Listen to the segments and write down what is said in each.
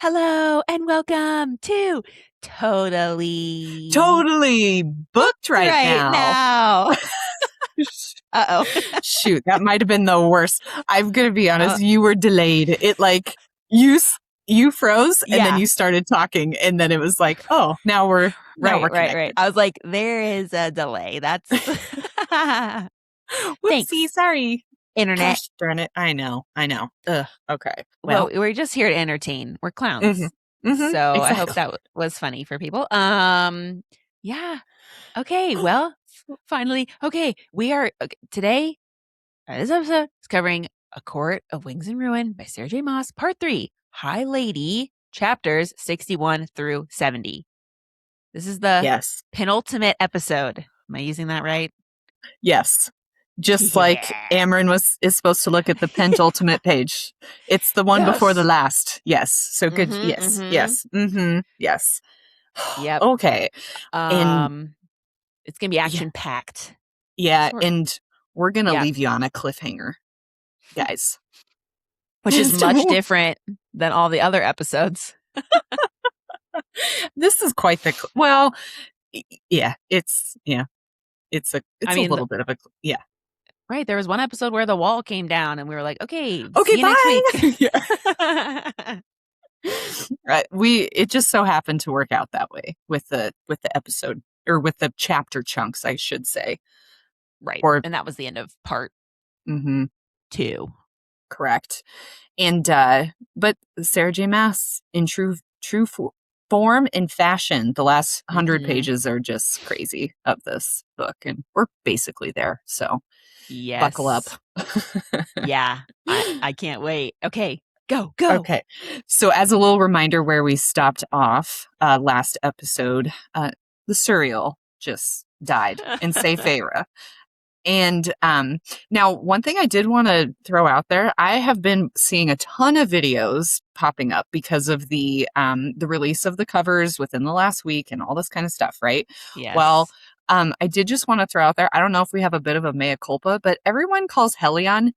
Hello and welcome to Totally Booked right now. Uh-oh. Shoot, that might have been the worst. I'm going to be honest. You were delayed. It you froze and then you started talking and then it was like, oh, now we're right. I was like, there is a delay. That's Whoopsie, Thanks. sorry. Internet. Gosh darn it. I know. Ugh, okay. Well, we're just here to entertain. We're clowns. So exactly. I hope that was funny for people. Yeah. Okay. Well, finally. Okay. We are today. This episode is covering A Court of Wings and Ruin by Sarah J. Maas, Part 3, High Lady, chapters 61 through 70. This is the penultimate episode. Am I using that right? Yes. Just like Amren is supposed to look at the penultimate page. It's the one before the last. Yes. So good. Yes. Yes. Yep. Okay. And it's going to be action packed. Yeah. And we're going to leave you on a cliffhanger, guys. Which is much different than all the other episodes. This is quite the, it's a little bit of a, Right. There was one episode where the wall came down and we were like, okay, see you bye. Next week. Right. It just so happened to work out that way with the episode or with the chapter chunks, I should say. Right. And that was the end of part 2. Correct. And, but Sarah J. Maas in true form and fashion, the last 100 pages are just crazy of this book. And we're basically there. So buckle up. Yeah. I can't wait. Okay. Go. Okay. So as a little reminder where we stopped off last episode, the Surreal just died in Feyre. And now one thing I did want to throw out there, I have been seeing a ton of videos popping up because of the release of the covers within the last week and all this kind of stuff, right? Yes. Well, I did just want to throw out there, I don't know if we have a bit of a mea culpa, but everyone calls Helion,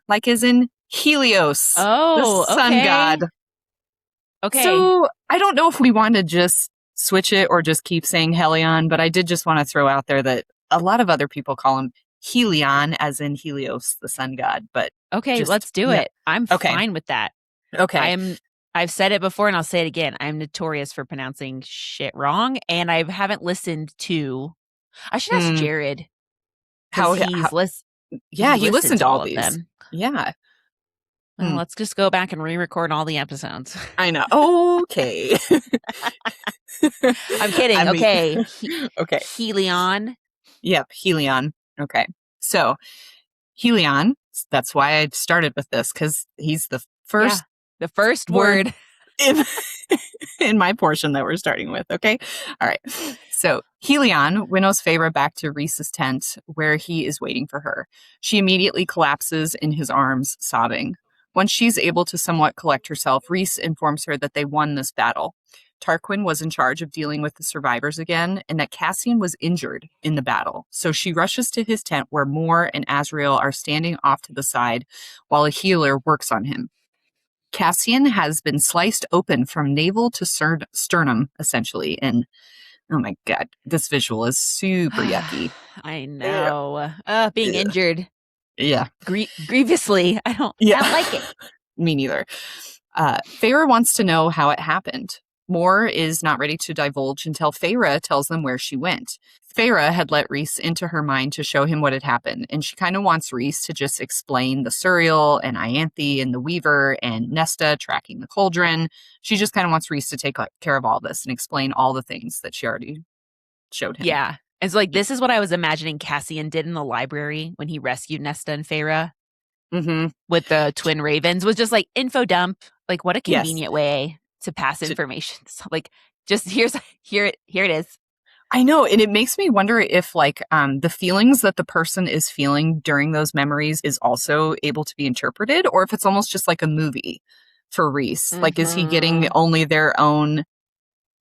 like as in Helios, the sun god. Okay. So I don't know if we want to just switch it or just keep saying Helion, but I did just want to throw out there that a lot of other people call him Helion, as in Helios, the sun god. But let's do it. I'm fine with that. Okay. I've said it before and I'll say it again. I'm notorious for pronouncing shit wrong, and I haven't listened to. I should ask Jared how he listened to all these. Them. Yeah. Well, let's just go back and re-record all the episodes. I know. Okay. I'm kidding. Okay. Okay. Helion. Yep. Helion. Okay. So Helion, that's why I started with this, because he's the first. The first word in my portion that we're starting with. Okay. All right. So Helion winnows Feyre back to Rhys's tent where he is waiting for her. She immediately collapses in his arms, sobbing. Once she's able to somewhat collect herself, Rhys informs her that they won this battle. Tarquin was in charge of dealing with the survivors again, and that Cassian was injured in the battle. So she rushes to his tent where Mor and Azriel are standing off to the side while a healer works on him. Cassian has been sliced open from navel to sternum, essentially. And oh my God, this visual is super yucky. I know. Being injured. Yeah. Grievously. I don't like it. Me neither. Feyre wants to know how it happened. Mor is not ready to divulge until Feyre tells them where she went. Feyre had let Rhys into her mind to show him what had happened, and she kind of wants Rhys to just explain the Surreal and Ianthe and the Weaver and Nesta tracking the cauldron. She just kind of wants Rhys to take care of all this and explain all the things that she already showed him. Yeah. It's like, this is what I was imagining Cassian did in the library when he rescued Nesta and Feyre with the twin ravens, was just like info dump. Like, what a convenient way to pass information. So, like, just here it is. I know, and it makes me wonder if, like, the feelings that the person is feeling during those memories is also able to be interpreted, or if it's almost just like a movie for Rhys. Like, is he getting only their own,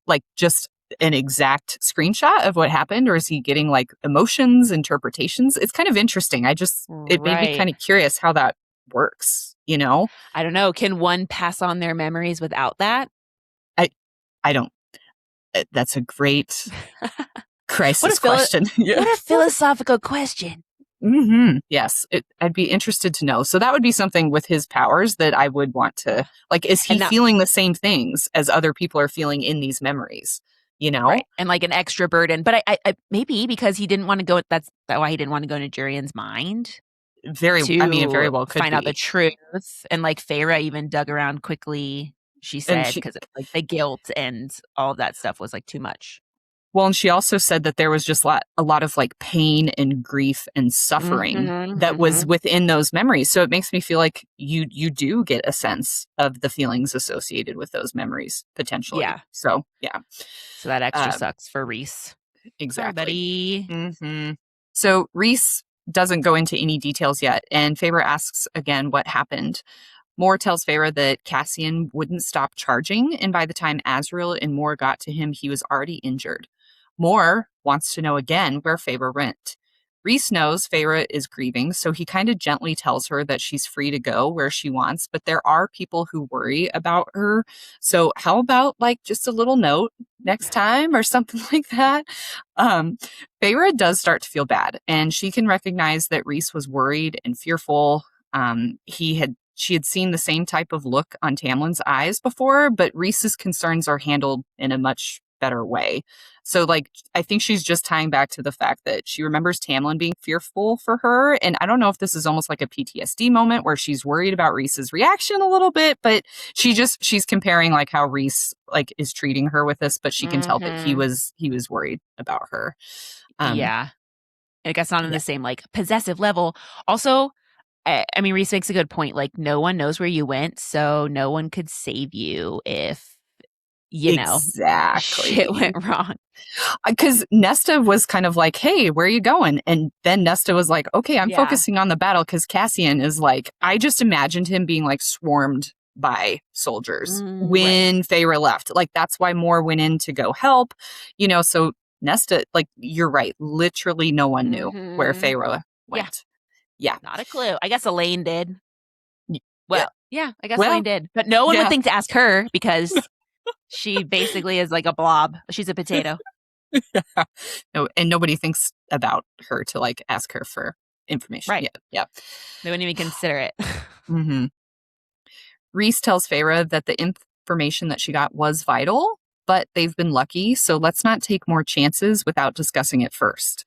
like, just an exact screenshot of what happened, or is he getting, like, emotions, interpretations? It's kind of interesting. It made me kind of curious how that works, you know? I don't know. Can one pass on their memories without that? I I don't that's a great What a crisis question. Yeah. what a philosophical question. Yes, I'd be interested to know. So that would be something with his powers that I would want to like. Is he And not feeling the same things as other people are feeling in these memories? You know, right. And like an extra burden. But I maybe because he didn't want to go that's why he didn't want to go into Jurian's mind very. I mean, it very to well could find out the be. truth. And like Feyre even dug around quickly, she And said, she, because like the guilt and all of that stuff was like too much. well, and she also said that there was just a lot of like pain and grief and Mm-hmm, suffering that was mm-hmm. within those memories. So it makes me feel like you do get a sense of the feelings associated with those memories potentially. Yeah. So yeah, So that extra uh, sucks for Rhys. Sorry, exactly. buddy. So Rhys doesn't go into any details yet, and Feyre asks again what happened. Moore tells Feyre that Cassian wouldn't stop charging, and by the time Azriel and Moore got to him, he was already injured. Moore wants to know again where Feyre went. Rhys knows Feyre is grieving, so he kind of gently tells her that she's free to go where she wants, but there are people who worry about her. So how about like just a little note next time or something like that? Um, Feyre does start to feel bad, and she can recognize that Rhys was worried and fearful. She had seen the same type of look on Tamlin's eyes before, but Rhys's concerns are handled in a much better way. So, like, I think she's just tying back to the fact that she remembers Tamlin being fearful for her. And I don't know if this is almost like a PTSD moment where she's worried about Rhys's reaction a little bit, but she's comparing like how Rhys like is treating her with this, but she can tell that Mm-hmm. he was worried about her. Um, Yeah. I guess not on yeah, the same like possessive level. Also, I mean, Rhys makes a good point. Like, no one knows where you went, so no one could save you if, shit exactly. went wrong. Because Nesta was kind of like, hey, where are you going? And then Nesta was like, okay, I'm Yeah. focusing on the battle because Cassian is like, I just imagined him being like swarmed by soldiers Right. when Feyre left. Like, that's why Moore went in to go help, so Nesta, like, you're right. Literally, no one knew where Mm-hmm. Feyre Yeah. went. Yeah. Not a clue. I guess Elain did. Yeah. Well, yeah, I guess Well, Elain did. But no one would yeah. think to ask her because she basically is like a blob. She's a potato. No, and nobody thinks about her to like ask her for information. Right. Yeah. Yeah. They wouldn't even consider it. Mm-hmm. Rhys tells Feyre that the information that she got was vital, but they've been lucky, so let's not take more chances without discussing it first.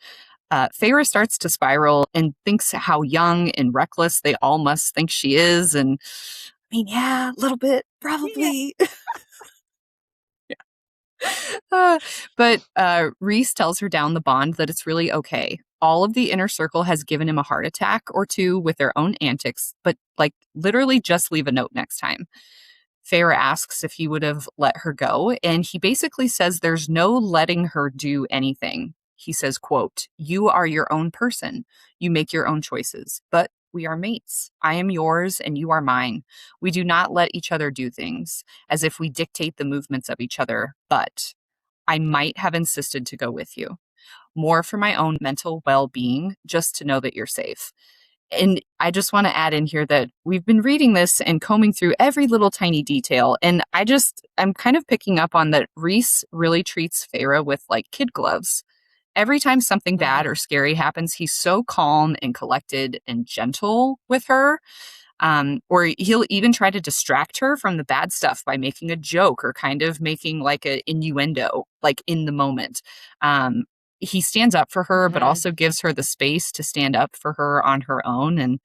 Feyre starts to spiral and thinks how young and reckless they all must think she is. And I mean, yeah, a little bit, probably. But Rhys tells her down the bond that it's really okay. All of the inner circle has given him a heart attack or two with their own antics, but like literally just leave a note next time. Feyre asks if he would have let her go, and he basically says there's no letting her do anything. He says, quote, "You are your own person. You make your own choices, but we are mates. I am yours and you are mine. We do not let each other do things as if we dictate the movements of each other, but I might have insisted to go with you. More for my own mental well-being, just to know that you're safe." And I just want to add in here that we've been reading this and combing through every little tiny detail. And I'm kind of picking up on that Rhys really treats Feyre with like kid gloves. Every time something bad or scary happens, he's so calm and collected and gentle with her. Or he'll even try to distract her from the bad stuff by making a joke or kind of making like an innuendo, like in the moment. He stands up for her, but Mm-hmm. also gives her the space to stand up for her on her own. And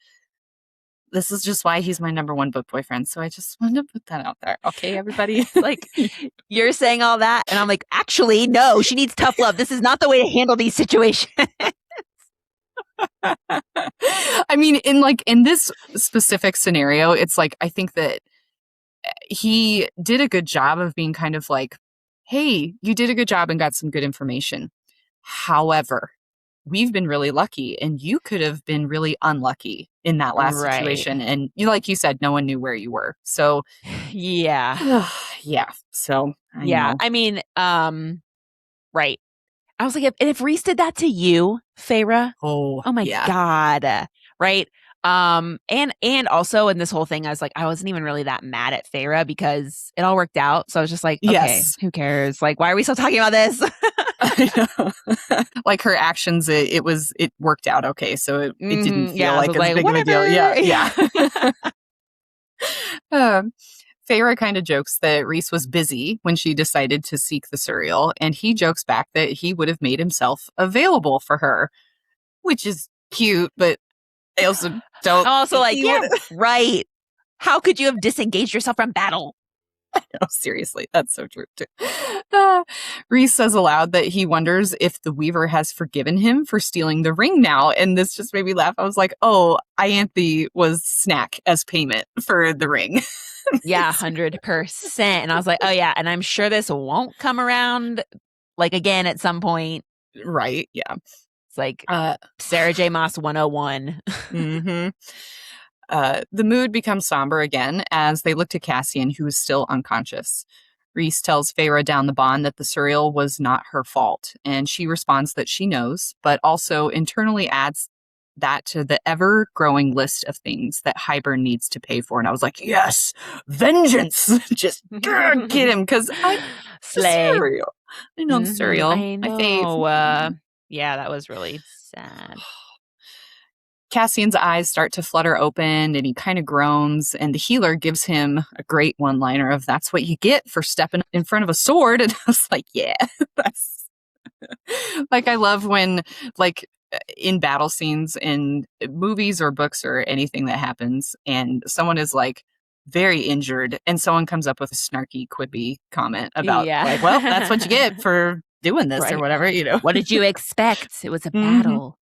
this is just why he's my number one book boyfriend. So I just wanted to put that out there. Okay, everybody. Like, you're saying all that, and I'm like, actually, no, she needs tough love. This is not the way to handle these situations. I mean, in this specific scenario, it's like I think that he did a good job of being kind of like, hey, you did a good job and got some good information. However, we've been really lucky and you could have been really unlucky in that last Right. situation. And like you said, no one knew where you were. So Yeah. yeah. So I Yeah. know. I mean, right. I was like, if Rhys did that to you, Feyre, Oh oh my yeah. God. Right. And also in this whole thing, I was like, I wasn't even really that mad at Feyre because it all worked out. So I was just like, okay, Yes. who cares? Like, why are we still talking about this? I know. Like her actions, it worked out okay. So it didn't feel Yeah, so I like was as like, big of a deal. whatever. Yeah. Yeah. um, Feyre kind of jokes that Rhys was busy when she decided to seek the cereal, and he jokes back that he would have made himself available for her, which is cute, but I also don't I'm also think like, he would yeah, have. right. How could you have disengaged yourself from battle? No, seriously, that's so true too. Uh, Rhys says aloud that he wonders if the Weaver has forgiven him for stealing the ring now, and this just made me laugh. I was like, "Oh, Ianthe was snack as payment for the ring." Yeah, 100%. And I was like, oh yeah, and I'm sure this won't come around like again at some point. Right? Yeah. It's like Uh, Sarah J. Maas 101. mm-hmm. The mood becomes somber again as they look to Cassian, who is still unconscious. Rhys tells Feyre down the bond that the cereal was not her fault, and she responds that she knows, but also internally adds that to the ever-growing list of things that Hybern needs to pay for. And I was like, yes, vengeance! Just get him, because the Slay. cereal. I know the cereal. I My fave. know. Yeah, that was really sad. Cassian's eyes start to flutter open and he kind of groans, and the healer gives him a great one liner of that's what you get for stepping in front of a sword. And I was like, yeah, that's like, I love when, like, in battle scenes in movies or books or anything that happens, and someone is like very injured, and someone comes up with a snarky, quippy comment about, Yeah. like, well, that's what you get for doing this or Right. whatever, you know. What did you expect? It was a Mhm. battle.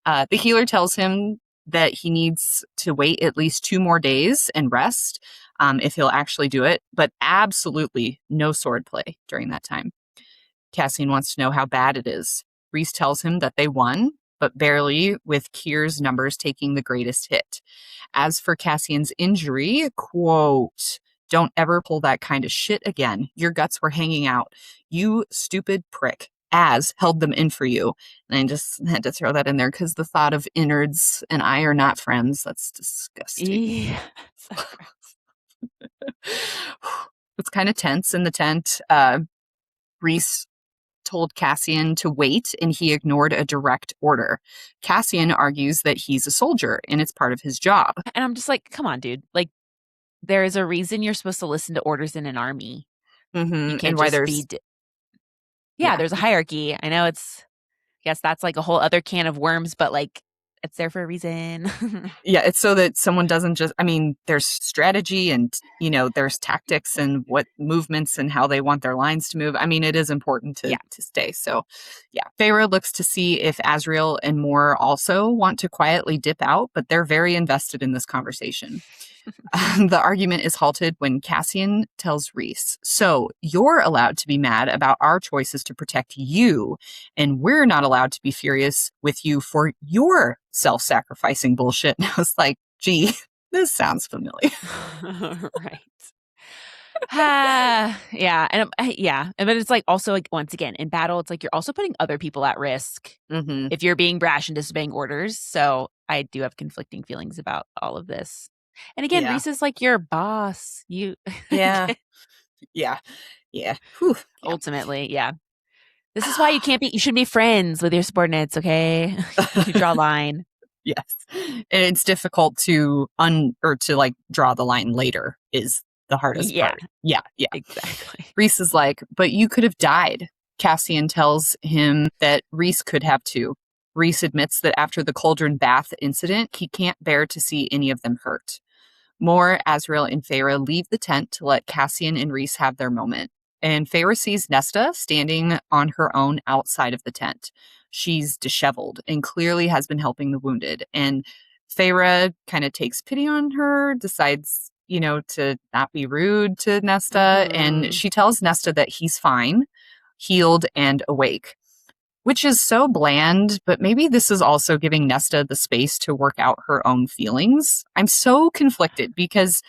The healer tells him that he needs to wait at least 2 more days and rest if he'll actually do it, but absolutely no sword play during that time. Cassian wants to know how bad it is. Rhys tells him that they won, but barely, with Kyr's numbers taking the greatest hit. As for Cassian's injury, quote, don't ever pull that kind of shit again. Your guts were hanging out. You stupid prick. As held them in for you. And I just had to throw that in there because the thought of innards and I are not friends. That's disgusting. Yeah. It's kind of tense in the tent. Rhys told Cassian to wait, and he ignored a direct order. Cassian argues that he's a soldier, and it's part of his job. And I'm just like, come on, dude. Like, there is a reason you're supposed to listen to orders in an army. You Mm-hmm. can't And why just there's, be. Yeah, yeah. there's a hierarchy. I know yes, that's like a whole other can of worms, but like, it's there for a reason. Yeah, it's so that someone doesn't just, I mean, there's strategy and, there's tactics and what movements and how they want their lines to move. I mean, it is important to stay. So, yeah. Feyre looks to see if Azriel and Moore also want to quietly dip out, but they're very invested in this conversation. The argument is halted when Cassian tells Rhys, so you're allowed to be mad about our choices to protect you, and we're not allowed to be furious with you for your self-sacrificing bullshit. And I was like, gee, this sounds familiar. Right. Yeah. And yeah. But it's like also, like, once again, in battle, it's like you're also putting other people at risk Mm-hmm. if you're being brash and disobeying orders. So I do have conflicting feelings about all of this. And again, Yeah. Rhys is like your boss. You Yeah. Yeah. Yeah. Whew. Yeah. Ultimately, yeah. This is why you should be friends with your subordinates, okay? You draw a line. Yes. And it's difficult to like draw the line later is the hardest Yeah. part. Yeah. Yeah. Exactly. Rhys is like, but you could have died. Cassian tells him that Rhys could have too. Rhys admits that after the cauldron bath incident, he can't bear to see any of them hurt. Moore, Azriel, and Feyre leave the tent to let Cassian and Rhys have their moment. And Feyre sees Nesta standing on her own outside of the tent. She's disheveled and clearly has been helping the wounded. And Feyre kind of takes pity on her, decides, to not be rude to Nesta. And she tells Nesta that he's fine, healed, and awake, which is so bland, but maybe this is also giving Nesta the space to work out her own feelings. I'm so conflicted because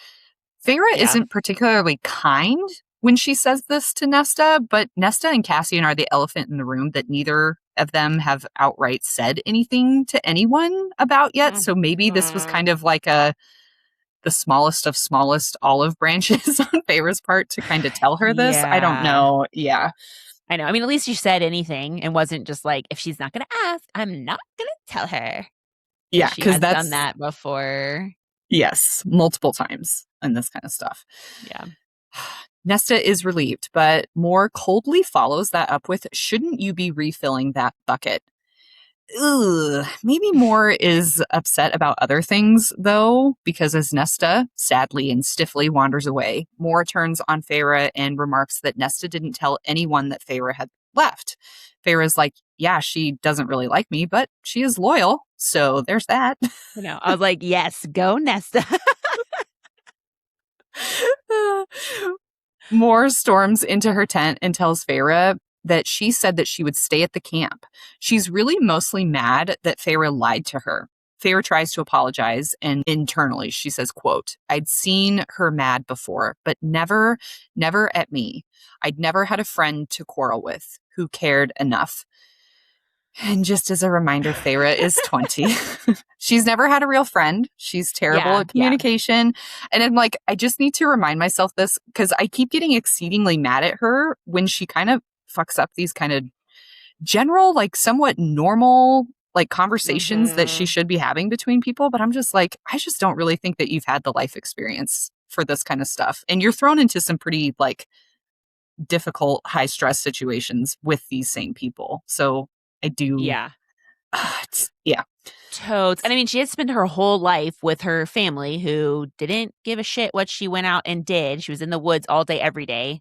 Feyre isn't particularly kind when she says this to Nesta, but Nesta and Cassian are the elephant in the room that neither of them have outright said anything to anyone about yet. So maybe this was kind of like the smallest of smallest olive branches on Feyre's part to kind of tell her this. I don't Yeah. know. Yeah. I know. I mean, at least you said anything and wasn't just like, if she's not going to ask, I'm not going to tell her. Yeah, She because has done that's, that before. yes, multiple times and this kind of stuff. Yeah. Nesta is relieved, but Moore coldly follows that up with, shouldn't you be refilling that bucket? Ugh. Maybe Moore is upset about other things, though, because as Nesta sadly and stiffly wanders away, Moore turns on Feyre and remarks that Nesta didn't tell anyone that Feyre had left. Feyre's like, yeah, she doesn't really like me, but she is loyal, so there's that. I was like, yes, go Nesta. Moore storms into her tent and tells Feyre that she said that she would stay at the camp. She's really mostly mad that Feyre lied to her. Feyre tries to apologize, and internally she says, quote, I'd seen her mad before, but never at me. I'd never had a friend to quarrel with who cared enough. And just as a reminder, Feyre is 20. She's never had a real friend. She's terrible at communication. And I'm like, I just need to remind myself this because I keep getting exceedingly mad at her when she kind of fucks up these kind of general, like somewhat normal, like conversations that she should be having between people. But I'm just like, I just don't really think that you've had the life experience for this kind of stuff. And you're thrown into some pretty like difficult, high stress situations with these same people. So I do. Yeah. Yeah. Totes. And I mean, she had spent her whole life with her family who didn't give a shit what she went out and did. She was in the woods all day, every day.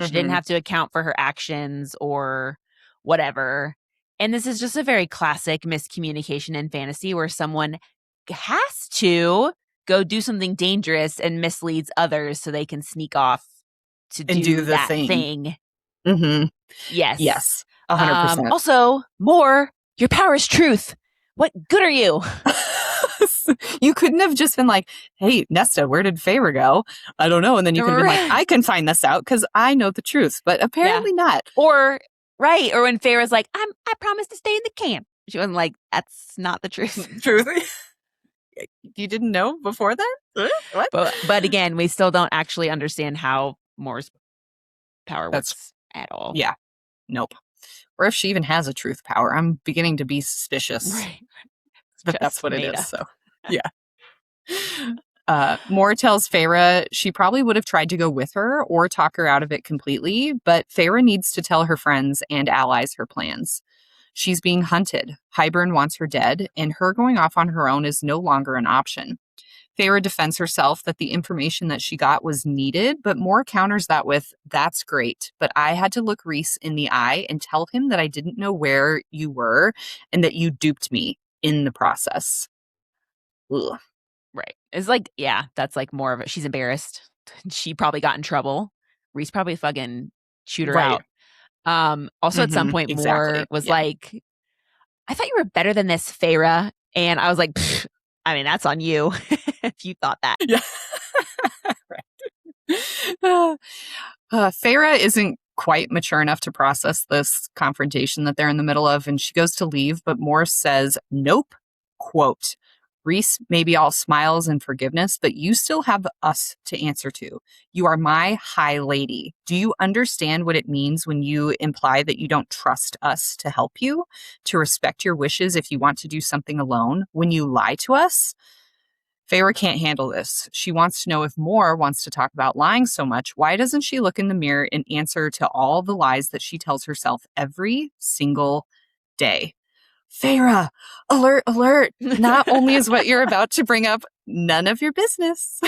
She didn't have to account for her actions or whatever. And this is just a very classic miscommunication in fantasy where someone has to go do something dangerous and misleads others so they can sneak off to do the that thing. Yes. Yes. 100%. Also, Moore, your power is truth. What good are you? You couldn't have just been like, hey, Nesta, where did Feyre go? I don't know. And then you could have been like, I can find this out because I know the truth. But apparently not. Or when Feyre's like, I promised to stay in the camp. She wasn't like, that's not the truth. You didn't know before then? What? But again, we still don't actually understand how Moore's power works at all. Yeah. Nope. Or if she even has a truth power. I'm beginning to be suspicious. Right. But that's what it is. So, yeah. Moore tells Feyre she probably would have tried to go with her or talk her out of it completely, but Feyre needs to tell her friends and allies her plans. She's being hunted. Hybern wants her dead, and her going off on her own is no longer an option. Feyre defends herself that the information that she got was needed, but Moore counters that with, that's great, but I had to look Rhys in the eye and tell him that I didn't know where you were and that you duped me in the process. Ugh. Right. It's like, yeah, that's like more of it. She's embarrassed. She probably got in trouble. Rhys probably fucking shoot her out. Also, at some point, Moore was like, I thought you were better than this, Feyre. And I was like, I mean, that's on you if you thought that. Yeah. Right. Feyre isn't quite mature enough to process this confrontation that they're in the middle of, and she goes to leave, but Moore says, nope, quote, Rhys may be all smiles and forgiveness, but you still have us to answer to. You are my high lady. Do you understand what it means when you imply that you don't trust us to help you, to respect your wishes if you want to do something alone, when you lie to us? Feyre can't handle this. She wants to know if Moore wants to talk about lying so much, why doesn't she look in the mirror and answer to all the lies that she tells herself every single day? Feyre, alert, alert. Not only is what you're about to bring up none of your business,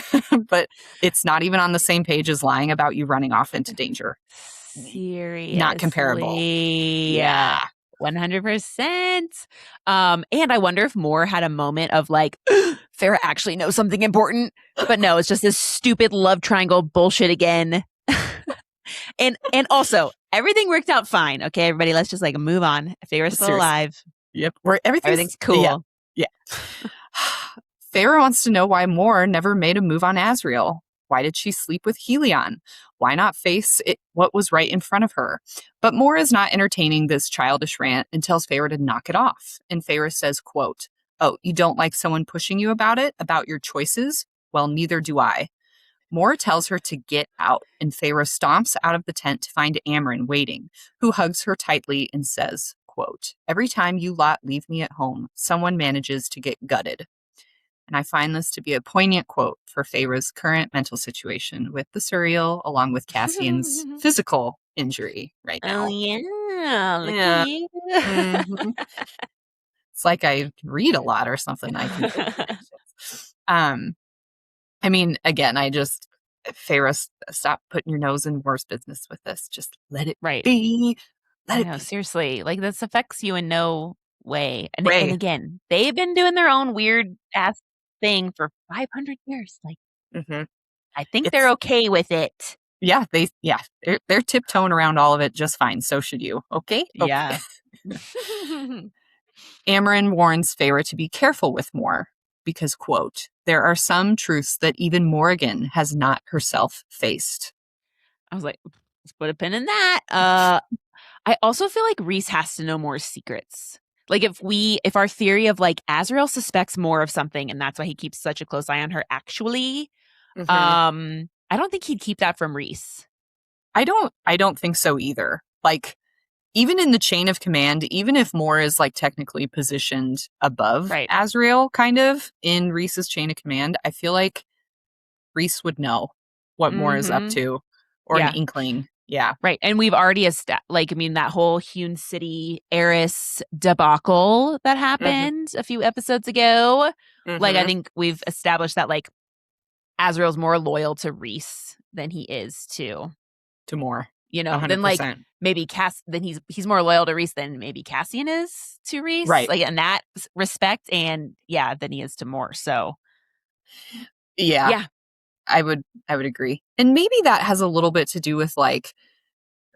but it's not even on the same page as lying about you running off into danger. Seriously. Not comparable. Yeah. 100%. And I wonder if Moore had a moment of like, Feyre actually knows something important. But no, it's just this stupid love triangle bullshit again. and also, everything worked out fine. Okay, everybody, let's just like move on. Feyre's still alive. Yep. Everything's cool. Yeah. Feyre wants to know why Moore never made a move on Azriel. Why did she sleep with Helion? Why not face it, what was right in front of her? But Moore is not entertaining this childish rant and tells Feyre to knock it off. And Feyre says, quote, "Oh, you don't like someone pushing you about it, about your choices? Well, neither do I." Moore tells her to get out, and Feyre stomps out of the tent to find Amren waiting, who hugs her tightly and says, quote, "Every time you lot leave me at home, someone manages to get gutted." And I find this to be a poignant quote for Feyre's current mental situation with the surreal, along with Cassian's physical injury right Oh, now. yeah. Look at Yeah. you. Mhm. It's like I read a lot or something. I can make connections. I mean, again, Feyre, stop putting your nose in worse business with this. Just let it Right. be. Let I it know, be. seriously. Like, this affects you in no way. And Ray. again, they've been doing their own weird ass thing for 500 years. Like, Hmm. I think they're It's okay with it. yeah, they're tiptoeing around all of it just fine. So should you. Okay? Okay. Yeah. Amren warns Feyre to be careful with Moore because, quote, "There are some truths that even Morrigan has not herself faced." I was like, let's put a pin in that. I also feel like Rhys has to know more secrets. Like, if our theory of like Azriel suspects more of something and that's why he keeps such a close eye on her, actually, Hmm. I don't think he'd keep that from Rhys. I don't think so either. Like, even in the chain of command, even if Moore is like technically positioned above Right. Azriel, kind of in Rhys's chain of command, I feel like Rhys would know what Moore is up Mm-hmm. to, or an Yeah. inkling. Yeah. Right. And we've already like, I mean, that whole Hewn City heiress debacle that Hmm. happened a few episodes ago. Like, I Hmm. think we've established that like Azrael's more loyal to Rhys than he is to, To Moore. than like 100%. maybe then he's more loyal to Rhys than maybe Cassian is to Rhys. Right. Like, in that respect, and yeah, than he is to Moore. So Yeah. yeah. I would agree. And maybe that has a little bit to do with like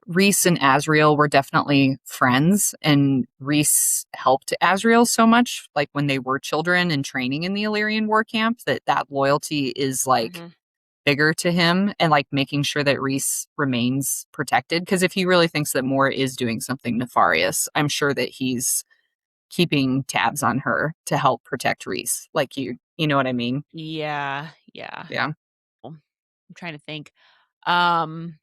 Rhys and Azriel were definitely friends, and Rhys helped Azriel so much, like when they were children and training in the Illyrian war camp, that loyalty is like Hmm. bigger to him, and like making sure that Rhys remains protected. Because if he really thinks that Moore is doing something nefarious, I'm sure that he's keeping tabs on her to help protect Rhys. Like you know what I mean? Yeah. Yeah. Yeah. I'm trying to think. Um,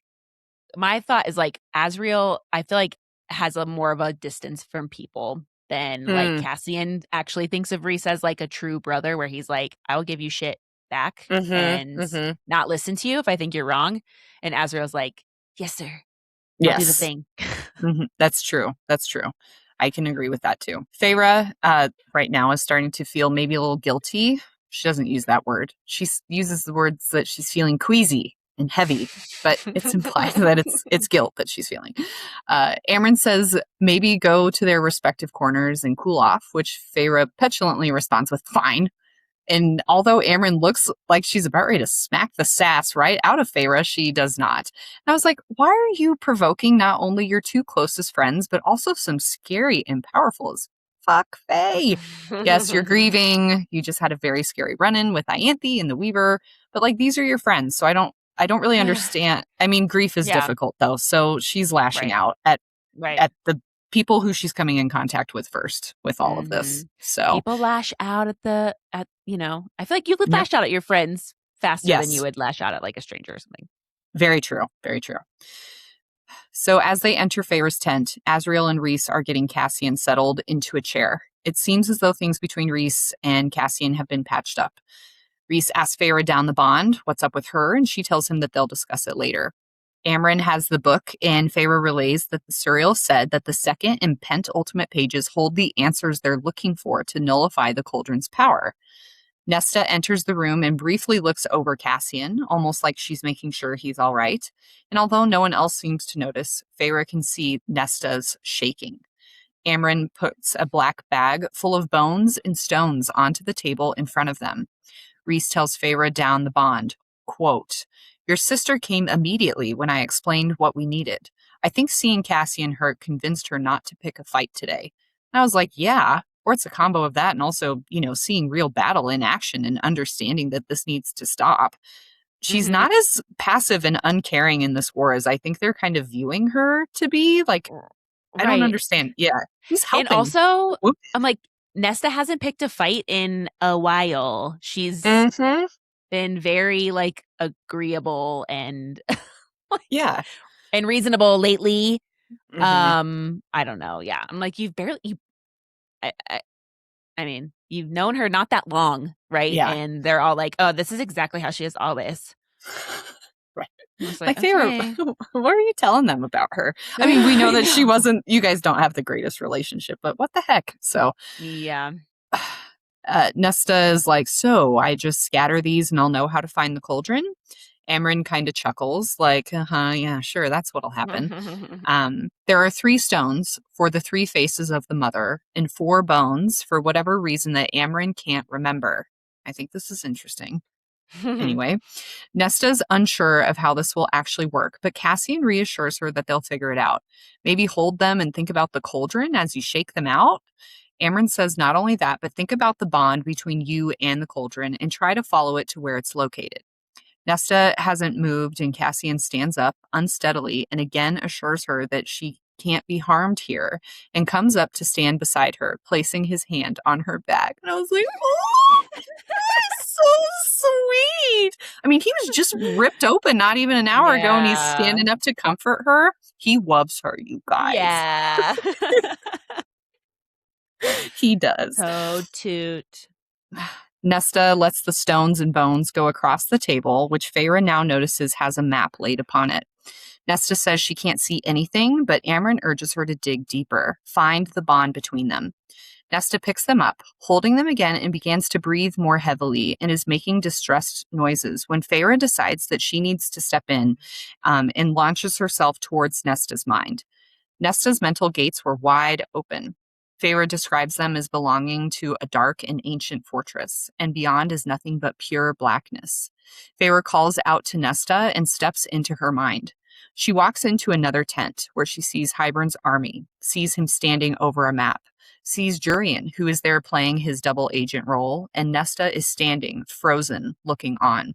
my thought is like Azriel, I feel like has a more of a distance from people than like Mm. Cassian actually thinks of Rhys as like a true brother, where he's like, I will give you shit back Mm-hmm. and Mm-hmm. not listen to you if I think you're wrong. And Azriel's like, yes, sir. I'll do the Yes. thing. That's true. That's true. I can agree with that too. Feyre, right now is starting to feel maybe a little guilty. She doesn't use that word. She uses the words that she's feeling queasy and heavy, but it's implied that it's guilt that she's feeling. Amren says maybe go to their respective corners and cool off, which Feyre petulantly responds with "fine." And although Amren looks like she's about ready to smack the sass right out of Feyre, she does not. And I was like, why are you provoking not only your two closest friends, but also some scary and powerful as fuck Faye? Yes, you're grieving. You just had a very scary run-in with Ianthe and the Weaver, but like these are your friends, so I don't really understand. I mean, grief is Yeah. difficult though, so she's lashing Right. out at Right. at the people who she's coming in contact with first with all of Hmm. this. So, People lash out I feel like you would yep. lash out at your friends faster than you Yes. would lash out at like a stranger or something. Very true. Very true. So as they enter Feyre's tent, Azriel and Rhys are getting Cassian settled into a chair. It seems as though things between Rhys and Cassian have been patched up. Rhys asks Feyre down the bond, what's up with her, and she tells him that they'll discuss it later. Amren has the book, and Feyre relays that the Suriel said that the second and penultimate pages hold the answers they're looking for to nullify the cauldron's power. Nesta enters the room and briefly looks over Cassian, almost like she's making sure he's all right. And although no one else seems to notice, Feyre can see Nesta's shaking. Amren puts a black bag full of bones and stones onto the table in front of them. Rhys tells Feyre down the bond, quote, "Your sister came immediately when I explained what we needed. I think seeing Cassian hurt convinced her not to pick a fight today." And I was like, yeah, or it's a combo of that and also, seeing real battle in action and understanding that this needs to stop. she's Mhm. not as passive and uncaring in this war as I think they're kind of viewing her to be. Like, I don't Right. understand. Yeah, he's And helping. also, Whoop. I'm like, Nesta hasn't picked a fight in a while. She's Mhm. been very like agreeable and Yeah. and reasonable lately. Mhm. I don't know. Yeah. I'm like, you've barely you I, I I mean, you've known her not that long, right? Yeah. And they're all like, "Oh, this is exactly how she is always." Right. I'm just like, Like they were, "Okay." what are you telling them about her? I mean, we know I that she know. wasn't, you guys don't have the greatest relationship, but what the heck? So, Yeah. Nesta is like, so I just scatter these and I'll know how to find the cauldron. Amryn kind of chuckles, like, yeah, sure, that's what'll happen. There are 3 stones for the 3 faces of the mother and 4 bones for whatever reason that Amryn can't remember. I think this is interesting. Anyway, Nesta's unsure of how this will actually work, but Cassian reassures her that they'll figure it out. Maybe hold them and think about the cauldron as you shake them out. Amryn says not only that, but think about the bond between you and the cauldron and try to follow it to where it's located. Nesta hasn't moved, and Cassian stands up unsteadily and again assures her that she can't be harmed here and comes up to stand beside her, placing his hand on her back. And I was like, oh, so sweet. I mean, he was just ripped open not even an hour ago, and he's Yeah. standing up to comfort her. He loves her, you guys. Yeah. He does. So toot. Nesta lets the stones and bones go across the table, which Feyre now notices has a map laid upon it. Nesta says she can't see anything, but Amryn urges her to dig deeper, find the bond between them. Nesta picks them up, holding them again, and begins to breathe more heavily and is making distressed noises when Feyre decides that she needs to step in and launches herself towards Nesta's mind. Nesta's mental gates were wide open. Feyre describes them as belonging to a dark and ancient fortress, and beyond is nothing but pure blackness. Feyre calls out to Nesta and steps into her mind. She walks into another tent where she sees Hybern's army, sees him standing over a map, sees Jurian, who is there playing his double agent role, and Nesta is standing, frozen, looking on.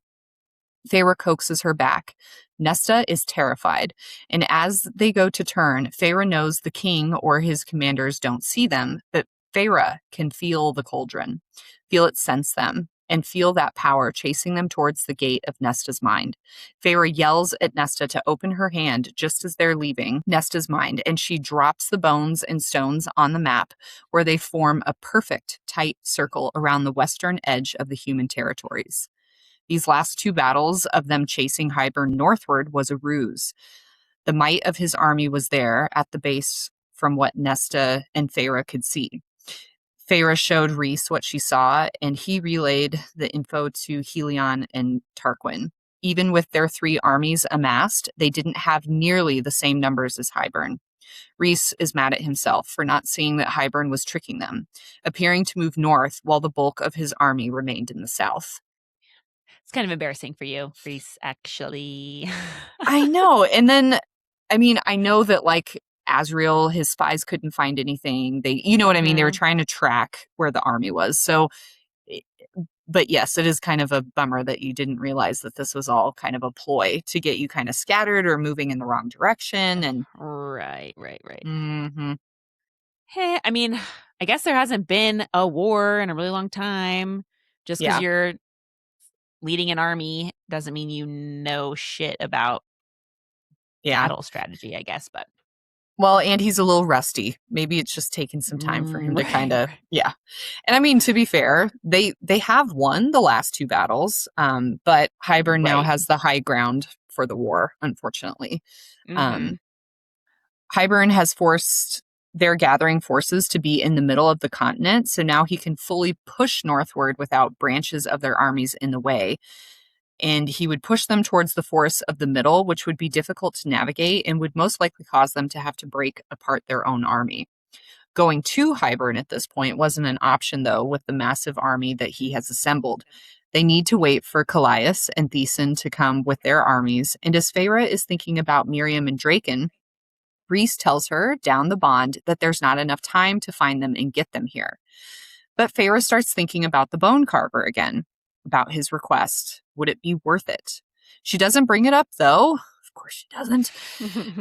Feyre coaxes her back. Nesta is terrified, and as they go to turn, Feyre knows the king or his commanders don't see them, but Feyre can feel the cauldron, feel it sense them, and feel that power chasing them towards the gate of Nesta's mind. Feyre yells at Nesta to open her hand just as they're leaving Nesta's mind, and she drops the bones and stones on the map, where they form a perfect, tight circle around the western edge of the human territories. These last 2 battles of them chasing Hybern northward was a ruse. The might of his army was there at the base from what Nesta and Feyre could see. Feyre showed Rhys what she saw, and he relayed the info to Helion and Tarquin. Even with their 3 armies amassed, they didn't have nearly the same numbers as Hybern. Rhys is mad at himself for not seeing that Hybern was tricking them, appearing to move north while the bulk of his army remained in the south. It's kind of embarrassing for you, Reese, actually. I know. And then, I mean, I know that like Azriel, his spies couldn't find anything. You know what I mean? They were Mhm. trying to track where the army was. So, eh, but yes, it is kind of a bummer that you didn't realize that this was all kind of a ploy to get you kind of scattered or moving in the wrong direction. And, Right, right, right. hmm Hey, I mean, I guess there hasn't been a war in a really long time. Just because yeah, you're leading an army doesn't mean you know shit about yeah. battle strategy, I guess, but Well, and he's a little rusty. Maybe it's just taken some time for him to kind right, of, right. yeah. And I mean, to be fair, they have won the last 2 battles, but Hybern now Right. has the high ground for the war, unfortunately. Um, Mhm. Hybern has forced their gathering forces to be in the middle of the continent, so now he can fully push northward without branches of their armies in the way. And he would push them towards the forests of the middle, which would be difficult to navigate and would most likely cause them to have to break apart their own army. Going to Hybern at this point wasn't an option, though, with the massive army that he has assembled. They need to wait for Callias and Thesan to come with their armies, and as Feyre is thinking about Miriam and Draken, Rhys tells her down the bond that there's not enough time to find them and get them here. But Feyre starts thinking about the bone carver again, about his request. Would it be worth it? She doesn't bring it up, though. Of course she doesn't.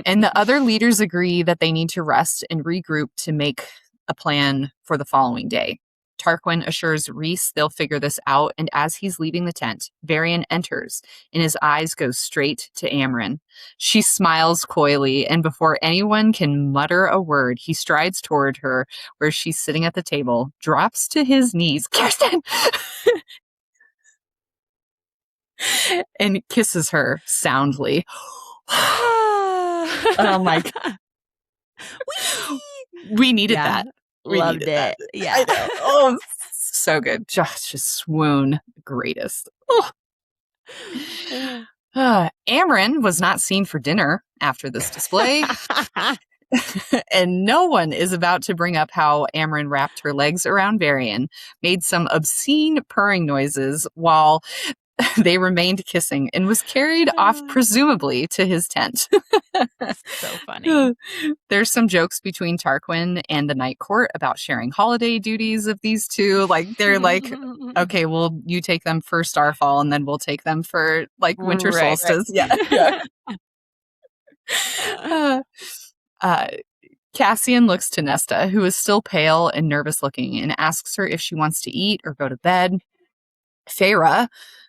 And the other leaders agree that they need to rest and regroup to make a plan for the following day. Tarquin assures Rhys they'll figure this out, and as he's leaving the tent, Varian enters, and his eyes go straight to Amren. She smiles coyly, and before anyone can mutter a word, he strides toward her where she's sitting at the table, drops to his knees, Kirsten! and kisses her soundly. Oh my God. We needed that. We Loved needed it. that. Yeah. I know. Oh, so good. Just swoon. Greatest. Oh. Amren was not seen for dinner after this display. And no one is about to bring up how Amren wrapped her legs around Varian, made some obscene purring noises while they remained kissing, and was carried off presumably to his tent. So funny. There's some jokes between Tarquin and the Night Court about sharing holiday duties of these two. Like, they're like, okay, well, you take them for Starfall, and then we'll take them for, like, winter solstice. Right. Yeah. Cassian looks to Nesta, who is still pale and nervous looking, and asks her if she wants to eat or go to bed. Feyre,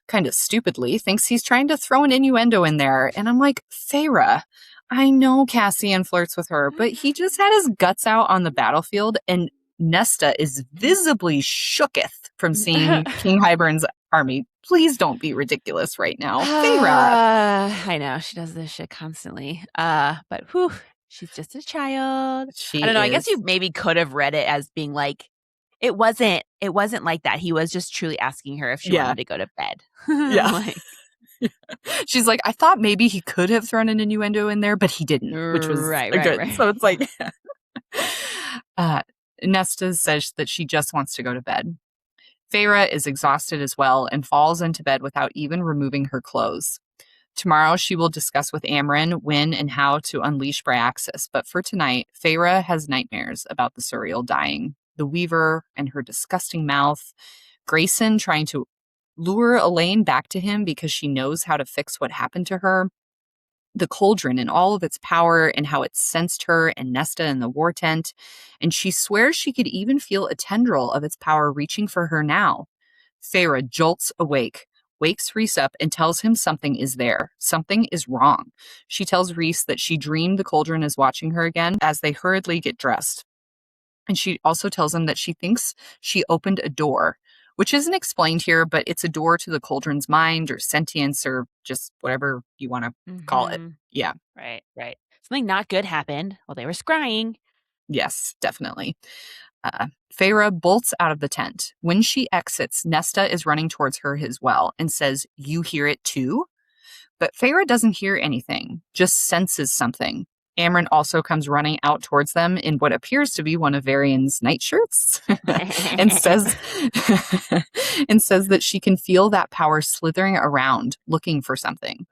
kind of stupidly, thinks he's trying to throw an innuendo in there. And I'm like, Feyre, I know Cassian flirts with her, but he just had his guts out on the battlefield, and Nesta is visibly shooketh from seeing King Hybern's army. Please don't be ridiculous right now. Feyre. I know, she does this shit constantly. But whew, she's just a child. She I don't know, is. I guess you maybe could have read it as being like, it wasn't like that. He was just truly asking her if she wanted to go to bed. Yeah. Like, she's like, I thought maybe he could have thrown an innuendo in there, but he didn't, which was good. Right. So it's like, Nesta says that she just wants to go to bed. Feyre is exhausted as well and falls into bed without even removing her clothes. Tomorrow she will discuss with Amren when and how to unleash Bryaxis, but for tonight, Feyre has nightmares about the Suriel dying, the Weaver and her disgusting mouth, Grayson trying to lure Elain back to him because she knows how to fix what happened to her, the cauldron and all of its power and how it sensed her and Nesta in the war tent, and she swears she could even feel a tendril of its power reaching for her now. Feyre jolts awake, wakes Rhys up, and tells him something is there. Something is wrong. She tells Rhys that she dreamed the cauldron is watching her again as they hurriedly get dressed. And she also tells him that she thinks she opened a door, which isn't explained here, but it's a door to the cauldron's mind or sentience or just whatever you want to call it. Yeah. Right. Something not good happened while they were scrying. Yes, definitely. Feyre bolts out of the tent. When she exits, Nesta is running towards her as well and says, "You hear it too?" But Feyre doesn't hear anything, just senses something. Amren also comes running out towards them in what appears to be one of Varian's nightshirts and says that she can feel that power slithering around, looking for something.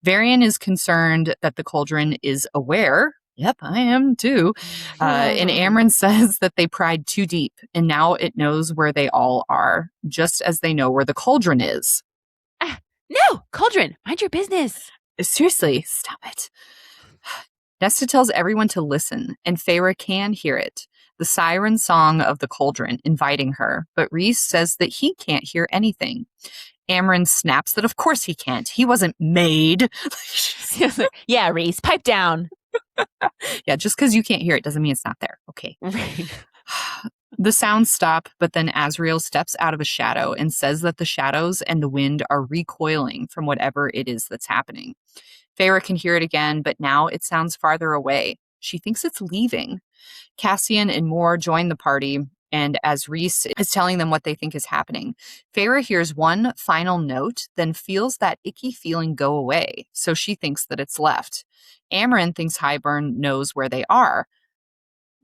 Varian is concerned that the cauldron is aware. Yep, I am too. And Amren says that they pried too deep, and now it knows where they all are, just as they know where the cauldron is. No, cauldron, mind your business. Seriously, stop it. Nesta tells everyone to listen, and Feyre can hear it. The siren song of the cauldron inviting her, but Rhys says that he can't hear anything. Amren snaps that of course he can't. He wasn't made. Yeah, Rhys, pipe down. Yeah, just because you can't hear it doesn't mean it's not there. Okay. The sounds stop, but then Azriel steps out of a shadow and says that the shadows and the wind are recoiling from whatever it is that's happening. Feyre can hear it again, but now it sounds farther away. She thinks it's leaving. Cassian and Moore join the party, and as Rhys is telling them what they think is happening, Feyre hears one final note, then feels that icky feeling go away, so she thinks that it's left. Amren thinks Hybern knows where they are.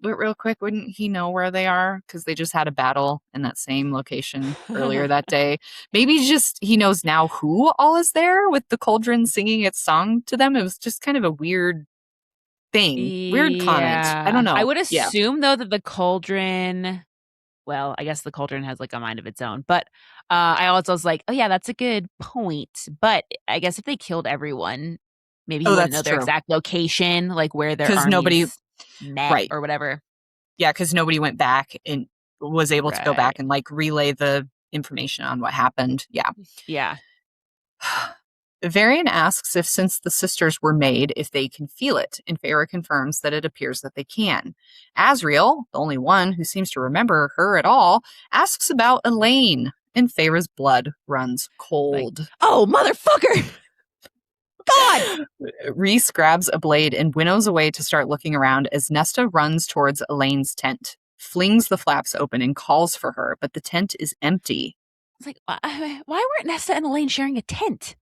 But real quick, wouldn't he know where they are? Because they just had a battle in that same location earlier that day. Maybe just he knows now who all is there with the cauldron singing its song to them. It was just kind of a weird thing. Weird comment. I don't know. I would assume, though, that the cauldron well, I guess the cauldron has like a mind of its own. But I also was like, oh yeah, that's a good point. But I guess if they killed everyone, maybe he Oh, wouldn't that's know their true. exact location, like where their Because nobody, armies met right. or whatever. Yeah, because nobody went back and was able to go back Right. and like relay the information on what happened. Yeah. Yeah. Varian asks if, since the sisters were made, if they can feel it, and Feyre confirms that it appears that they can. Azriel, the only one who seems to remember her at all, asks about Elain, and Feyre's blood runs Like, cold. oh, motherfucker! God! Rhys grabs a blade and winnows away to start looking around as Nesta runs towards Elain's tent, flings the flaps open and calls for her, but the tent is empty. It's like, why weren't Nesta and Elain sharing a tent?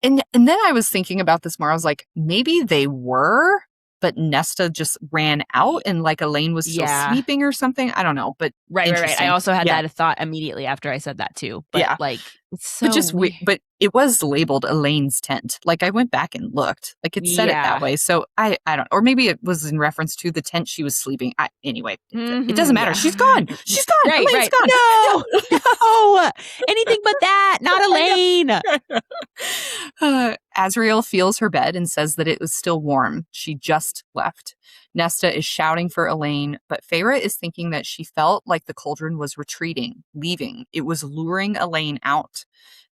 And then I was thinking about this more. I was like, maybe they were, but Nesta just ran out and like Elain was still Yeah. sleeping or something. I don't know, but Right. I interesting. also had Yeah. that thought immediately after I said that too. But Yeah. like, it's But so just weird. but it was labeled Elaine's tent. Like I went back and looked. Like it said it that Yeah. way. So I don't, or maybe it was in reference to the tent she was sleeping. Anyway, it doesn't matter. Yeah. She's gone. She's gone. Right, Elaine's right. gone. No, no, anything but that. Not Elain. Azriel feels her bed and says that it was still warm. She just left. Nesta is shouting for Elain, but Feyre is thinking that she felt like the cauldron was retreating, leaving. It was luring Elain out.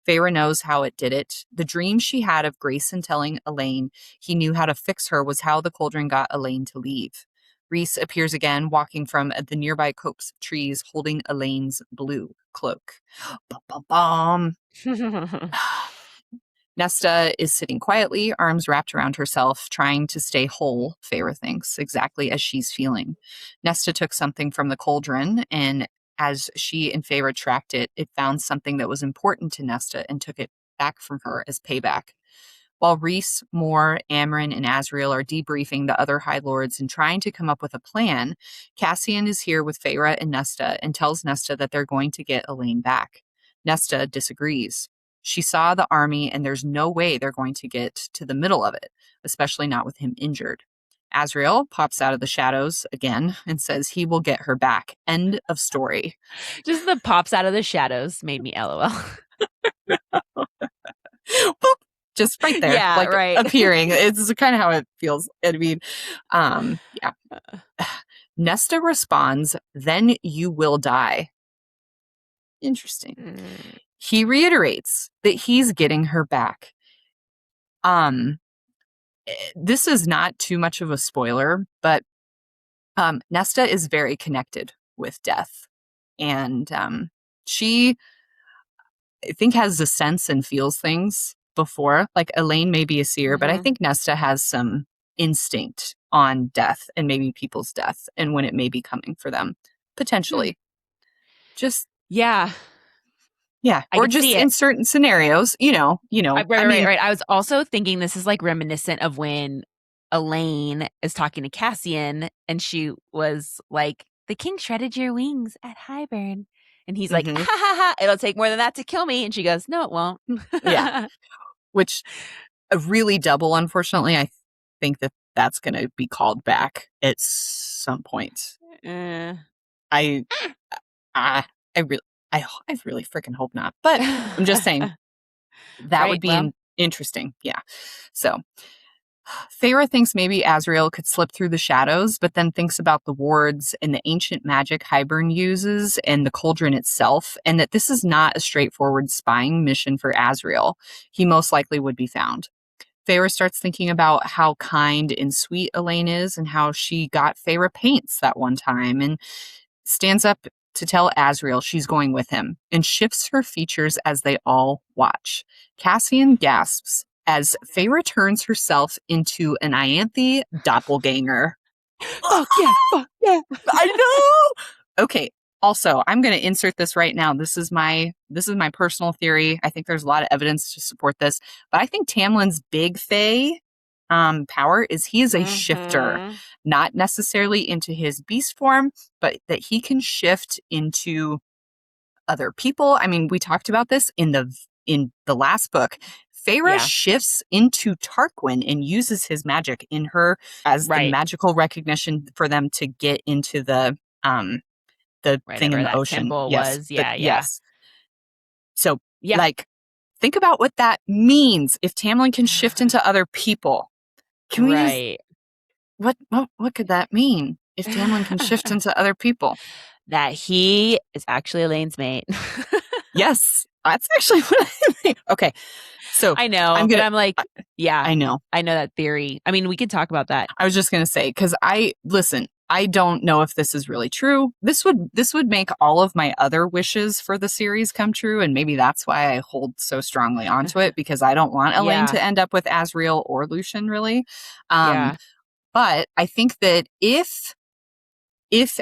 Feyre knows how it did it. The dream she had of Grayson telling Elain he knew how to fix her was how the cauldron got Elain to leave. Rhys appears again, walking from the nearby copse of trees, holding Elain's blue cloak. Bum, bum, bum. Nesta is sitting quietly, arms wrapped around herself, trying to stay whole, Feyre thinks, exactly as she's feeling. Nesta took something from the cauldron, and as she and Feyre tracked it, it found something that was important to Nesta and took it back from her as payback. While Rhys, Mor, Amren, and Azriel are debriefing the other High Lords and trying to come up with a plan, Cassian is here with Feyre and Nesta and tells Nesta that they're going to get Elain back. Nesta disagrees. She saw the army, and there's no way they're going to get to the middle of it, especially not with him injured. Azriel pops out of the shadows again and says he will get her back. End of story. Just the pops out of the shadows made me LOL. Boop, just right there, Yeah, like right. appearing. It's kind of how it feels. I mean, yeah. Nesta responds, "Then you will die." Interesting. He reiterates that he's getting her back. This is not too much of a spoiler, but Nesta is very connected with death. And she, I think, has a sense and feels things before. Like Elain may be a seer, but I think Nesta has some instinct on death and maybe people's death and when it may be coming for them, potentially. Just yeah. Yeah, I or could just see it. in certain scenarios, you know. Right. I was also thinking this is like reminiscent of when Elain is talking to Cassian and she was like, the king shredded your wings at Hybern. And he's like, ha ha ha, it'll take more than that to kill me. And she goes, no, it won't. Yeah. Which really double, unfortunately. I think that that's going to be called back at some point. I really freaking hope not. But I'm just saying that would be interesting. Yeah. So Feyre thinks maybe Azriel could slip through the shadows, but then thinks about the wards and the ancient magic Hybern uses and the cauldron itself, and that this is not a straightforward spying mission for Azriel. He most likely would be found. Feyre starts thinking about how kind and sweet Elain is and how she got Feyre paints that one time, and stands up to tell Azriel she's going with him and shifts her features as they all watch. Cassian gasps as Feyre turns herself into an Ianthe doppelganger. Fuck yeah. I know. Okay. Also, I'm going to insert this right now. This is my personal theory. I think there's a lot of evidence to support this, but I think Tamlin's big Fae power is he is a shifter, not necessarily into his beast form, but that he can shift into other people. I mean, we talked about this in the last book. Feyre shifts into Tarquin and uses his magic in her as the magical recognition for them to get into the the thing in Whatever the that ocean. temple Yes, was. but Yeah, yeah. yes. So, Yeah. like, think about what that means. If Tamlin can shift into other people, can we just Right. what could that mean? If Tamlin can shift into other people? That he is actually Elaine's mate. Yes, that's actually what I think. Okay, so I know, I'm but gonna. I'm like, yeah, I know. I know that theory. I mean, we could talk about that. I was just gonna say because I don't know if this is really true. This would make all of my other wishes for the series come true, and maybe that's why I hold so strongly onto it because I don't want Elaine Yeah, to end up with Azriel or Lucian really. Um, yeah. but I think that if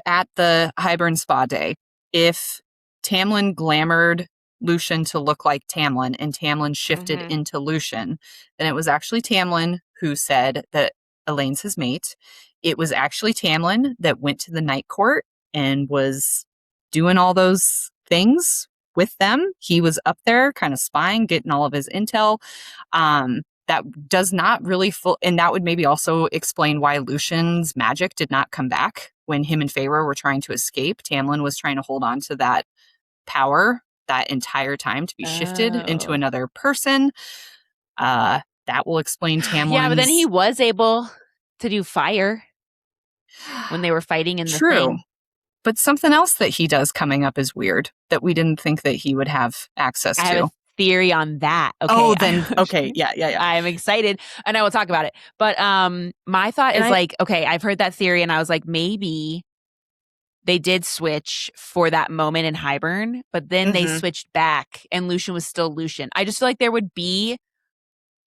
at the Hybern spa day, if Tamlin glamored Lucian to look like Tamlin and Tamlin shifted Mm-hmm. into Lucian, then it was actually Tamlin who said that Elaine's his mate. It was actually Tamlin that went to the night court and was doing all those things with them. He was up there kind of spying, getting all of his intel. That does not really full, and that would maybe also explain why Lucian's magic did not come back when him and Feyre were trying to escape. Tamlin was trying to hold on to that power that entire time to be shifted into Oh, another person. That will explain yeah. But then he Tamlin's. was able to do fire when they were fighting in the True. thing. But something else that he does coming up is weird that we didn't think that he would have access I have a to. theory on that. Oh, Okay. then okay, yeah, yeah, yeah. I'm excited and I will talk about it. But my thought And is I like, okay, I've heard that theory and I was like, maybe they did switch for that moment in Hybern, but then they mhm, switched back and Lucian was still Lucian. I just feel like there would be,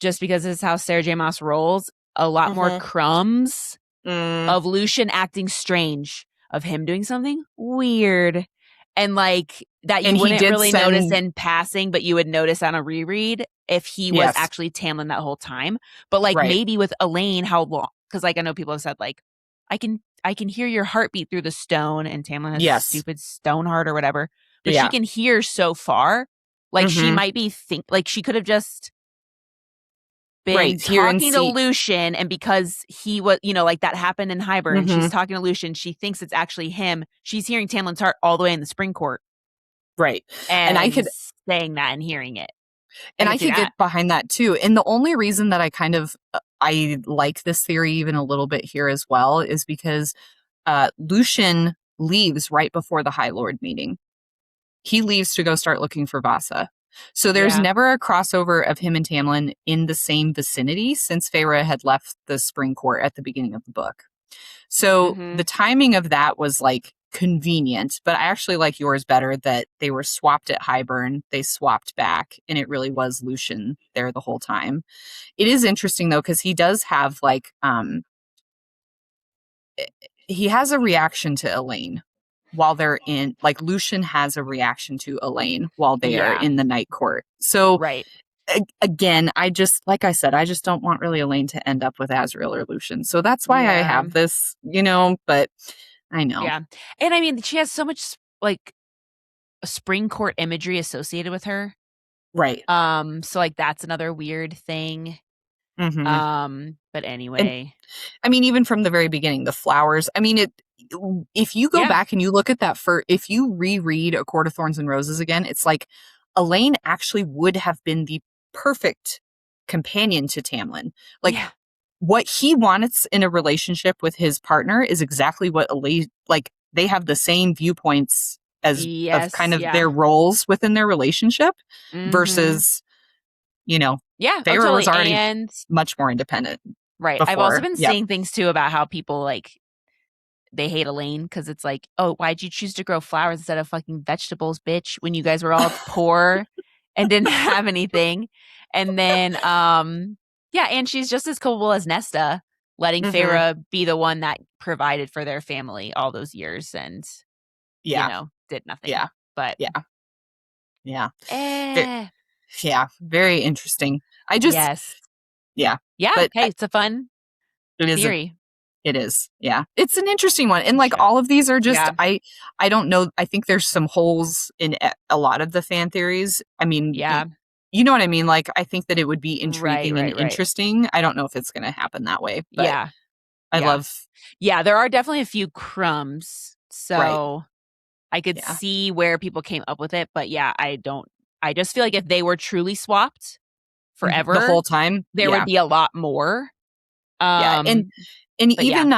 just because this is how Sarah J. Maas rolls, a lot more mhm, crumbs mm. of Lucian acting strange, of him doing something weird. And like that you And he wouldn't did really notice send in passing, but you would notice on a reread if he was yes, actually Tamlin that whole time. But like right. maybe with Elaine, how long? Because like I know people have said like, I can hear your heartbeat through the stone, and Tamlin has Yes. stupid stone heart or whatever. But she Yeah. can hear so far. Like she Mhm. might be like she could have just been Right, here and talking to see. Lucian, and because he was, like that happened in Hybern, she's Mhm. talking to Lucian, she thinks it's actually him. She's hearing Tamlin's heart all the way in the spring court Right. And I and could saying that and hearing it. I and could I see could that. get behind that too. And the only reason that I kind of I like this theory even a little bit here as well is because Lucian leaves right before the High Lord meeting. He leaves to go start looking for Vasa. So there's Yeah. never a crossover of him and Tamlin in the same vicinity since Feyre had left the spring court at the beginning of the book. So Mm-hmm. the timing of that was like convenient, but I actually like yours better that they were swapped at Hybern, they swapped back, and it really was Lucian there the whole time. It is interesting though, because he does have like he has a reaction to Elaine while they're in like Lucian has a reaction to Elaine while they are Yeah. in the night court. So Right. again, I just like I said, I just don't want really Elaine to end up with Azriel or Lucian. So that's why I Yeah. have this, but I know. Yeah. And I mean, she has so much like spring court imagery associated with her. Right. So like that's another weird thing. Hmm. But And anyway. I mean, even from the very beginning, the flowers. I mean, if you go Yeah. back and you look at that if you reread A Court of Thorns and Roses again, it's like Elaine actually would have been the perfect companion to Tamlin. Like Yeah. what he wants in a relationship with his partner is exactly what Elaine like. They have the same viewpoints as of kind Yes. of Yeah. their roles within their relationship Mm-hmm. versus, you know, Yeah. Oh, Feyre was totally. already And much more independent right. I've also before. been Yep. seeing things too about how people like they hate Elaine because it's like, oh, why'd you choose to grow flowers instead of fucking vegetables, bitch, when you guys were all poor and didn't have anything? And then yeah, and she's just as culpable as Nesta, letting Hmm. Feyre be the one that provided for their family all those years and, Yeah. did nothing. Yeah. But Yeah. Yeah. Ve- eh, yeah. Very interesting. I just, yes. yeah. Yeah. But Hey, it's a fun it is theory it is. Yeah. It's an interesting one. And for like sure. all of these are just Yeah. I don't know. I think there's some holes in a lot of the fan theories. I mean, Yeah. you know what I mean? Like I think that it would be Right, intriguing and right, right. interesting. I don't know if it's going to happen that way, but Yeah. I Yeah. love Yeah, there are definitely a few crumbs. right. So I could Yeah. see where people came up with it, but yeah, I just feel like if they were truly swapped The forever, whole time. there would Yeah. be a lot more. Yeah. And Um, but yeah, even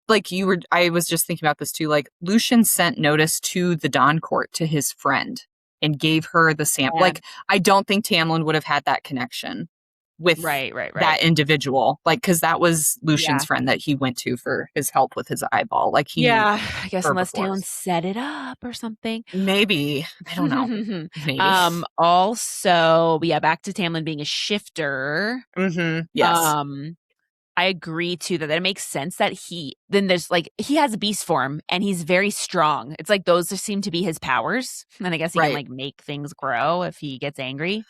like I was just thinking about this too. Like Lucian sent notice to the Dawn Court to his friend and gave her the sample. yeah. Like I don't think Tamlin would have had that connection with Right. that individual. Like because that was Lucian's Yeah. friend that he went to for his help with his eyeball. Like he knew Yeah, I guess her unless before. Talon set it up or something. Maybe. I don't know. Maybe. Also, yeah, back to Tamlin being a shifter. Yes. I agree too that it makes sense that then there's like he has a beast form and he's very strong. It's like those seem to be his powers. And I guess he can Right. like make things grow if he gets angry.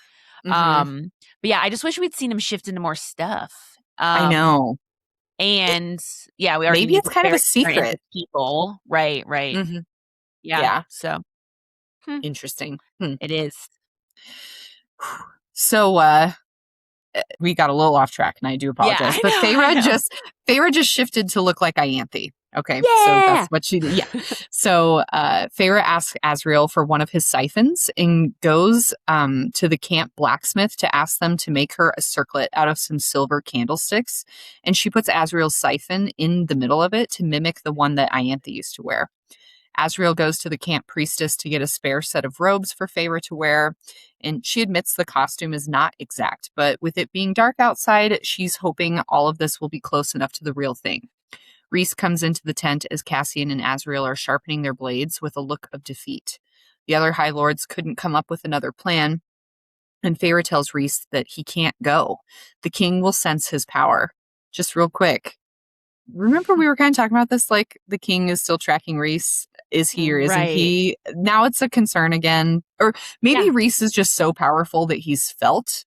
Mm-hmm. But yeah, I just wish we'd seen him shift into more stuff. I know. And yeah, we already Maybe knew it's that kind of a Feyre turned into secret. people. Right. Mm-hmm. Yeah. Yeah. So Interesting. it is. So we got a little off track and I do Yeah, apologize. But I know. Feyre just shifted to look like Ianthe. Okay. So that's Yeah. what she did. Yeah. So Feyre asks Azriel for one of his siphons and goes to the camp blacksmith to ask them to make her a circlet out of some silver candlesticks. And she puts Azriel's siphon in the middle of it to mimic the one that Ianthe used to wear. Azriel goes to the camp priestess to get a spare set of robes for Feyre to wear, and she admits the costume is not exact, but with it being dark outside, she's hoping all of this will be close enough to the real thing. Rhys comes into the tent as Cassian and Azriel are sharpening their blades with a look of defeat. The other High Lords couldn't come up with another plan, and Feyre tells Rhys that he can't go. The king will sense his power. Just real quick, remember we were kind of talking about this, like the king is still tracking Rhys. Is he or isn't Right. he? Now it's a concern again. Or maybe Yeah. Rhys is just so powerful that he's felt.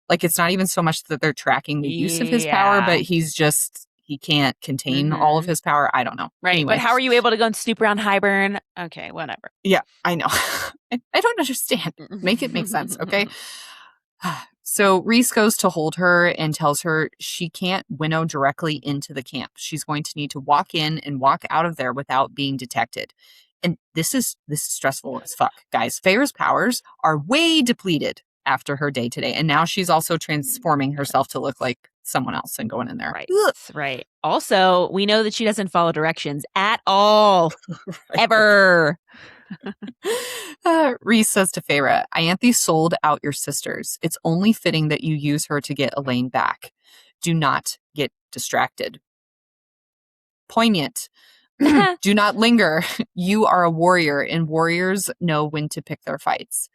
Like it's not even so much that they're tracking the use of his power, but he can't contain all of his power. I don't know. Right. Anyway. But how are you able to go and snoop around Hybern? Okay, whatever. Yeah, I know. I don't understand. Make it make sense, okay? So Rhys goes to hold her and tells her she can't winnow directly into the camp. She's going to need to walk in and walk out of there without being detected. And this is stressful as fuck, guys. Feyre's powers are way depleted after her day today. And now she's also transforming herself to look like someone else and going in there. Right. Right. Also, we know that she doesn't follow directions at all. Ever. Rhys says to Feyre, Ianthe sold out your sisters. It's only fitting that you use her to get Elain back. Do not get distracted. Poignant. Do not linger. You are a warrior, and warriors know when to pick their fights.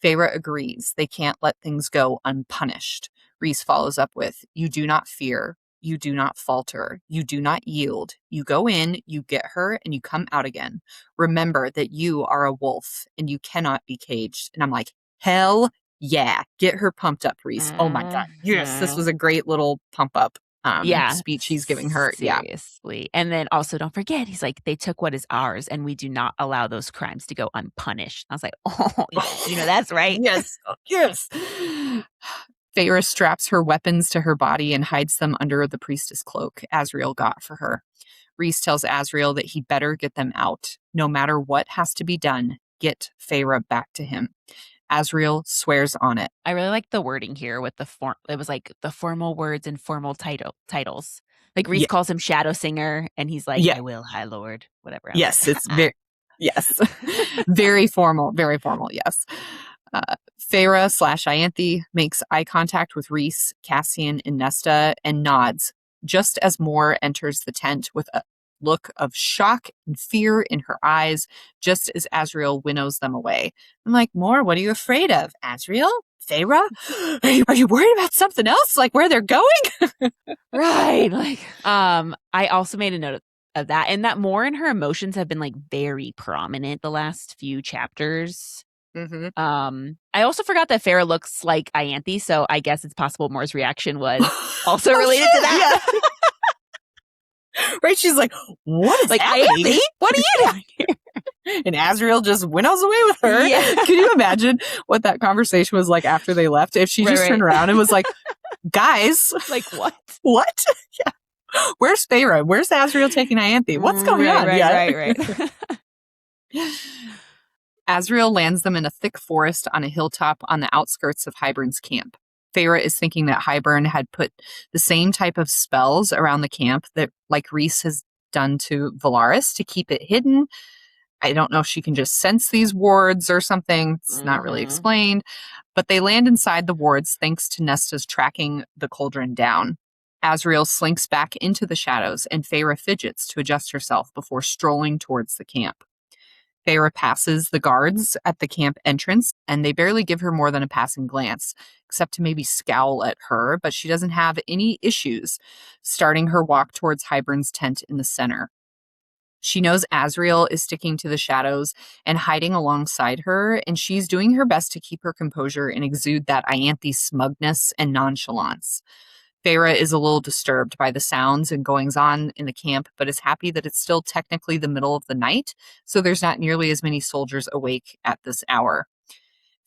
Feyre agrees. They can't let things go unpunished. Rhys follows up with, you do not fear. You do not falter. You do not yield. You go in, you get her, and you come out again. Remember that you are a wolf, and you cannot be caged. And I'm like, hell yeah. Get her pumped up, Rhys. Oh my God. Yes, this was a great little pump up speech he's giving her. Seriously. Yeah. And then also don't forget, he's like, they took what is ours and we do not allow those crimes to go unpunished. I was like, oh, that's right. Yes. Yes. Feyre straps her weapons to her body and hides them under the priestess cloak Azriel got for her. Rhys tells Azriel that he better get them out. No matter what has to be done, get Feyre back to him. Azriel swears on it. I really like the wording here with it was like the formal words and formal titles. Like Rhys calls him Shadow Singer and he's like, I will, High Lord, whatever. Yes, it's very, yes. Very formal, yes. Feyre / Ianthe makes eye contact with Rhys, Cassian, and Nesta and nods just as Mor enters the tent with a look of shock and fear in her eyes, just as Azriel winnows them away. I'm like, Mor, what are you afraid of? Azriel? Feyre? Are you worried about something else? Like where they're going? Right. Like, I also made a note of that, and that Mor and her emotions have been like very prominent the last few chapters. Mm-hmm. I also forgot that Feyre looks like Ianthe, so I guess it's possible Mor's reaction was also related to that. Yeah. Right? She's like, what is like happening? Ianthe? What are you doing here? And Azriel just winnows away with her. Yeah. Can you imagine what that conversation was like after they left? If she just turned around and was like, guys. Like what? What? Yeah. Where's Feyre? Where's Azriel taking Ianthe? What's going on? Right. Azriel lands them in a thick forest on a hilltop on the outskirts of Hybern's camp. Feyre is thinking that Hybern had put the same type of spells around the camp that, like Rhys has done to Valaris, to keep it hidden. I don't know if she can just sense these wards or something. It's not really explained. But they land inside the wards thanks to Nesta's tracking the cauldron down. Azriel slinks back into the shadows, and Feyre fidgets to adjust herself before strolling towards the camp. Feyre passes the guards at the camp entrance, and they barely give her more than a passing glance, except to maybe scowl at her, but she doesn't have any issues starting her walk towards Hybern's tent in the center. She knows Azriel is sticking to the shadows and hiding alongside her, and she's doing her best to keep her composure and exude that Ianthe smugness and nonchalance. Feyre is a little disturbed by the sounds and goings-on in the camp, but is happy that it's still technically the middle of the night, so there's not nearly as many soldiers awake at this hour.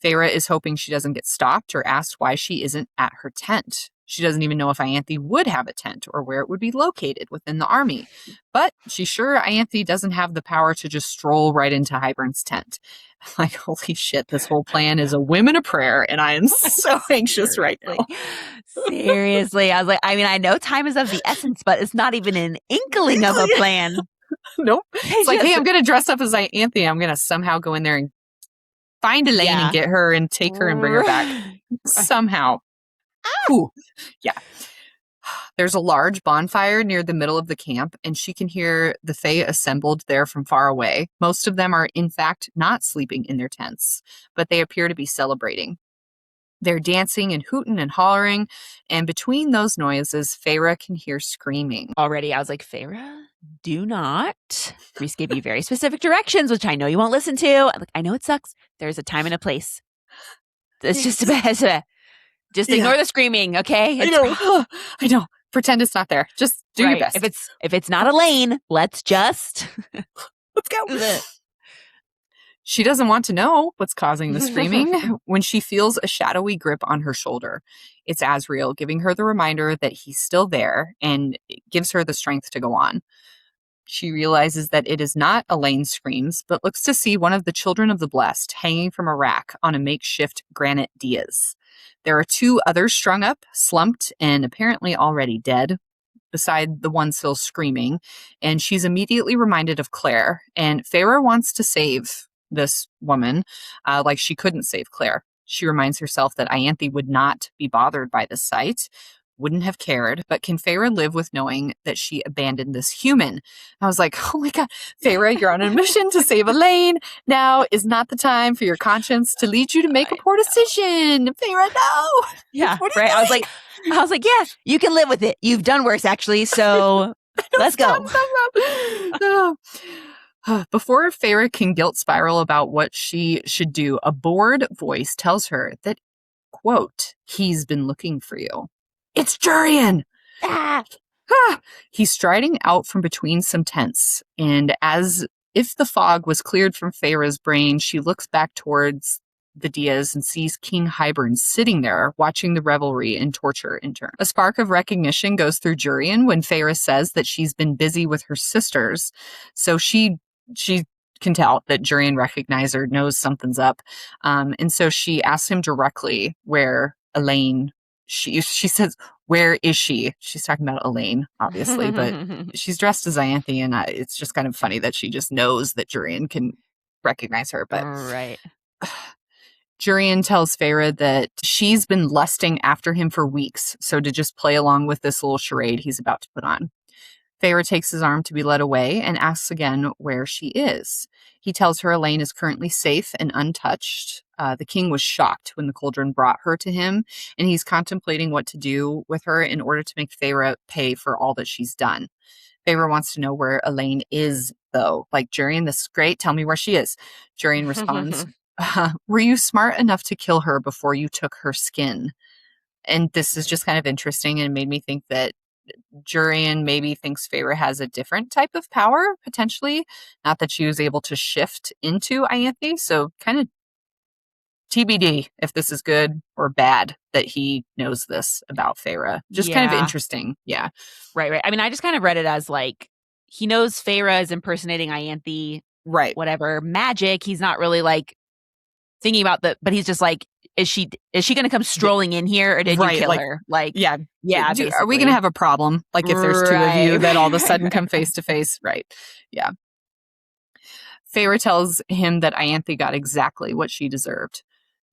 Feyre is hoping she doesn't get stopped or asked why she isn't at her tent. She doesn't even know if Ianthe would have a tent or where it would be located within the army. But she's sure Ianthe doesn't have the power to just stroll right into Hybern's tent. Like, holy shit, this whole plan is a whim and a prayer, and I am so anxious right now. Seriously. I was like, I mean, I know time is of the essence, but it's not even an inkling of a plan. Nope. It's like, hey, I'm going to dress up as Ianthe. I'm going to somehow go in there and find Elain and get her and take her and bring her back. Somehow. Ooh. Yeah. There's a large bonfire near the middle of the camp, and she can hear the Fae assembled there from far away. Most of them are, in fact, not sleeping in their tents, but they appear to be celebrating. They're dancing and hooting and hollering, and between those noises, Feyre can hear screaming. Already, I was like, Feyre, do not. Rhys gave you very specific directions, which I know you won't listen to. I know it sucks. There's a time and a place. It's just a bit. Just ignore the screaming, okay? I know. Pretend it's not there. Just do your best. If it's not Elain, let's just let's go. She doesn't want to know what's causing the screaming when she feels a shadowy grip on her shoulder. It's Azriel giving her the reminder that he's still there, and it gives her the strength to go on. She realizes that it is not Elain's screams, but looks to see one of the children of the blessed hanging from a rack on a makeshift granite dais. There are two others strung up, slumped, and apparently already dead, beside the one still screaming, and she's immediately reminded of Claire, and Feyre wants to save this woman, like she couldn't save Claire. She reminds herself that Ianthe would not be bothered by the sight, wouldn't have cared, but can Feyre live with knowing that she abandoned this human? I was like, oh my god, Feyre, you're on a mission to save Elain. Now is not the time for your conscience to lead you to make a poor decision. Feyre, no. Yeah, right. I was like, yeah, you can live with it. You've done worse, actually, so let's go. Before Feyre can guilt spiral about what she should do, a bored voice tells her that, quote, he's been looking for you. It's Jurian! He's striding out from between some tents, and as if the fog was cleared from Feyre's brain, she looks back towards the dais and sees King Hybern sitting there, watching the revelry and torture in turn. A spark of recognition goes through Jurian when Feyre says that she's been busy with her sisters, so she can tell that Jurian recognizes her, knows something's up, and so she asks him directly where Elain. She says, where is she? She's talking about Elain, obviously, but she's dressed as Ianthe, and it's just kind of funny that she just knows that Jurian can recognize her. But right. Jurian tells Feyre that she's been lusting after him for weeks, so to just play along with this little charade he's about to put on. Feyre takes his arm to be led away and asks again where she is. He tells her Elain is currently safe and untouched. The king was shocked when the cauldron brought her to him, and he's contemplating what to do with her in order to make Feyre pay for all that she's done. Feyre wants to know where Elain is, though. Like, Jurian, this is great. Tell me where she is. Jurian responds, were you smart enough to kill her before you took her skin? And this is just kind of interesting, and made me think that Jurian maybe thinks Feyre has a different type of power, potentially. Not that she was able to shift into Ianthe, so kind of TBD if this is good or bad that he knows this about Feyre. Just kind of interesting. Yeah. Right. I mean, I just kind of read it as like, he knows Feyre is impersonating Ianthe Right. whatever magic. He's not really like thinking about but he's just like, is she going to come strolling in here, or did you Right, kill like, her? Like, yeah. yeah, Are we going to basically. have a problem? Like if there's two of Right, you that all of a right, sudden right, come right. face to face. Right. Yeah. Feyre tells him that Ianthe got exactly what she deserved.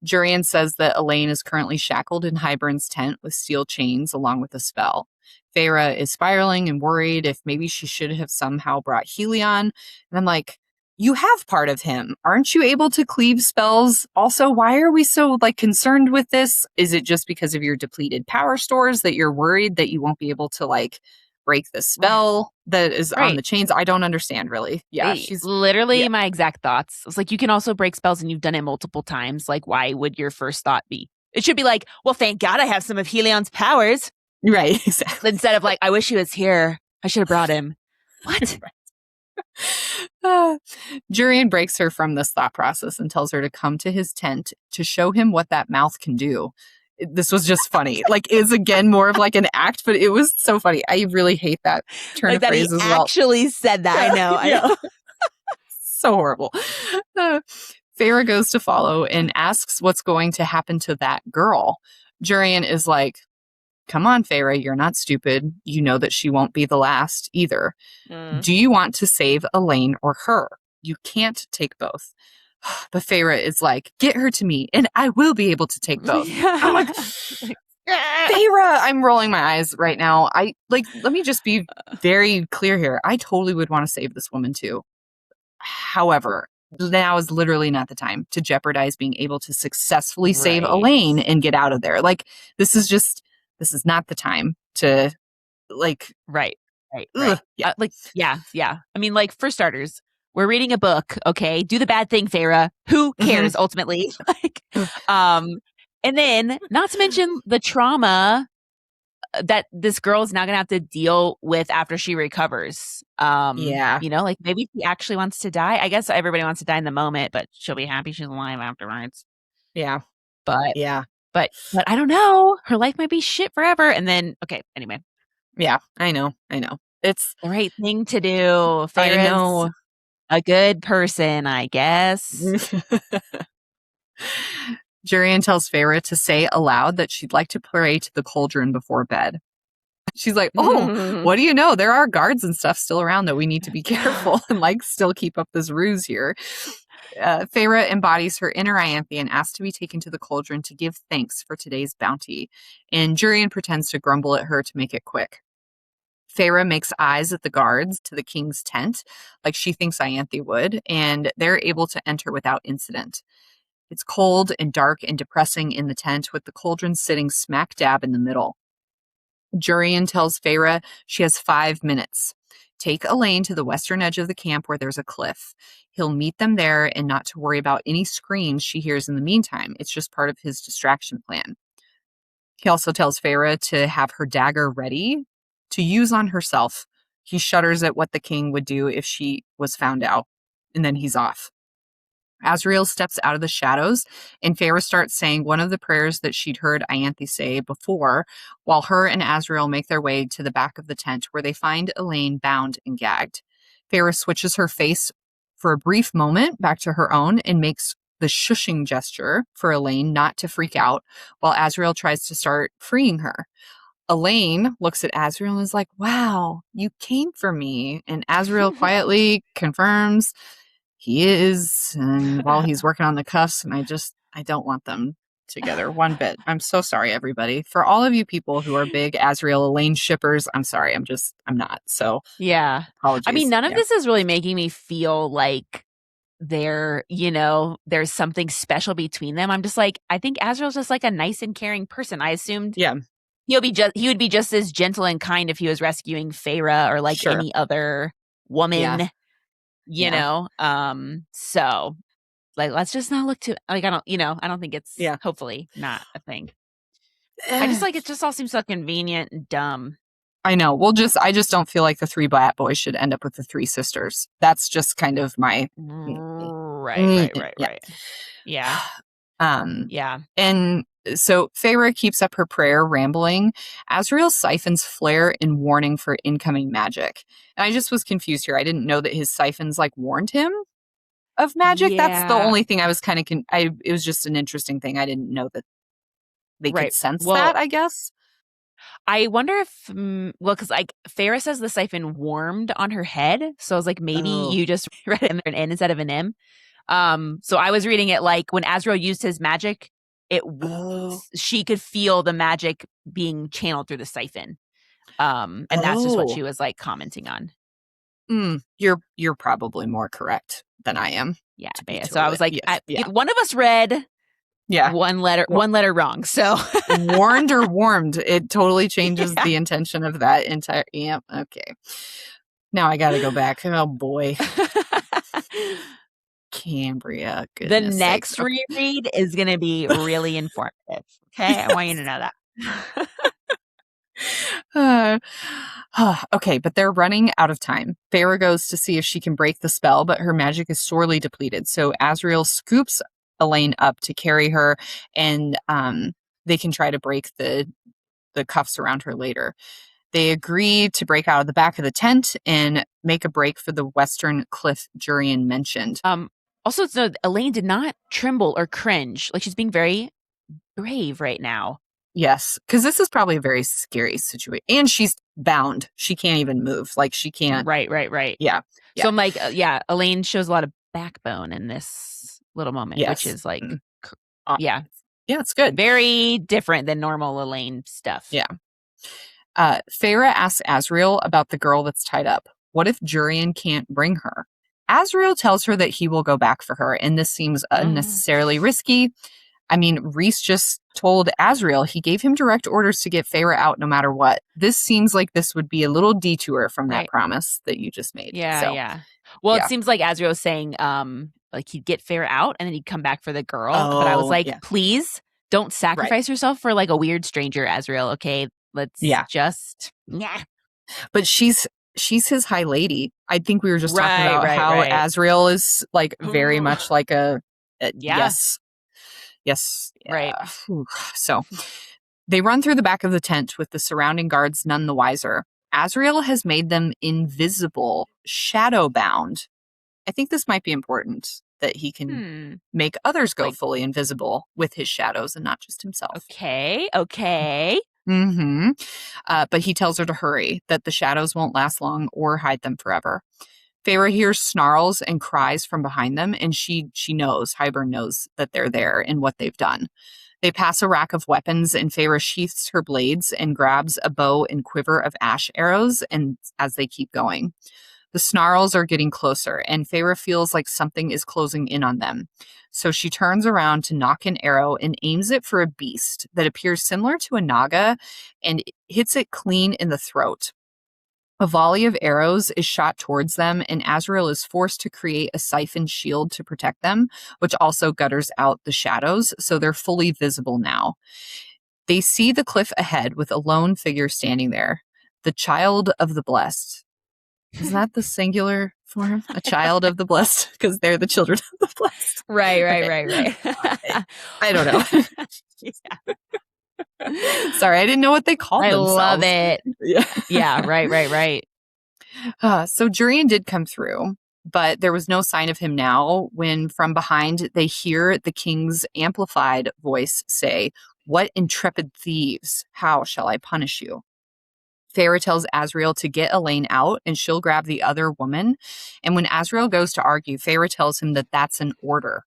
Jurian says that Elain is currently shackled in Hybern's tent with steel chains along with a spell. Feyre is spiraling and worried if maybe she should have somehow brought Helion. And I'm like, you have part of him. Aren't you able to cleave spells? Also, why are we so like concerned with this? Is it just because of your depleted power stores that you're worried that you won't be able to like break the spell that is on Right. the chains? I don't understand really. Yeah, she's literally yeah. my exact thoughts. It's like, you can also break spells and you've done it multiple times. Like, why would your first thought be? It should be like, well, thank God I have some of Helion's powers. Right, exactly. Instead of like, I wish he was here. I should have brought him. What? Jurian breaks her from this thought process and tells her to come to his tent to show him what that mouth can do. This was just funny. Like, is again more of like an act, but it was so funny. I really hate that turn Like of that he phrase as well. actually said that. I know. I know. So horrible. Feyre goes to follow and asks what's going to happen to that girl. Jurian is like, come on, Feyre, you're not stupid. You know that she won't be the last either. Do you want to save Elain or her? You can't take both. But Feyre is like, get her to me, and I will be able to take both. I'm like, Feyre, I'm rolling my eyes right now. Let me just be very clear here. I totally would want to save this woman too. However, now is literally not the time to jeopardize being able to successfully save Right. Elain and get out of there. Like, this is not the time to like. Right. Ugh, yeah. Yeah. I mean, like, for starters, we're reading a book, okay? Do the bad thing, Feyre. Who cares ultimately? Like, and then not to mention the trauma that this girl is now going to have to deal with after she recovers. Yeah. You know, like maybe she actually wants to die. I guess everybody wants to die in the moment, but she'll be happy she's alive afterwards. Yeah. But Yeah. but I don't know. Her life might be shit forever. And then, okay, anyway. Yeah, I know. It's The right thing to do. I know. Feyre's a good person, I guess. Jurian tells Feyre to say aloud that she'd like to pray to the cauldron before bed. She's like, oh, what do you know? There are guards and stuff still around that we need to be careful and like still keep up this ruse here. Feyre embodies her inner Ianthe and asks to be taken to the cauldron to give thanks for today's bounty. And Jurian pretends to grumble at her to make it quick. Feyre makes eyes at the guards to the king's tent, like she thinks Ianthe would, and they're able to enter without incident. It's cold and dark and depressing in the tent, with the cauldron sitting smack dab in the middle. Jurian tells Feyre she has 5 minutes. Take Elain to the western edge of the camp where there's a cliff. He'll meet them there and not to worry about any screams she hears in the meantime. It's just part of his distraction plan. He also tells Feyre to have her dagger ready to use on herself. He shudders at what the king would do if she was found out, and then he's off. Azriel steps out of the shadows, and Feyre starts saying one of the prayers that she'd heard Ianthe say before, while her and Azriel make their way to the back of the tent, where they find Elain bound and gagged. Feyre switches her face for a brief moment back to her own and makes the shushing gesture for Elain not to freak out, while Azriel tries to start freeing her. Elain looks at Azriel and is like, wow, you came for me. And Azriel quietly confirms he is. And while he's working on the cuffs, and I don't want them together one bit. I'm so sorry, everybody. For all of you people who are big Azriel Elain shippers, I'm sorry. I'm not. So Yeah. apologies. I mean, none of this is really making me feel like there's something special between them. I'm just like, I think Azriel's just like a nice and caring person. I assumed he would be just as gentle and kind if he was rescuing Feyre or like any other woman, you know? So like, let's just not look too, like, I don't think it's hopefully not a thing. I just like, it just all seems so convenient and dumb. I know. I just don't feel like the 3 Black boys should end up with the 3 sisters. That's just kind of my right. Yeah. Yeah. And so Feyre keeps up her prayer, rambling. Azriel siphons flare in warning for incoming magic. And I just was confused here. I didn't know that his siphons like warned him. of magic. That's the Yeah. only thing I was kind of, it was just an interesting thing. I didn't know that they could Right. sense that, Well, I guess. I wonder if, well, because like Feyre says the siphon warmed on her head. So I was like, maybe Oh. you just read it in there an N instead of an M. So I was reading it like when Azriel used his magic, Oh. she could feel the magic being channeled through the siphon. And that's just what Oh. she was like commenting on. You're probably more correct than I am. Yeah, To be yeah. So I totally, was like, yes, yeah, one of us read yeah. one letter wrong. So Warned or warmed, it totally changes yeah. the intention of that entire. Yep. Okay. Now I got to go back. Oh boy, Cambria. The Goodness sakes. next reread is going to be really informative. Okay, I want you to know that. Uh, okay, but they're running out of time. Feyre goes to see if she can break the spell, but her magic is sorely depleted. So Azriel scoops Elain up to carry her, and they can try to break the cuffs around her later. They agree to break out of the back of the tent and make a break for the western cliff Jurian mentioned. Also, so Elain did not tremble or cringe. Like she's being very brave right now. Yes, because this is probably a very scary situation. And she's bound. She can't even move. Like she can't. Right. Yeah. So I'm like, Elain shows a lot of backbone in this little moment, Yes. which is like, Yeah, it's good. Very different than normal Elain stuff. Yeah. Feyre asks Azriel about the girl that's tied up. What if Jurian can't bring her? Azriel tells her that he will go back for her, and this seems unnecessarily risky. I mean, Rhys just told Azriel he gave him direct orders to get Feyre out no matter what. This seems like this would be a little detour from that promise that you just made. Yeah. Well, it seems like Azriel was saying like he'd get Feyre out and then he'd come back for the girl. But I was like, please don't sacrifice yourself for like a weird stranger, Azriel. Okay, let's just But she's his high lady. I think we were just talking about how Azriel is like very much like a yes. Right. So they run through the back of the tent with the surrounding guards none the wiser. Azriel has made them invisible, shadow bound. I think this might be important that he can make others go fully invisible with his shadows and not just himself. Okay. Mm-hmm. But he tells her to hurry, that the shadows won't last long or hide them forever. Feyre hears snarls and cries from behind them, and she knows, Hybern knows that they're there and what they've done. They pass a rack of weapons, and Feyre sheaths her blades and grabs a bow and quiver of ash arrows, and as they keep going. The snarls are getting closer, and Feyre feels like something is closing in on them. So she turns around to nock an arrow and aims it for a beast that appears similar to a naga and hits it clean in the throat. A volley of arrows is shot towards them, and Azriel is forced to create a siphon shield to protect them, which also gutters out the shadows, so they're fully visible now. They see the cliff ahead with a lone figure standing there, the Child of the Blessed. Is that the singular form? A child of the blessed? Because they're the children of the blessed. Right. I don't know. Sorry, I didn't know what they called themselves. I love it. Yeah, right. So Jurian did come through, but there was no sign of him now when from behind they hear the king's amplified voice say, "What intrepid thieves! How shall I punish you?" Feyre tells Azriel to get Elain out and she'll grab the other woman. And when Azriel goes to argue, Feyre tells him that that's an order.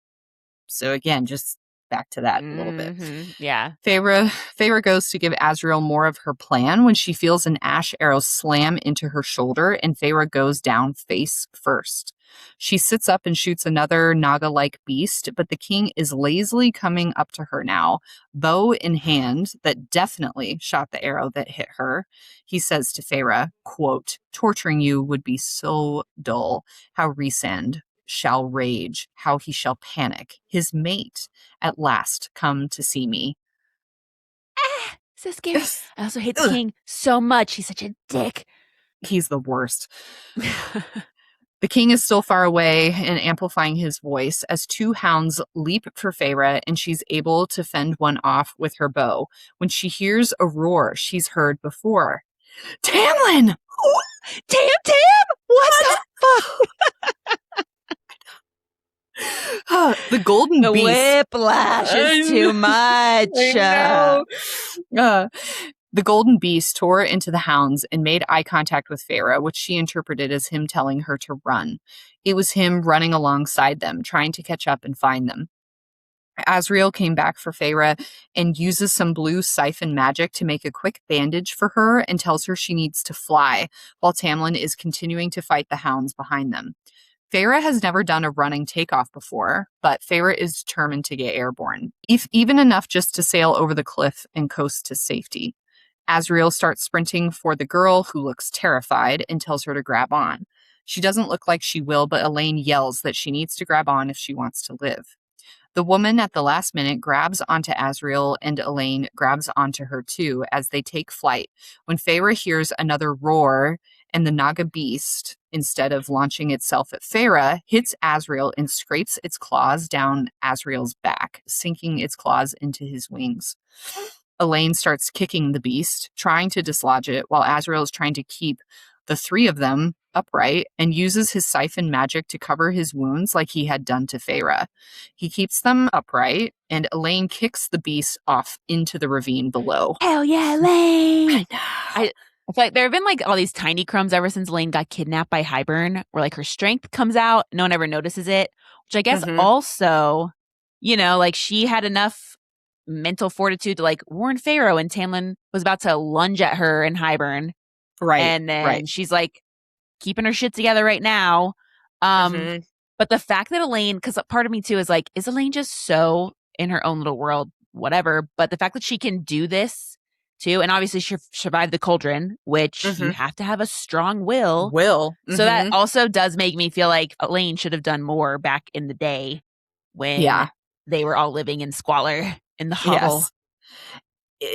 So again, just back to that a little bit. Yeah. Feyre goes to give Azriel more of her plan when she feels an ash arrow slam into her shoulder, and Feyre goes down face first. She sits up and shoots another Naga-like beast, but the king is lazily coming up to her now, bow in hand, that definitely shot the arrow that hit her. He says to Feyre, quote, "Torturing you would be so dull. How Rhysand shall rage, how he shall panic. His mate at last come to see me." So scary. I also hate the king so much. He's such a dick. He's the worst. The king is still far away and amplifying his voice as two hounds leap for Feyre, and she's able to fend one off with her bow when she hears a roar she's heard before. Tamlin! Tam! What the fuck? golden The beast. whiplash is too much. I know. The golden beast tore into the hounds and made eye contact with Feyre, which she interpreted as him telling her to run. It was him running alongside them, trying to catch up and find them. Azriel came back for Feyre and uses some blue siphon magic to make a quick bandage for her and tells her she needs to fly, while Tamlin is continuing to fight the hounds behind them. Feyre has never done a running takeoff before, but Feyre is determined to get airborne, even enough just to sail over the cliff and coast to safety. Azriel starts sprinting for the girl, who looks terrified, and tells her to grab on. She doesn't look like she will, but Elain yells that she needs to grab on if she wants to live. The woman at the last minute grabs onto Azriel, and Elain grabs onto her too as they take flight, when Feyre hears another roar, and the Naga beast, instead of launching itself at Feyre, hits Azriel and scrapes its claws down Azriel's back, sinking its claws into his wings. Elain starts kicking the beast, trying to dislodge it, while Azriel is trying to keep the three of them upright and uses his siphon magic to cover his wounds like he had done to Feyre. He keeps them upright, and Elain kicks the beast off into the ravine below. Hell yeah, Elain! I I feel like there have been like all these tiny crumbs ever since Elain got kidnapped by Hybern, where like her strength comes out, no one ever notices it, which I guess also, like she had enough mental fortitude to like warn Feyre when Tamlin was about to lunge at her in Hybern. Right. And then right. she's like keeping her shit together right now. But the fact that Elain, because part of me too is like, is Elain just so in her own little world, whatever. But the fact that she can do this too, and obviously she survived the cauldron, which you have to have a strong will. So that also does make me feel like Elain should have done more back in the day when they were all living in squalor in the hovel. Yes.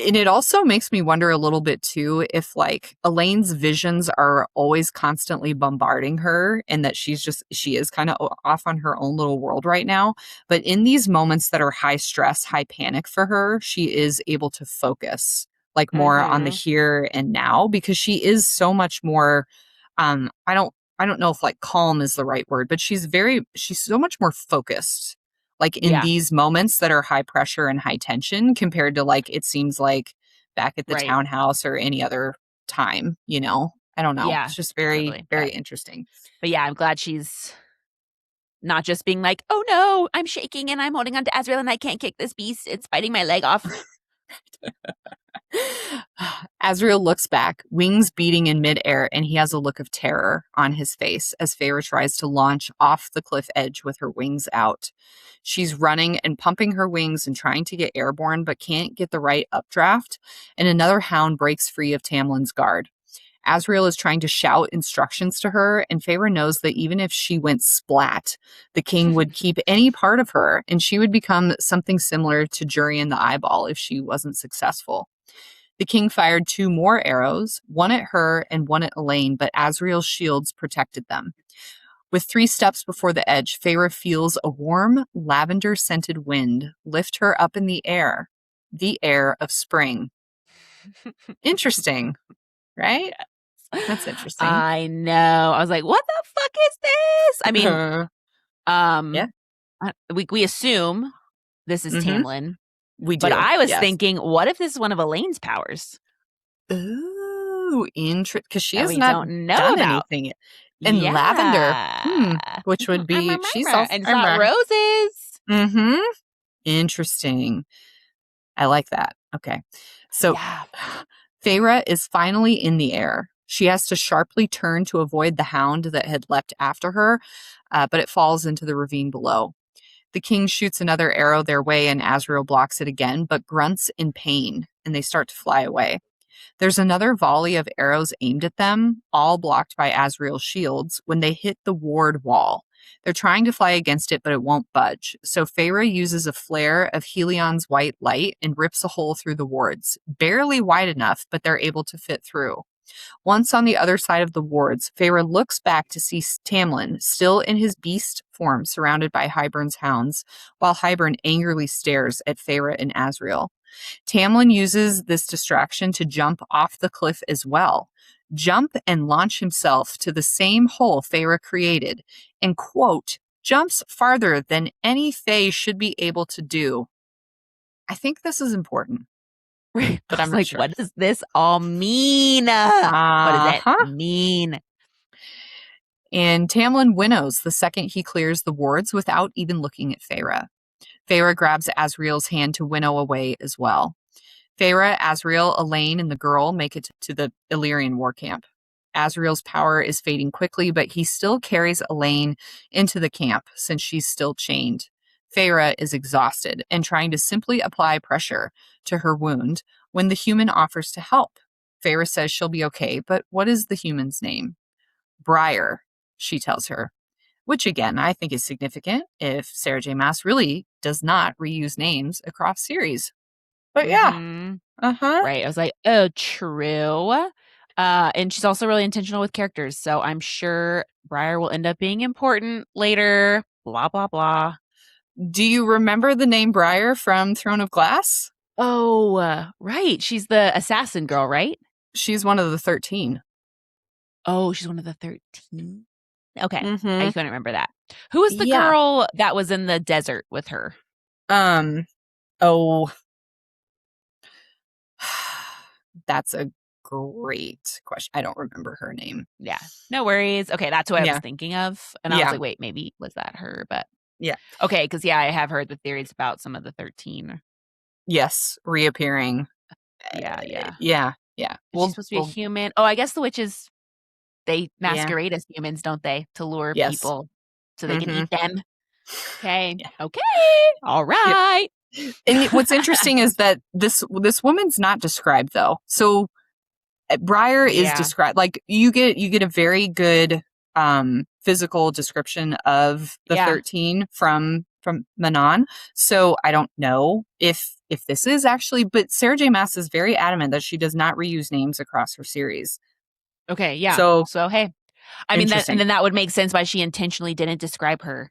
And it also makes me wonder a little bit too if like Elaine's visions are always constantly bombarding her, and that she is kind of off on her own little world right now. But in these moments that are high stress, high panic for her, she is able to focus like more on the here and now, because she is so much more I don't know if like calm is the right word, but she's so much more focused like in these moments that are high pressure and high tension, compared to like it seems like back at the townhouse or any other time, I don't know. Yeah, it's just very totally. very interesting. But yeah, I'm glad she's not just being like, oh no, I'm shaking and I'm holding on to Azriel and I can't kick this beast, it's biting my leg off. Azriel looks back, wings beating in midair, and he has a look of terror on his face as Feyre tries to launch off the cliff edge with her wings out. She's running and pumping her wings and trying to get airborne, but can't get the right updraft, and another hound breaks free of Tamlin's guard. Azriel is trying to shout instructions to her, and Feyre knows that even if she went splat, the king would keep any part of her, and she would become something similar to Jurian the Eyeball if she wasn't successful. The king fired 2 more arrows, one at her and one at Elain, but Azriel's shields protected them. With 3 steps before the edge, Feyre feels a warm, lavender-scented wind lift her up in the air of spring. Interesting, right? That's interesting. I know. I was like, what the fuck is this? I mean, we assume this is Tamlin. We do. But I was thinking, what if this is one of Elaine's powers? Ooh, interesting. Because she has we not don't know done about. anything yet. And lavender, which would be, she's also, and it's not roses. Interesting. I like that. Okay. So Feyre is finally in the air. She has to sharply turn to avoid the hound that had leapt after her, but it falls into the ravine below. The king shoots another arrow their way, and Azriel blocks it again, but grunts in pain, and they start to fly away. There's another volley of arrows aimed at them, all blocked by Azriel's shields, when they hit the ward wall. They're trying to fly against it, but it won't budge. So Feyre uses a flare of Helion's white light and rips a hole through the wards, barely wide enough, but they're able to fit through. Once on the other side of the wards, Feyre looks back to see Tamlin, still in his beast form, surrounded by Hybern's hounds, while Hybern angrily stares at Feyre and Azriel. Tamlin uses this distraction to jump off the cliff as well. Jump and launch himself to the same hole Feyre created, and, quote, jumps farther than any Fae should be able to do. I think this is important, I but I'm was not like, sure. what does this all mean? What does that Uh-huh. mean? And Tamlin winnows the second he clears the wards without even looking at Feyre. Feyre grabs Azriel's hand to winnow away as well. Feyre, Azriel, Elain, and the girl make it to the Illyrian war camp. Azriel's power is fading quickly, but he still carries Elain into the camp since she's still chained. Feyre is exhausted and trying to simply apply pressure to her wound when the human offers to help. Feyre says she'll be okay, but what is the human's name? Briar, she tells her, which again I think is significant if Sarah J. Maas really does not reuse names across series. But yeah, Mm-hmm. uh-huh. Right. I was like, oh, true. And she's also really intentional with characters, so I'm sure Briar will end up being important later. Blah blah blah. Do you remember the name Briar from Throne of Glass? Oh, right. She's the assassin girl, right? She's one of the 13. Oh, she's one of the 13. Okay. I Mm-hmm. couldn't remember that. Who was the Yeah. girl that was in the desert with her? Oh, that's a great question. I don't remember her name. Yeah. No worries. Okay, that's what I was Yeah. thinking of. And I was Yeah. like, wait, maybe was that her? But Yeah. okay, because yeah, I have heard the theories about some of the 13. Yes. Reappearing. Yeah, yeah. Yeah. Yeah. Is she supposed to be a human? Oh, I guess the witches, they Yeah. masquerade as humans, don't they? To lure Yes. people so they can Mm-hmm. eat them. Okay. Yeah. Okay. All Yep. right. And what's interesting is that this woman's not described though. So Briar is Yeah. described like you get a very good physical description of the Yeah. 13 from Manon. So I don't know if this is actually, but Sarah J. Maas is very adamant that she does not reuse names across her series. Okay. Yeah. So So, hey, I mean, that, and interesting. then that would make sense why she intentionally didn't describe her,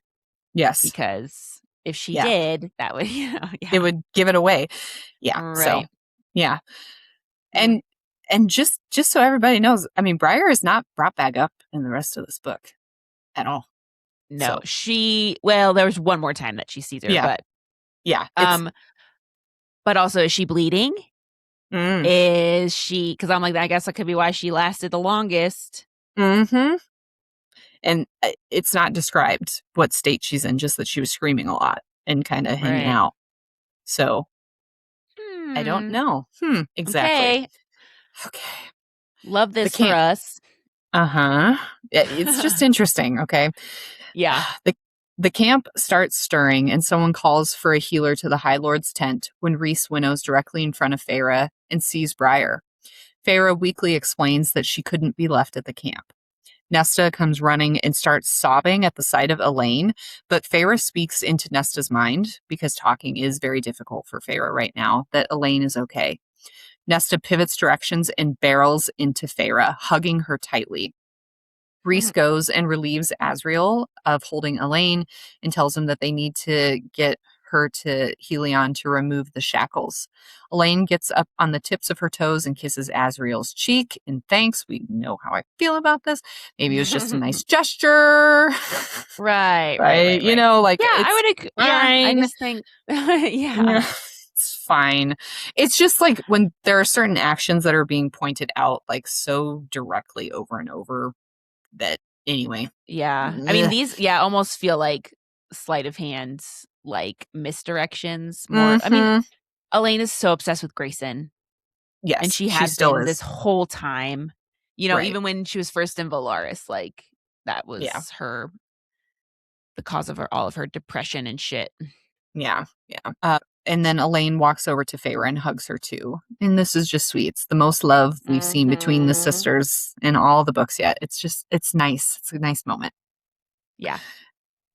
Yes. because if she Yeah. did, that would, yeah. It would give it away. Yeah. So Right. yeah. And just so everybody knows, I mean, Briar is not brought back up in the rest of this book at all. No, So well, there was one more time that she sees her, yeah. but Yeah. It's but also, is she bleeding? mm, Is she, because I'm like, I guess that could be why she lasted the longest. mm-hmm. And it's not described what state she's in, just that she was screaming a lot and kind of hanging Right. out. So I don't know. Exactly. Okay. Okay. Love The this for camp. us. Uh-huh. It's just interesting. Okay. Yeah. The camp starts stirring and someone calls for a healer to the High Lord's tent when Rhys winnows directly in front of Feyre and sees Briar. Feyre weakly explains that she couldn't be left at the camp. Nesta comes running and starts sobbing at the sight of Elain, but Feyre speaks into Nesta's mind, because talking is very difficult for Feyre right now, that Elain is okay. Nesta pivots directions and barrels into Feyre, hugging her tightly. Rhys goes and relieves Azriel of holding Elain and tells him that they need to get her to Helion to remove the shackles. Elain gets up on the tips of her toes and kisses Azriel's cheek in thanks. We know how I feel about this. Maybe it was just a nice gesture. Right. You know, like, Yeah, it's I would. Yeah, I fine. just think. Yeah. Yeah, it's fine. It's just like when there are certain actions that are being pointed out like so directly over and over that anyway. Yeah. I mean, these, almost feel like sleight of hands, like misdirections more. I mean, Mhm. Elaine is so obsessed with Grayson, and Yes, she she has still been this is. whole time. You know, Right. even when she was first in Valaris, like, that Yeah. was the cause of all of her depression and shit. Yeah. Yeah. And then Elaine walks over to Feyre and hugs her too. And this is just sweet. It's the most love we've seen between the sisters in all the books yet. It's nice. It's a nice moment. Yeah.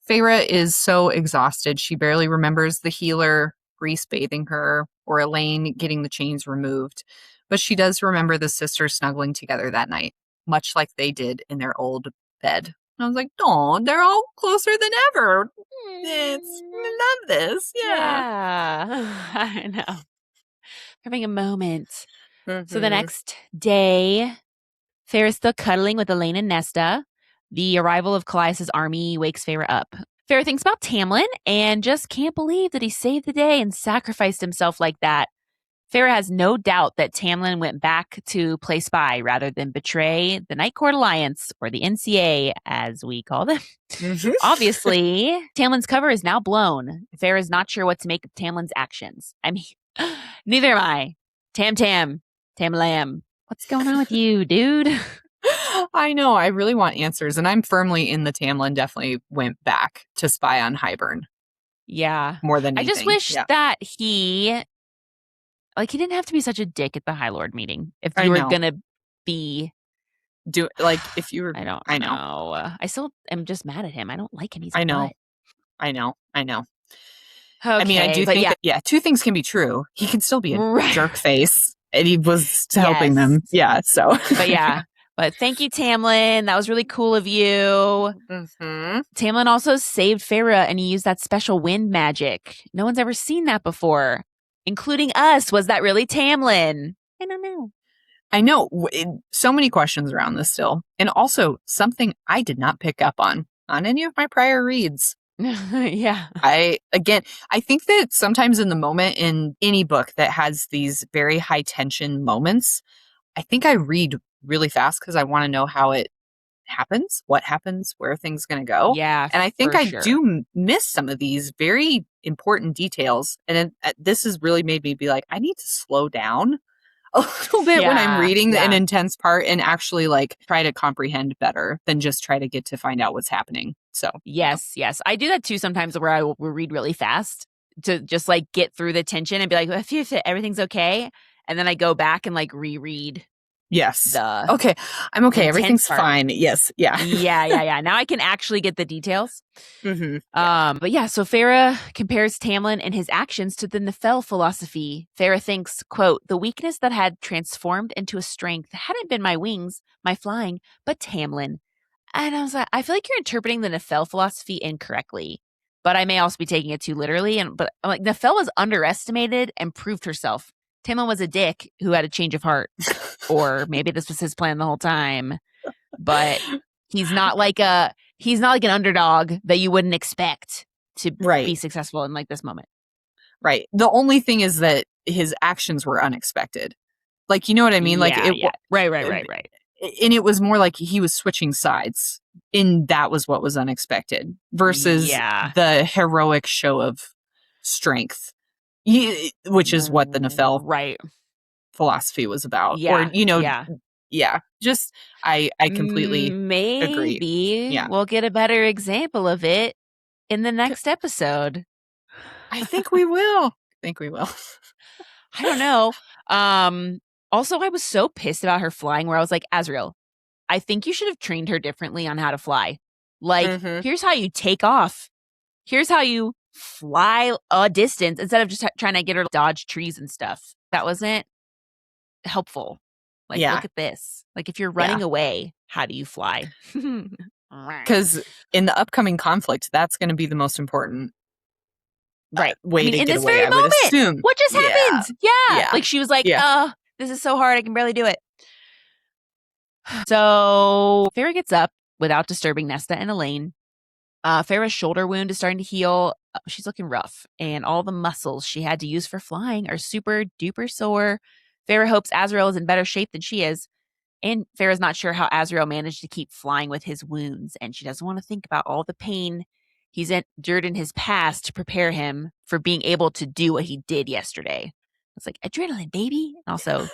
Feyre is so exhausted. She barely remembers the healer, Rhys bathing her, or Elaine getting the chains removed. But she does remember the sisters snuggling together that night, much like they did in their old bed. And I was like, oh, they're all closer than ever. I love this. Yeah. Yeah. I know. Having a moment. So the Mm-hmm. next day, Feyre is still cuddling with Elain and Nesta. The arrival of Callias' army wakes Feyre up. Feyre thinks about Tamlin and just can't believe that he saved the day and sacrificed himself like that. Feyre has no doubt that Tamlin went back to play spy rather than betray the Night Court Alliance, or the NCA, as we call them. Mhm. Obviously, Tamlin's cover is now blown. Feyre is not sure what to make of Tamlin's actions. I mean, neither am I. Tam Lamb. What's going on with you, dude? I know. I really want answers, and I'm firmly in the Tamlin definitely went back to spy on Hybern Yeah. more than I anything. just wish Yeah. that he didn't have to be such a dick at the High Lord meeting. If I you were know. going to be... If you were, I don't I know. know. I still am just mad at him. I don't like him. He's a I know. butt. I know. Okay, I mean, I do think that, two things can be true. He can still be a jerk face, and he was helping them. Yeah, so. But yeah. But thank you, Tamlin. That was really cool of you. Mm-hmm. Tamlin also saved Feyre, and he used that special wind magic. No one's ever seen that before, including us. Was that really Tamlin? I don't know. I know. So many questions around this still. And also, something I did not pick up on any of my prior reads. Yeah. I think that sometimes in the moment in any book that has these very high tension moments, I think I read really fast because I want to know how it happens, what happens, where things going to go. Yeah. And I think I do miss some of these very important details. And this has really made me be like, I need to slow down a little bit when I'm reading an intense part and actually like try to comprehend better than just try to get to find out what's happening. So yes. I do that too sometimes, where I will read really fast to just like get through the tension and be like, well, if everything's okay, and then I go back and like reread. Yes. Okay. I'm okay. Everything's fine. Yes. Yeah. Yeah. Now I can actually get the details. Mm-hmm. But yeah, so Feyre compares Tamlin and his actions to the Nefel philosophy. Feyre thinks, quote, the weakness that had transformed into a strength hadn't been my wings, my flying, but Tamlin. And I was like, I feel like you're interpreting the Nefel philosophy incorrectly, but I may also be taking it too literally. But I'm like, Nefel was underestimated and proved herself. Tamlin was a dick who had a change of heart. Or maybe this was his plan the whole time. But he's not like an underdog that you wouldn't expect to be successful in like this moment. Right. The only thing is that his actions were unexpected. Like, you know what I mean? Right. And it was more like he was switching sides, and that was what was unexpected versus the heroic show of strength, which is what the Nefel philosophy was about. Just I completely agree. Maybe we'll get a better example of it in the next episode. I think we will. I don't know. Also, I was so pissed about her flying, where I was like, Azriel, I think you should have trained her differently on how to fly. Like, here's how you take off. Here's how you fly a distance instead of just trying to get her to dodge trees and stuff. That wasn't helpful. Like, look at this. Like, if you're running away, how do you fly? Because in the upcoming conflict, that's going to be the most important way to get away. Very I would assume. What just happened? Yeah. Like, she was like, this is so hard. I can barely do it. So Feyre gets up without disturbing Nesta and Elain. Feyre's shoulder wound is starting to heal. She's looking rough, and all the muscles she had to use for flying are super duper sore. Feyre hopes Azriel is in better shape than she is, and Feyre's not sure how Azriel managed to keep flying with his wounds, and she doesn't want to think about all the pain he's endured in his past to prepare him for being able to do what he did yesterday. It's like adrenaline, baby. Also,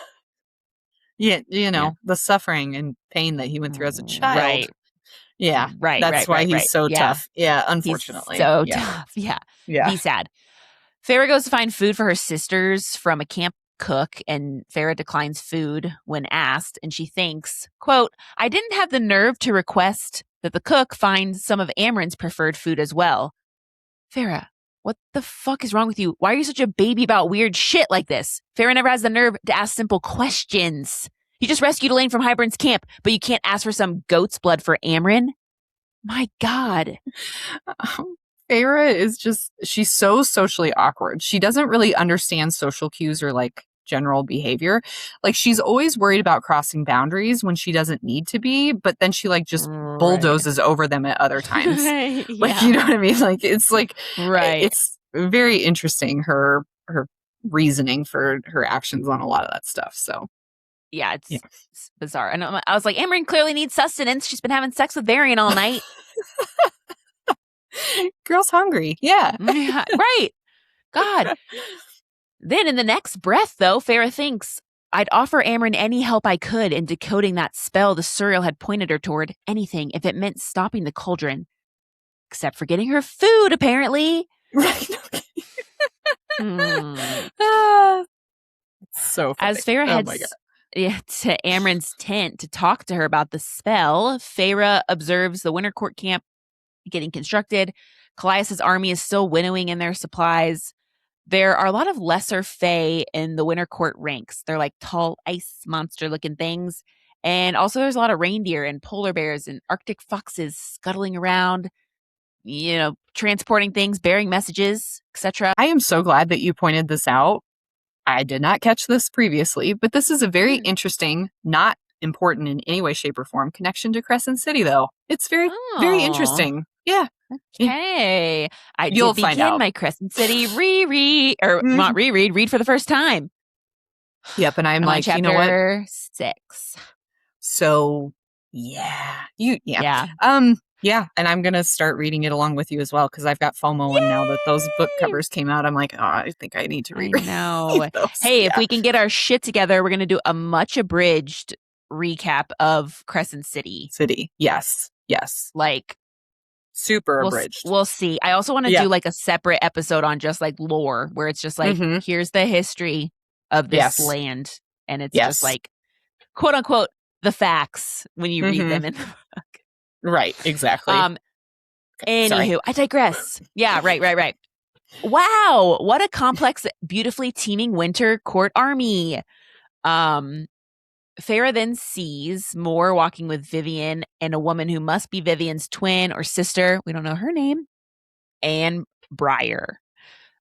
the suffering and pain that he went through as a child. Right. Yeah. That's why he's so tough. Yeah, unfortunately. He's so tough. Yeah. Be sad. Feyre goes to find food for her sisters from a camp cook, and Feyre declines food when asked, and she thinks, quote, I didn't have the nerve to request that the cook find some of Amren's preferred food as well. Feyre, what the fuck is wrong with you? Why are you such a baby about weird shit like this? Feyre never has the nerve to ask simple questions. You just rescued Elain from Hybern's camp, but you can't ask for some goat's blood for Amren? My God. Feyre is she's so socially awkward. She doesn't really understand social cues or like general behavior. Like, she's always worried about crossing boundaries when she doesn't need to be, but then she like just Right. bulldozes over them at other times. Like, Yeah. you know what I mean? Like, it's like, Right. it's very interesting, her reasoning for her actions on a lot of that stuff. So Yeah, yeah. it's bizarre. And I was like, Amberyn clearly needs sustenance. She's been having sex with Varian all night. Girl's hungry. Yeah. Yeah, right. God. Then in the next breath, though, Feyre thinks, I'd offer Amberyn any help I could in decoding that spell the Suriel had pointed her toward. Anything, if it meant stopping the cauldron. Except for getting her food, apparently. Right. Hmm. So funny. As Feyre heads to Amryn's tent to talk to her about the spell, Feyre observes the Winter Court camp getting constructed. Callias's army is still winnowing in their supplies. There are a lot of lesser fae in the Winter Court ranks. They're like tall ice monster looking things. And also there's a lot of reindeer and polar bears and Arctic foxes scuttling around, you know, transporting things, bearing messages, etc. I am so glad that you pointed this out. I did not catch this previously, but this is a very interesting, not important in any way, shape, or form connection to Crescent City, though. It's very, very interesting. Yeah. Okay. I You'll did find begin out. my Crescent City reread, or not reread, read for the first time. Yep, and I'm like, on you know what? chapter 6. So, yeah. Yeah. Yeah, and I'm going to start reading it along with you as well, because I've got FOMO, and now that those book covers came out, I'm like, oh, I think I need to read I know. those. Hey, Yeah. if we can get our shit together, we're going to do a much abridged recap of Crescent City. Yes. Like, super abridged. We'll see. I also want to do like a separate episode on just like lore, where it's just like, here's the history of this land. And it's just like, quote unquote, the facts when you read them in the book. Right, exactly. Anywho, I digress. Yeah, right. Wow, what a complex, beautifully teeming Winter Court army. Feyre then sees Mor walking with Vivian and a woman who must be Vivian's twin or sister. We don't know her name. And Briar.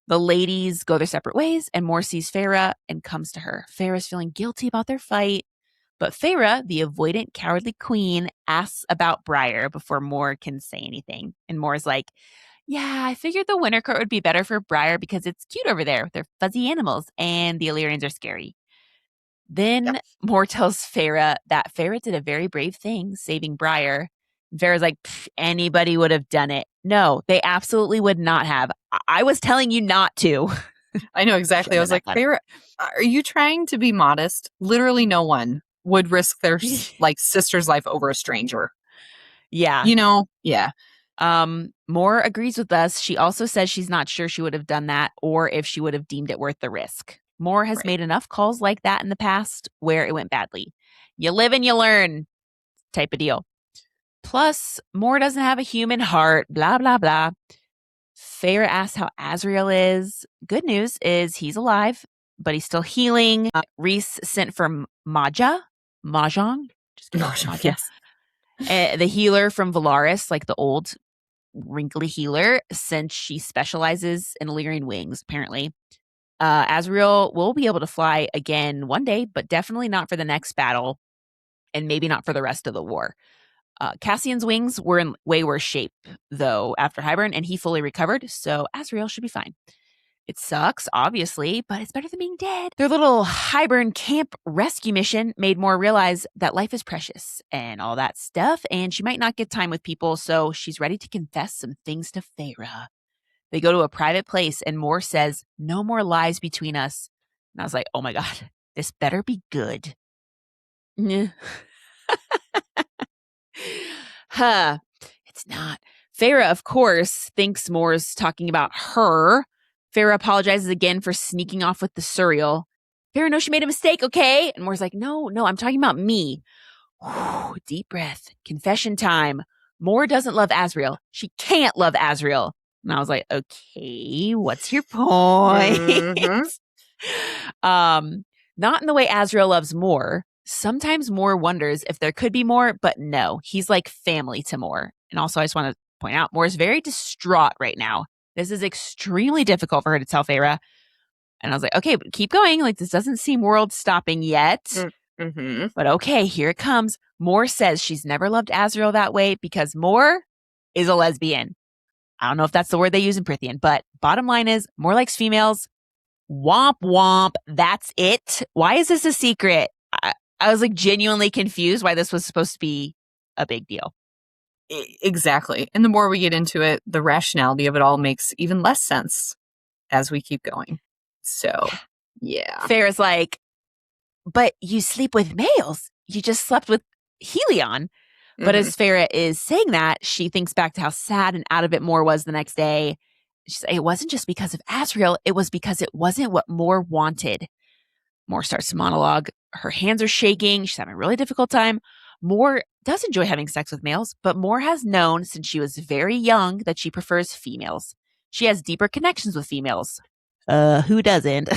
The ladies go their separate ways, and Mor sees Feyre and comes to her. Feyre's feeling guilty about their fight, but Feyre, the avoidant, cowardly queen, asks about Briar before Mor can say anything. And Mor's like, yeah, I figured the Winter Court would be better for Briar because it's cute over there with their fuzzy animals, and the Illyrians are scary. Then Mor tells Feyre that Feyre did a very brave thing, saving Briar. Feyre's like, anybody would have done it. No, they absolutely would not have. I was telling you not to. I know exactly. I was like, Feyre, are you trying to be modest? Literally no one would risk their like sister's life over a stranger. Yeah. You know? Yeah. Mor agrees with us. She also says she's not sure she would have done that or if she would have deemed it worth the risk. Mor has made enough calls like that in the past where it went badly. You live and you learn type of deal. Plus, Mor doesn't have a human heart, blah, blah, blah. Feyre asks how Azriel is. Good news is he's alive, but he's still healing. Rhys sent for Mahjong. Just kidding. Mahjong. Yes. The healer from Valaris, like the old wrinkly healer, since she specializes in Illyrian wings, apparently. Azriel will be able to fly again one day, but definitely not for the next battle, and maybe not for the rest of the war. Cassian's wings were in way worse shape, though, after Hybern, and he fully recovered, so Azriel should be fine. It sucks, obviously, but it's better than being dead. Their little Hybern camp rescue mission made Mor realize that life is precious and all that stuff, and she might not get time with people, so she's ready to confess some things to Feyre. They go to a private place, and Mor says, no more lies between us. And I was like, oh my God, this better be good. It's not. Feyre, of course, thinks Mor's talking about her. Feyre apologizes again for sneaking off with the Suriel. Feyre knows she made a mistake, okay? And Mor's like, no, I'm talking about me. Whew, deep breath. Confession time. Mor doesn't love Azriel. She can't love Azriel. And I was like, okay, what's your point? Not in the way Azriel loves Mor. Sometimes Mor wonders if there could be more, but no, he's like family to Mor. And also, I just want to point out, Mor is very distraught right now. This is extremely difficult for her to tell Feyre. And I was like, okay, but keep going. Like, this doesn't seem world stopping yet. Mm-hmm. But okay, here it comes. Mor says she's never loved Azriel that way because Mor is a lesbian. I don't know if that's the word they use in Prithian, but bottom line is Mor likes females. Womp womp. That's it. Why is this a secret? I was like genuinely confused why this was supposed to be a big deal. Exactly. And the more we get into it, the rationality of it all makes even less sense as we keep going. So, yeah. Feyre's like, but you sleep with males. You just slept with Helion. But as Feyre is saying that, she thinks back to how sad and out of it Mor was the next day. She's like, it wasn't just because of Azriel. It was because it wasn't what Mor wanted. Mor starts to monologue. Her hands are shaking. She's having a really difficult time. Mor does enjoy having sex with males, but Mor has known since she was very young that she prefers females. She has deeper connections with females. Who doesn't?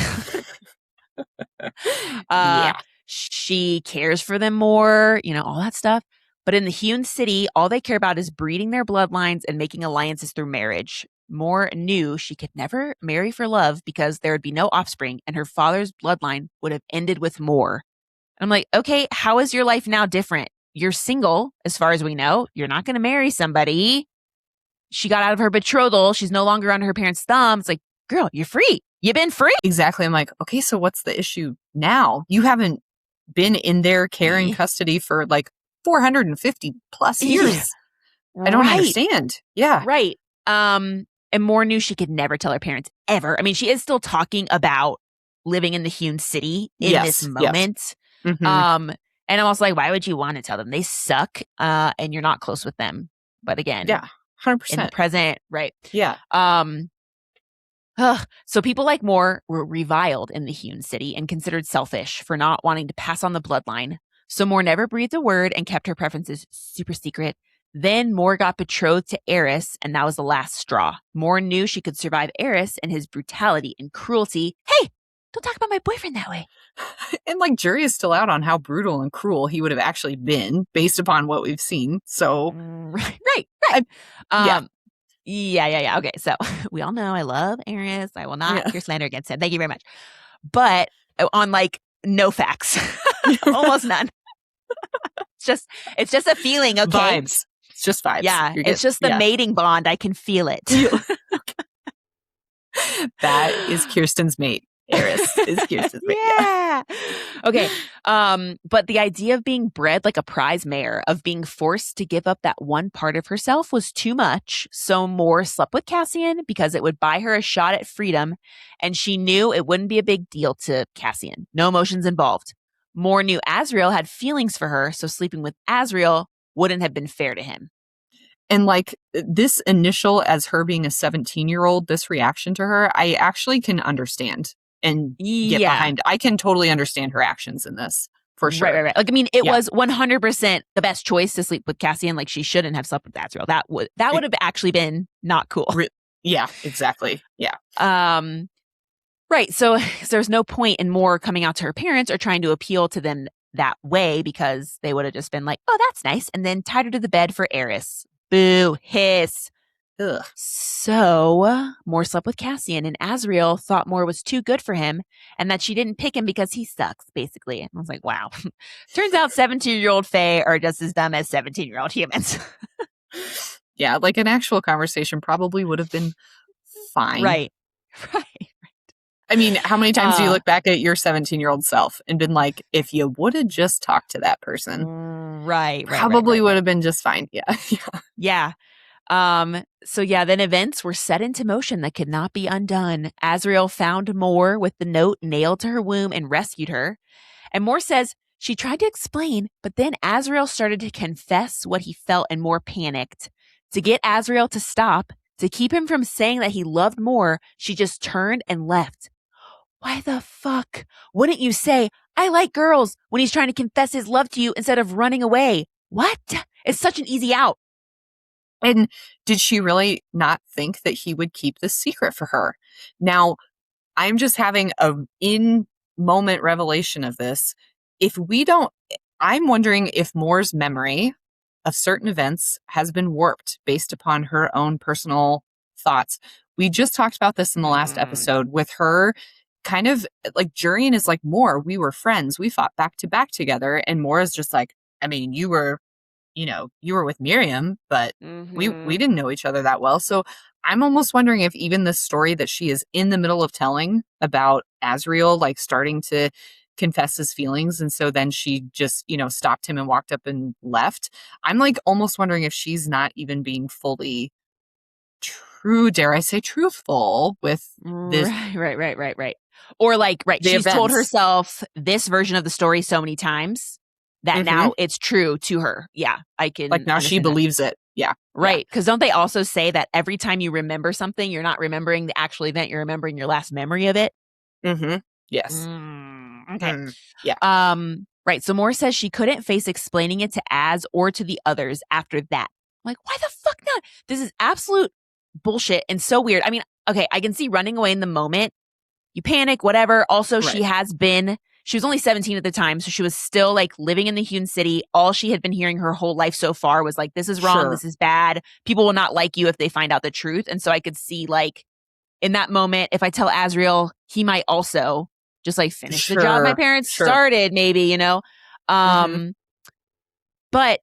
Yeah. She cares for them more, all that stuff. But in the hewn city, all they care about is breeding their bloodlines and making alliances through marriage. Mor knew she could never marry for love because there would be no offspring and her father's bloodline would have ended with Mor. I'm like, okay, how is your life now different? You're single, as far as we know. You're not going to marry somebody. She got out of her betrothal. She's no longer under her parents' thumb. It's like, girl, you're free. You've been free. Exactly. I'm like, okay, so what's the issue now? You haven't been in their care and custody for like 450 plus years. Yeah. I don't understand. Yeah. Right. And Mor knew she could never tell her parents ever. I mean, she is still talking about living in the hewn city in this moment. Yes. Mm-hmm. And I'm also like, why would you want to tell them? They suck, and you're not close with them. But again, yeah, 100%. in the present, right? Yeah. So people like Mor were reviled in the hewn city and considered selfish for not wanting to pass on the bloodline. So Mor never breathed a word and kept her preferences super secret. Then Mor got betrothed to Eris, and that was the last straw. Mor knew she could survive Eris and his brutality and cruelty. Hey, don't talk about my boyfriend that way. And like, jury is still out on how brutal and cruel he would have actually been based upon what we've seen. So, right. Yeah. Okay, so we all know I love Eris. I will not hear slander against him. Thank you very much. But on like no facts, almost none. It's just a feeling. Okay, vibes. It's just vibes. Yeah, it's just the mating bond. I can feel it. That is Kirsten's mate. Eris is Kirsten's mate. Yeah. Okay. But the idea of being bred like a prize mare, of being forced to give up that one part of herself was too much. So Mor slept with Cassian because it would buy her a shot at freedom. And she knew it wouldn't be a big deal to Cassian. No emotions involved. Mor knew Azriel had feelings for her, so sleeping with Azriel wouldn't have been fair to him. And like this initial, as her being a 17-year-old, this reaction to her, I actually can understand and get behind. I can totally understand her actions in this, for sure. Right. Like, I mean, it was 100% the best choice to sleep with Cassian. Like, she shouldn't have slept with Azriel. That would have actually been not cool. Yeah, exactly. Yeah. Right. So there's no point in Mor coming out to her parents or trying to appeal to them that way, because they would have just been like, oh, that's nice, and then tied her to the bed for Eris. Boo, hiss. Ugh. So Mor slept with Cassian, and Azriel thought Mor was too good for him and that she didn't pick him because he sucks, basically. And I was like, wow. Turns out 17-year-old Fae are just as dumb as 17-year-old humans. Yeah, like an actual conversation probably would have been fine. Right. I mean, how many times do you look back at your 17-year-old self and been like, if you would have just talked to that person, probably would have been just fine. Yeah. So then events were set into motion that could not be undone. Azriel found Mor with the note nailed to her womb and rescued her. And Mor says she tried to explain, but then Azriel started to confess what he felt, and Mor panicked. To get Azriel to stop, to keep him from saying that he loved Mor, she just turned and left. Why the fuck wouldn't you say, I like girls, when he's trying to confess his love to you instead of running away? What? It's such an easy out. And did she really not think that he would keep this secret for her? Now, I'm just having a in-moment revelation of this. I'm wondering if Mor's memory of certain events has been warped based upon her own personal thoughts. We just talked about this in the last episode with her kind of like Jurian is like, Mor, we were friends. We fought back to back together. And Mor is just like, I mean, you were with Miriam, but we didn't know each other that well. So I'm almost wondering if even the story that she is in the middle of telling about Azriel, like starting to confess his feelings, and so then she just, stopped him and walked up and left. I'm like almost wondering if she's not even being fully true, dare I say, truthful with this. Right. Or like, she's told herself this version of the story so many times that now it's true to her. Yeah, I can. Like now she believes it. Yeah. Right. Because don't they also say that every time you remember something, you're not remembering the actual event, you're remembering your last memory of it? Yes. Okay. Yeah. Right. So Mor says she couldn't face explaining it to Az or to the others after that. I'm like, why the fuck not? This is absolute bullshit and so weird. I mean, okay, I can see running away in the moment. You panic, whatever. Also, she was only 17 at the time, so she was still like living in the hewn city. All she had been hearing her whole life so far was like, this is wrong, this is bad. People will not like you if they find out the truth. And so I could see like in that moment, if I tell Azriel, he might also just like finish the job my parents started, maybe, But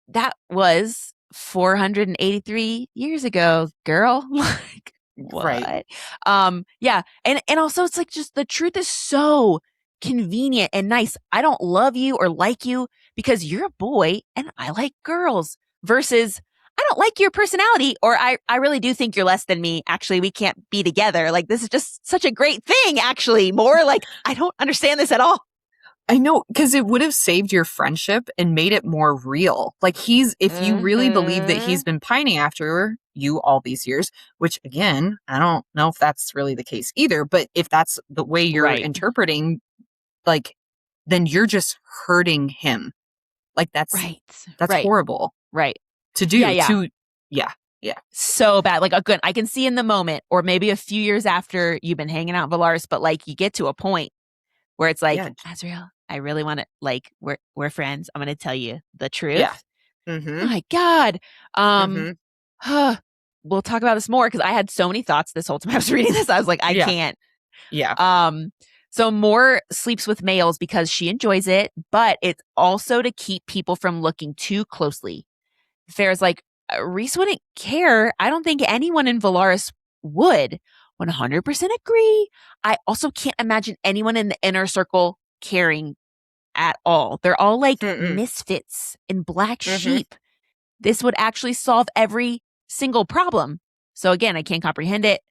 that was 483 years ago, girl. Like, what? Right. Yeah. And also it's like just the truth is so convenient and nice. I don't love you or like you because you're a boy and I like girls versus I don't like your personality or I really do think you're less than me. Actually, we can't be together. Like this is just such a great thing, actually. More like I don't understand this at all. I know, because it would have saved your friendship and made it more real. Like if you really believe that he's been pining after you all these years, which again, I don't know if that's really the case either, but if that's the way you're interpreting, like, then you're just hurting him. Like that's horrible. Right. To do. Yeah. So bad. Like, again, I can see in the moment, or maybe a few years after you've been hanging out in Valaris, but like you get to a point where it's like, Azriel, I really want to, like, we're friends. I'm going to tell you the truth. Yeah. Oh my God. We'll talk about this more because I had so many thoughts this whole time I was reading this. I was like, I can't. Yeah. So Mor sleeps with males because she enjoys it, but it's also to keep people from looking too closely. Feyre's like, Rhys wouldn't care. I don't think anyone in Valaris would. 100% agree. I also can't imagine anyone in the inner circle caring at all. They're all like misfits and black sheep. This would actually solve every single problem. So again, I can't comprehend it.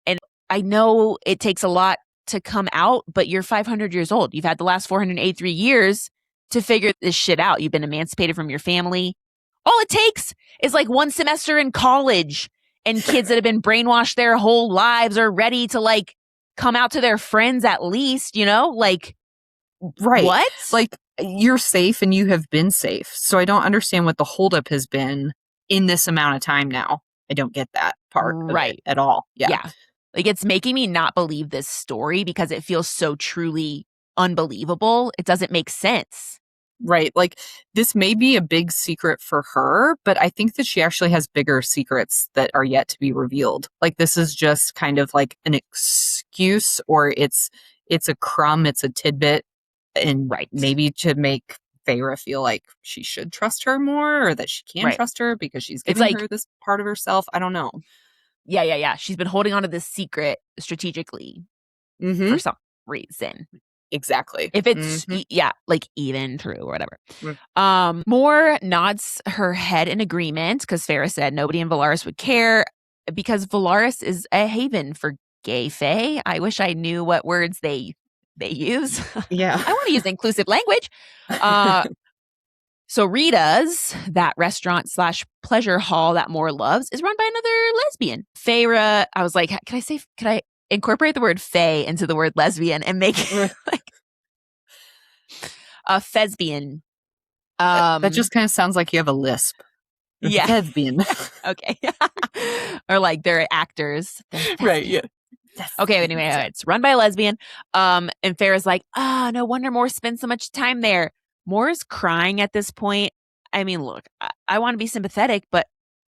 And I know it takes a lot to come out, but you're 500 years old. You've had the last 483 years to figure this shit out. You've been emancipated from your family. All it takes is like one semester in college. And kids that have been brainwashed their whole lives are ready to like come out to their friends at least, like, what? Like you're safe and you have been safe. So I don't understand what the holdup has been in this amount of time now. I don't get that part of it at all. Yeah. Like it's making me not believe this story because it feels so truly unbelievable. It doesn't make sense. Right. Like this may be a big secret for her, but I think that she actually has bigger secrets that are yet to be revealed. Like this is just kind of like an excuse or it's a crumb, it's a tidbit and maybe to make Feyre feel like she should trust her more or that she can trust her because she's giving her this part of herself. I don't know. Yeah. She's been holding on to this secret strategically for some reason. Exactly. If it's, like even true or whatever. Mor nods her head in agreement because Feyre said nobody in Valaris would care because Valaris is a haven for gay fae. I wish I knew what words they use. Yeah. I want to use inclusive language. So Rita's, that restaurant / pleasure hall that Mor loves, is run by another lesbian. Feyre, I was like, can I incorporate the word fae into the word lesbian and make it like a thesbian? That just kind of sounds like you have a lisp. Yeah. Thesbian. Okay. Or like they're actors. Right, yeah. Okay, anyway, it's run by a lesbian. And Farrah's like, no wonder Mor spends so much time there. Mor's crying at this point. I mean, look, I want to be sympathetic, but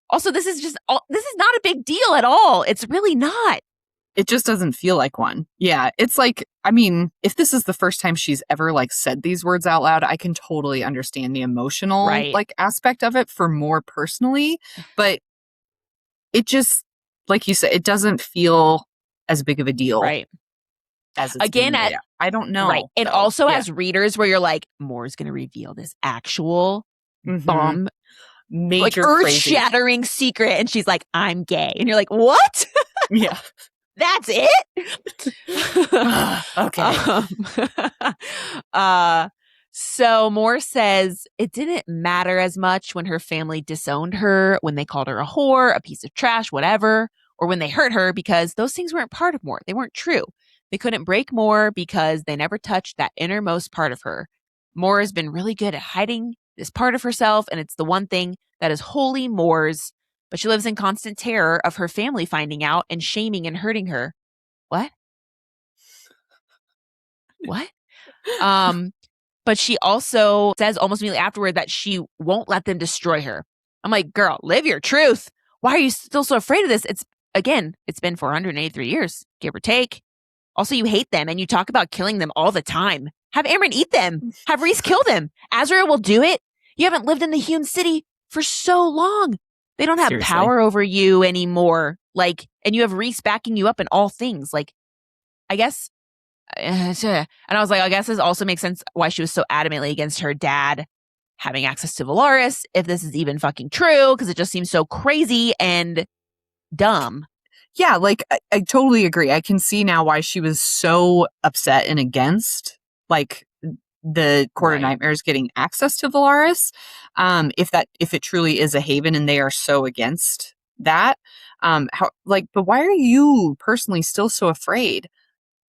also this is not a big deal at all. It's really not. It just doesn't feel like one. Yeah. It's like, I mean, if this is the first time she's ever like said these words out loud, I can totally understand the emotional Right. like aspect of it for more personally. But it just, like you said, it doesn't feel as big of a deal Right. as it's Again, being made out. I don't right. know And though. also Yeah. as readers where you're like, Moore's going to reveal this actual Mm-hmm. bomb, like Major crazy. earth-shattering secret. And she's like, I'm gay. And you're like, what? Yeah. That's it? Okay. um, uh, so Moore says it didn't matter as much when her family disowned her, when they called her a whore, a piece of trash, whatever, or when they hurt her, because those things weren't part of Moore. They weren't true. They couldn't break Moore because they never touched that innermost part of her. Moore has been really good at hiding this part of herself, and it's the one thing that is wholly Moore's, but she lives in constant terror of her family finding out and shaming and hurting her. What? What? Um, but she also says almost immediately afterward that she won't let them destroy her. I'm like, girl, live your truth. Why are you still so afraid of this? It's been 483 years, give or take. Also, you hate them and you talk about killing them all the time. Have Amryn eat them. Have Rhys kill them. Azriel will do it. You haven't lived in the hewn city for so long. They don't have Seriously. power over you anymore. Like, and you have Rhys backing you up in all things. Like, I guess and I was like, I guess this also makes sense why she was so adamantly against her dad having access to Valaris, if this is even fucking true, because it just seems so crazy and dumb. Yeah, like I totally agree. I can see now why she was so upset and against like the Court of Right. Nightmares getting access to Valaris. If it truly is a haven and they are so against that. But why are you personally still so afraid?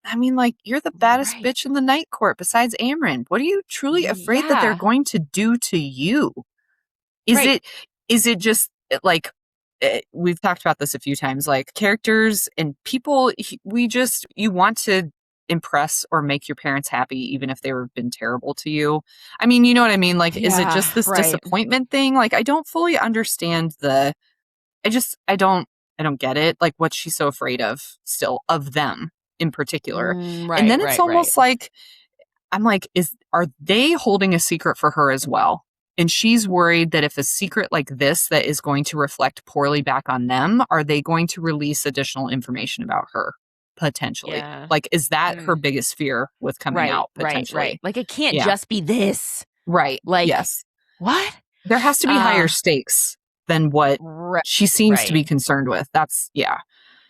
I mean, like, you're the baddest Right. bitch in the night court besides Amryn. What are you truly afraid that they're Yeah. going to do to you? Is Right. it just like we've talked about this a few times, like characters and people, you want to impress or make your parents happy even if they've been terrible to you. I mean, you know what I mean? Like, is it Yeah. just this Right. disappointment thing? Like, I don't fully understand I don't get it. Like, what's she so afraid of still, of them in particular? And Right. then it's Right. Right. almost like I'm like, are they holding a secret for her as well? And she's worried that if a secret like this that is going to reflect poorly back on them, are they going to release additional information about her potentially? Yeah. Like, is that her Mm. biggest fear with coming Right. out Right. Right. potentially? Like, it can't Yeah. just be this. Right. Like, Yes. what? There has to be higher stakes than what Right. she seems to Right. be concerned with. That's yeah.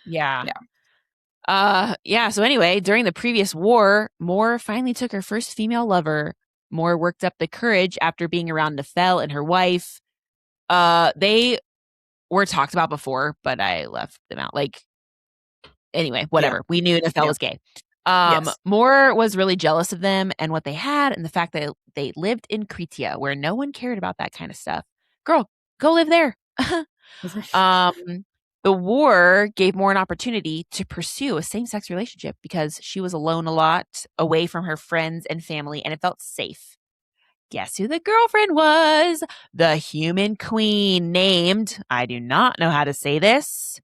Yeah. Yeah. Yeah, so anyway, during the previous war, Moore finally took her first female lover. Moore worked up the courage after being around Nefel and her wife. They were talked about before, but I left them out. Like, anyway, Yeah. whatever. We knew Nefel Yeah. was gay. Yes. Moore was really jealous of them and what they had, and the fact that they lived in Cretia, where no one cared about that kind of stuff. Girl, go live there. Um, the war gave Moore an opportunity to pursue a same-sex relationship because she was alone a lot, away from her friends and family, and it felt safe. Guess who the girlfriend was? The human queen named, I do not know how to say this,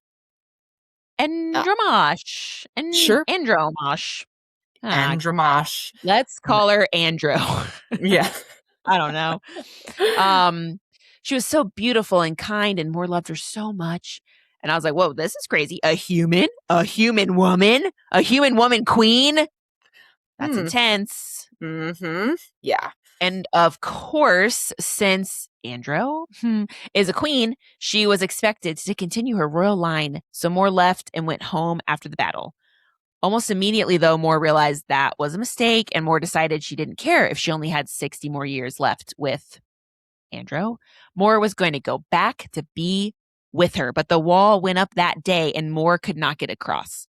Uh, Andromache. sure. Andromache. Ah, Andromache. let's call her Andro. Yeah. I don't know. She was so beautiful and kind, and Moore loved her so much. And I was like, whoa, this is crazy. A human woman, a human woman queen. That's intense. Mm-hmm. Yeah. And of course, since Andro is a queen, she was expected to continue her royal line. So Moore left and went home after the battle. Almost immediately, though, Moore realized that was a mistake, and Moore decided she didn't care if she only had 60 more years left with Andro. Moore was going to go back to be with her, but the wall went up that day and Moore could not get across.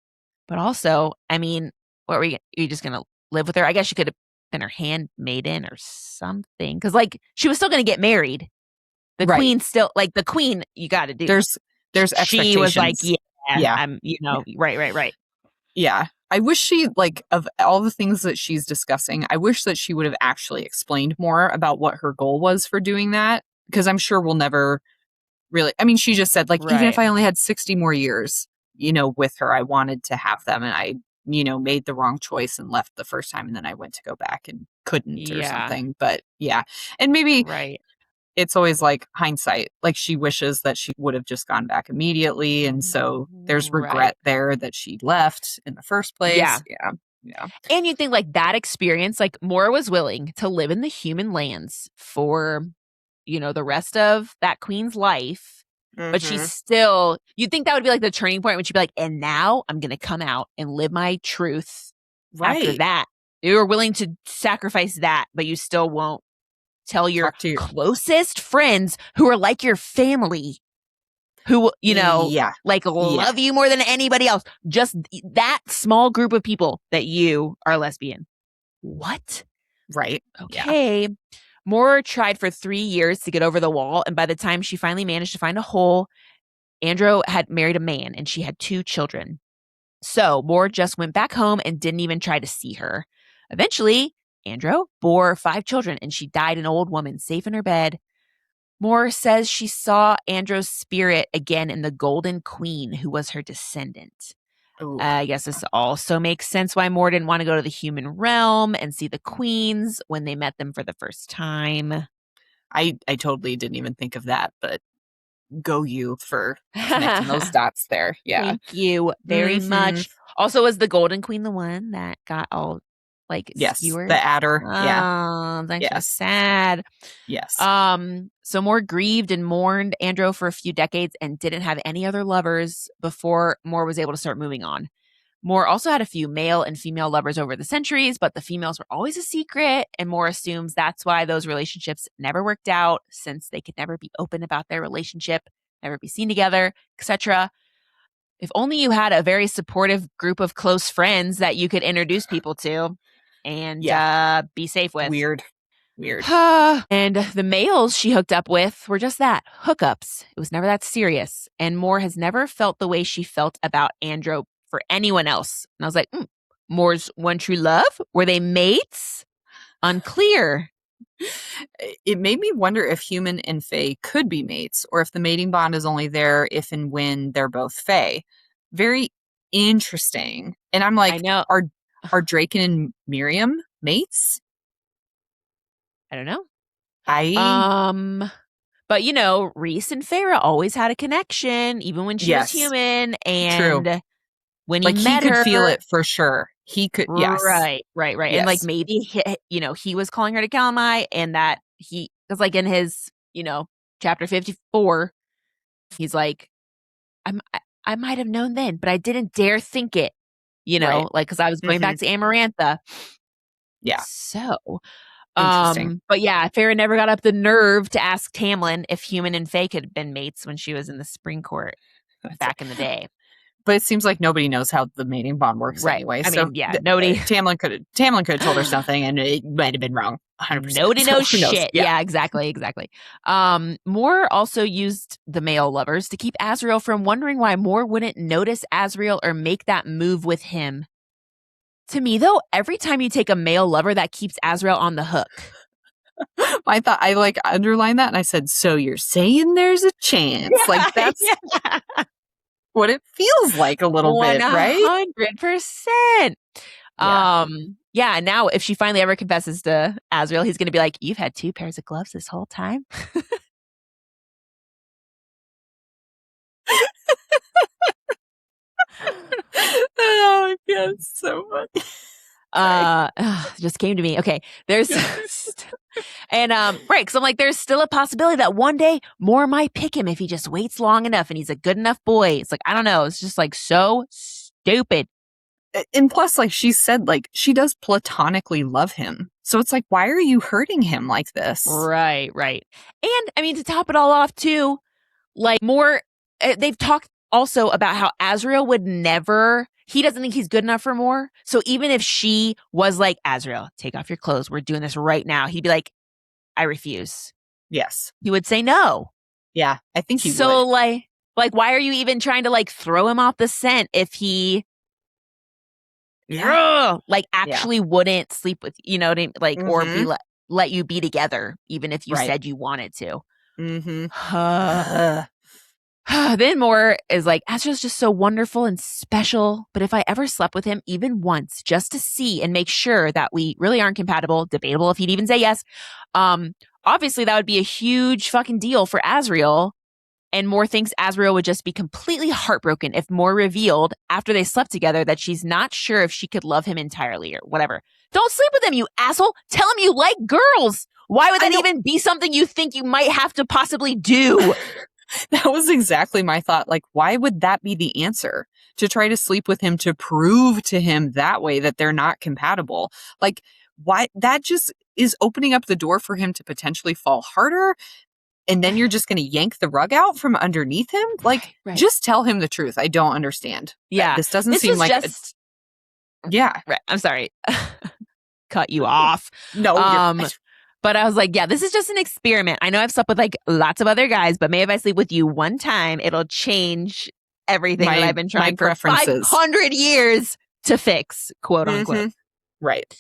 But also, I mean, what were you just going to live with her? I guess she could have been her handmaiden or something. Because, like, she was still going to get married. The Right. queen still, like, the queen, you got to do. There's She was like, expectations. yeah, Yeah. right. Yeah. I wish she, like, of all the things that she's discussing, I wish that she would have actually explained more about what her goal was for doing that. Because I'm sure we'll never really, I mean, she just said, like, even if Right. I only had 60 more years, with her. I wanted to have them, and I, made the wrong choice and left the first time, and then I went to go back and couldn't or Yeah. something. But yeah. And maybe Right. it's always like hindsight. Like she wishes that she would have just gone back immediately. And so there's Right. regret there that she left in the first Yeah. place. Yeah. Yeah. And you think like that experience, like Mora was willing to live in the human lands for, the rest of that queen's life. But she's Mm-hmm. still, you'd think that would be like the turning point when she'd be like, and now I'm going to come out and live my truth after Right. that. You're willing to sacrifice that, but you still won't tell your Talk to your closest friends who are like your family, who, Yeah. like Yeah. love you more than anybody else. Just that small group of people that you are lesbian. What? Right. Yeah. Okay. Moore tried for 3 years to get over the wall, and by the time she finally managed to find a hole, Andrew had married a man and she had 2 children. So Moore just went back home and didn't even try to see her. Eventually, Andrew bore 5 children and she died an old woman safe in her bed. Moore says she saw Andrew's spirit again in the Golden Queen, who was her descendant. Ooh. I guess this also makes sense why Moore didn't want to go to the human realm and see the queens when they met them for the first time. I totally didn't even think of that, but go you for connecting those dots there. Yeah. Thank you very much. Also, was the Golden Queen the one that got all like Yes. skewered? The adder. Yeah. Oh, that's so Yes. sad. Yes. So Moore grieved and mourned Andrew for a few decades and didn't have any other lovers before Moore was able to start moving on. Moore also had a few male and female lovers over the centuries, but the females were always a secret, and Moore assumes that's why those relationships never worked out, since they could never be open about their relationship, never be seen together, etc. If only you had a very supportive group of close friends that you could introduce people to and be safe with. Weird. And the males she hooked up with were just that, hookups. It was never that serious. And Moore has never felt the way she felt about Andrew for anyone else. And I was like, Moore's one true love? Were they mates? Unclear. It made me wonder if human and Fae could be mates, or if the mating bond is only there if and when they're both Fae. Very interesting. And I'm like, I know. Are Draken and Miriam mates? I don't know. But Rhys and Feyre always had a connection, even when she was human. And true. when like he met could her, feel it for sure. He could, yes. Right. Yes. And like maybe he was calling her to Calamai, and that he was like in his, chapter 54, he's like, I might have known then, but I didn't dare think it, Right. like, because I was going back to Amarantha. Yeah. So, interesting. But yeah, Feyre never got up the nerve to ask Tamlin if human and Fae could have been mates when she was in the Spring Court back in the day. But it seems like nobody knows how the mating bond works anyway. I mean, nobody. Tamlin could have told her something, and it might have been wrong. 100%. Nobody knows shit. Yeah. Yeah, exactly. Moore also used the male lovers to keep Azriel from wondering why Moore wouldn't notice Azriel or make that move with him. To me, though, every time you take a male lover, that keeps Azriel on the hook. I thought I underlined that, and I said, "So you're saying there's a chance?" That's what it feels like a little bit, right? 100%. Yeah. Now, if she finally ever confesses to Azriel, he's going to be like, "You've had 2 pairs of gloves this whole time." Oh, yeah, it's so funny. Just came to me. Okay, there's and right, because I'm like, there's still a possibility that one day Moore might pick him if he just waits long enough and he's a good enough boy. It's like, I don't know. It's just like so stupid. And plus, she said, she does platonically love him. So it's like, why are you hurting him like this? Right. And I mean, to top it all off too, Moore, they've talked also about how Azriel would never, he doesn't think he's good enough for Moore. So even if she was like, Azriel, take off your clothes, we're doing this right now, he'd be like, I refuse. Yes. He would say no. Yeah, I think he would. So why are you even trying to throw him off the scent if he actually wouldn't sleep with, or be let you be together, even if you said you wanted to. Then Moore is like, Azriel's just so wonderful and special, but if I ever slept with him even once just to see and make sure that we really aren't compatible, debatable if he'd even say yes, obviously that would be a huge fucking deal for Azriel. And Moore thinks Azriel would just be completely heartbroken if Moore revealed after they slept together that she's not sure if she could love him entirely or whatever. Don't sleep with him, you asshole. Tell him you like girls. Why would that even be something you think you might have to possibly do? That was exactly my thought. Like, why would that be the answer? To try to sleep with him to prove to him that way that they're not compatible. Like, why? That just is opening up the door for him to potentially fall harder. And then you're just going to yank the rug out from underneath him? Like, just tell him the truth. I don't understand. Yeah. This doesn't seem like... Yeah. Right. I'm sorry. Cut you off. No, but I was like, yeah, this is just an experiment. I know I've slept with like lots of other guys, but maybe if I sleep with you one time, it'll change everything that I've been trying for 500 years to fix, quote unquote. Right.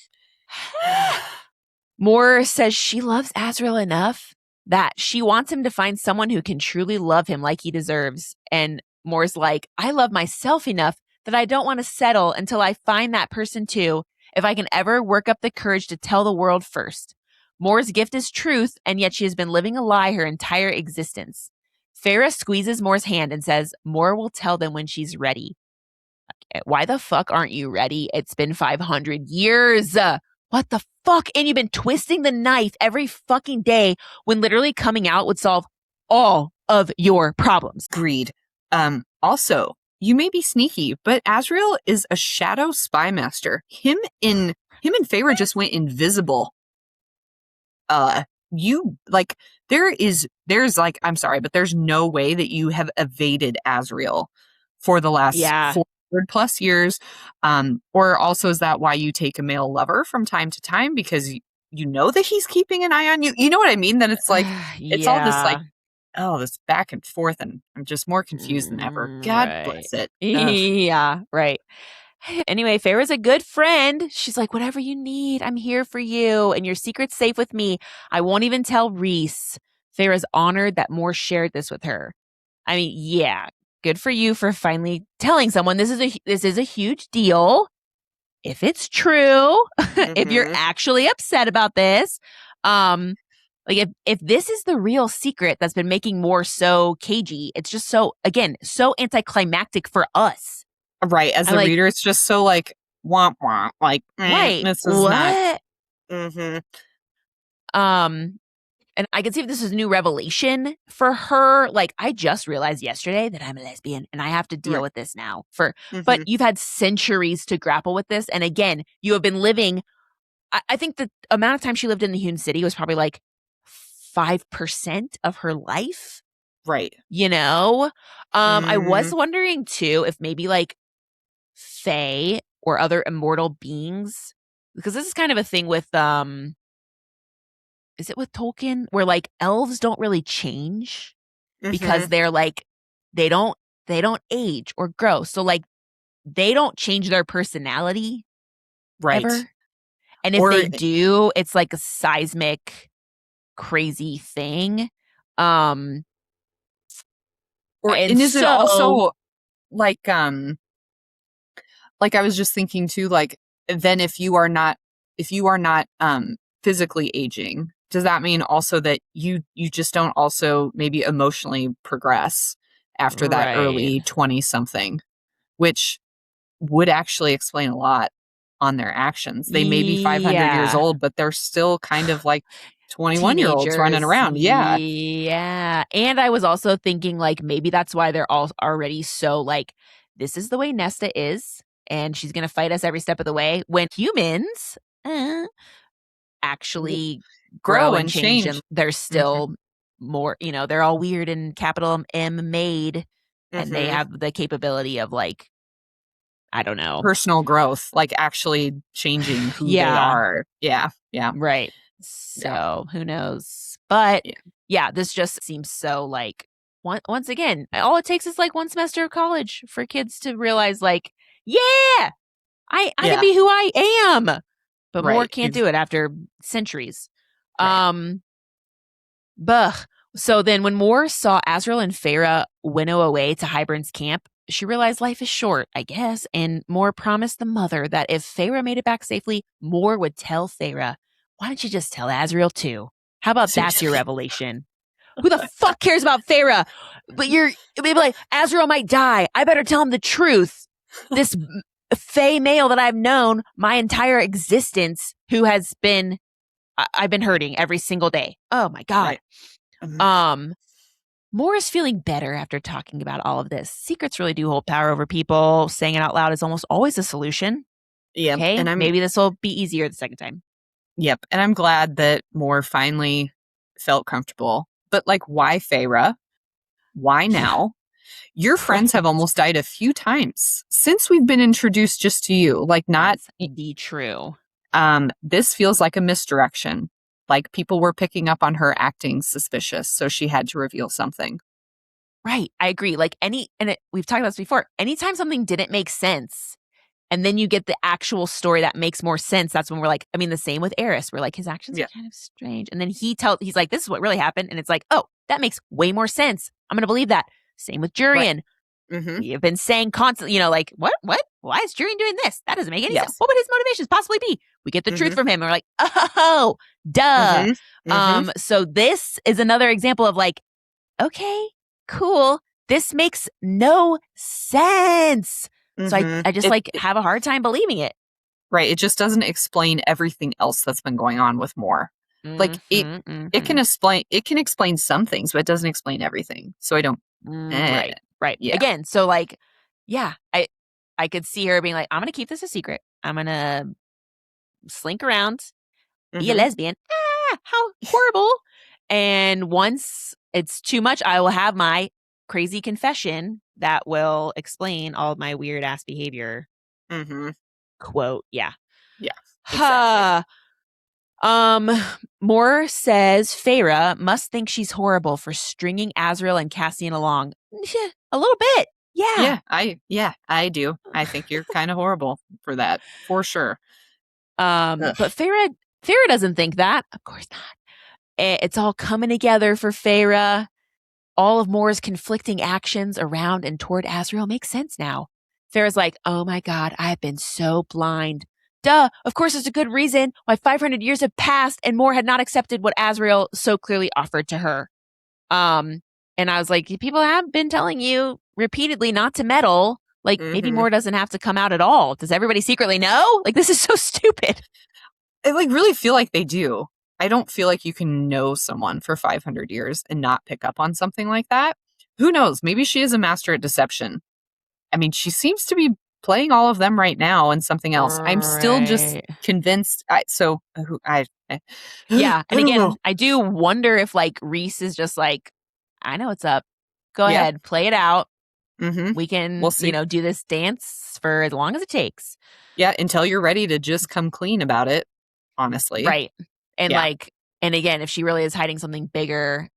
Moore says she loves Azriel enough that she wants him to find someone who can truly love him like he deserves. And Moore's like, I love myself enough that I don't want to settle until I find that person too, if I can ever work up the courage to tell the world first. Moore's gift is truth, and yet she has been living a lie her entire existence. Feyre squeezes Moore's hand and says, Moore will tell them when she's ready. Why the fuck aren't you ready? It's been 500 years. What the fuck? And you've been twisting the knife every fucking day when literally coming out would solve all of your problems. Agreed. Also, you may be sneaky, but Azriel is a shadow spy master. Him and Feyre just went invisible. There's like, I'm sorry, but there's no way that you have evaded Azriel for the last 400 plus years. Or also, is that why you take a male lover from time to time? Because you know that he's keeping an eye on you. You know what I mean? Then it's like, it's all this like, this back and forth, and I'm just more confused than ever. God bless it. Yeah, right. Anyway, Feyre's a good friend. She's like, whatever you need, I'm here for you. And your secret's safe with me. I won't even tell Rhys. Feyre's honored that Moore shared this with her. I mean, yeah, good for you for finally telling someone this is a huge deal. If it's true, if you're actually upset about this, like if this is the real secret that's been making Moore so cagey, it's just so anticlimactic for us. Right, as the reader, it's just so like womp womp, like this is not. And I can see if this is a new revelation for her. Like, I just realized yesterday that I'm a lesbian and I have to deal with this now. But you've had centuries to grapple with this, and again, you have been living. I think the amount of time she lived in the Hewn City was probably like 5% of her life. Right. You know, I was wondering too if maybe like Fae or other immortal beings, because this is kind of a thing with is it with Tolkien where like elves don't really change because they're like they don't age or grow, so like they don't change their personality ever. And if they do, it's like a seismic crazy thing. And is it also like I was just thinking too, like, then if you are not physically aging, does that mean also that you just don't also maybe emotionally progress after that early 20 something, which would actually explain a lot on their actions. They may be 500 years old, but they're still kind of like 21-year-olds running around. Yeah. Yeah. And I was also thinking like maybe that's why they're all already so like, this is the way Nesta is, and she's going to fight us every step of the way, when humans actually grow and change. And they're still more, you know, they're all weird and capital M made, and they have the capability of like, I don't know, personal growth, like actually changing who they are. Yeah. Yeah. Right. So who knows? But yeah, this just seems so like, once again, all it takes is like one semester of college for kids to realize like, yeah, I can be who I am. But Moore can't do it after centuries. So then when Moore saw Azriel and Feyre winnow away to Hybern's camp, she realized life is short, I guess, and Moore promised the mother that if Feyre made it back safely, Moore would tell Feyre. Why don't you just tell Azriel too? How about that's your Seriously. revelation? Who the fuck cares about Feyre? But you're maybe like, Azriel might die. I better tell him the truth. This Fey male that I've known my entire existence, who has been, I've been hurting every single day. Oh my God. Right. Moore is feeling better after talking about all of this. Secrets really do hold power over people. Saying it out loud is almost always a solution. Yep. Okay, And maybe this will be easier the second time. Yep. And I'm glad that Moore finally felt comfortable. But like, why Feyre? Why now? Your friends have almost died a few times since we've been introduced just to you. Like, not be true. This feels like a misdirection. Like, people were picking up on her acting suspicious, so she had to reveal something. Right. I agree. Like we've talked about this before. Anytime something didn't make sense, and then you get the actual story that makes more sense, that's when we're like, I mean, the same with Eris. We're like, his actions are kind of strange. And then he's like, this is what really happened. And it's like, oh, that makes way more sense. I'm going to believe that. Same with Jurian. Right. Mm-hmm. You've been saying constantly, like, what? Why is Jurian doing this? That doesn't make any sense. What would his motivations possibly be? We get the truth from him. And we're like, oh, duh. So this is another example of like, okay, cool. This makes no sense. So I just have a hard time believing it. Right. It just doesn't explain everything else that's been going on with Moore. Like it can explain some things, but it doesn't explain everything. So I don't. Right. Yeah. Again, so like, yeah, I could see her being like, I'm gonna keep this a secret. I'm gonna slink around, be a lesbian. How horrible. And once it's too much, I will have my crazy confession that will explain all of my weird ass behavior. Quote. Yeah. Yeah. Exactly. Moore says Feyre must think she's horrible for stringing Azriel and Cassian along. A little bit. Yeah. I do. I think you're kind of horrible for that, for sure. But Feyre doesn't think that. Of course not. It's all coming together for Feyre. All of Moore's conflicting actions around and toward Azriel make sense now. Feyre's like, oh my God, I've been so blind. Duh, of course there's a good reason why 500 years have passed and Moore had not accepted what Azriel so clearly offered to her. And I was like, people have been telling you repeatedly not to meddle. Like, maybe Moore doesn't have to come out at all. Does everybody secretly know? Like, this is so stupid. I really feel like they do. I don't feel like you can know someone for 500 years and not pick up on something like that. Who knows? Maybe she is a master at deception. I mean, she seems to be playing all of them right now and something else. I'm still just convinced. Yeah. And again, I do wonder if like Rhys is just like, I know what's up. Go ahead, play it out. We can, we'll see. Do this dance for as long as it takes. Yeah. Until you're ready to just come clean about it, honestly. Right. And and again, if she really is hiding something bigger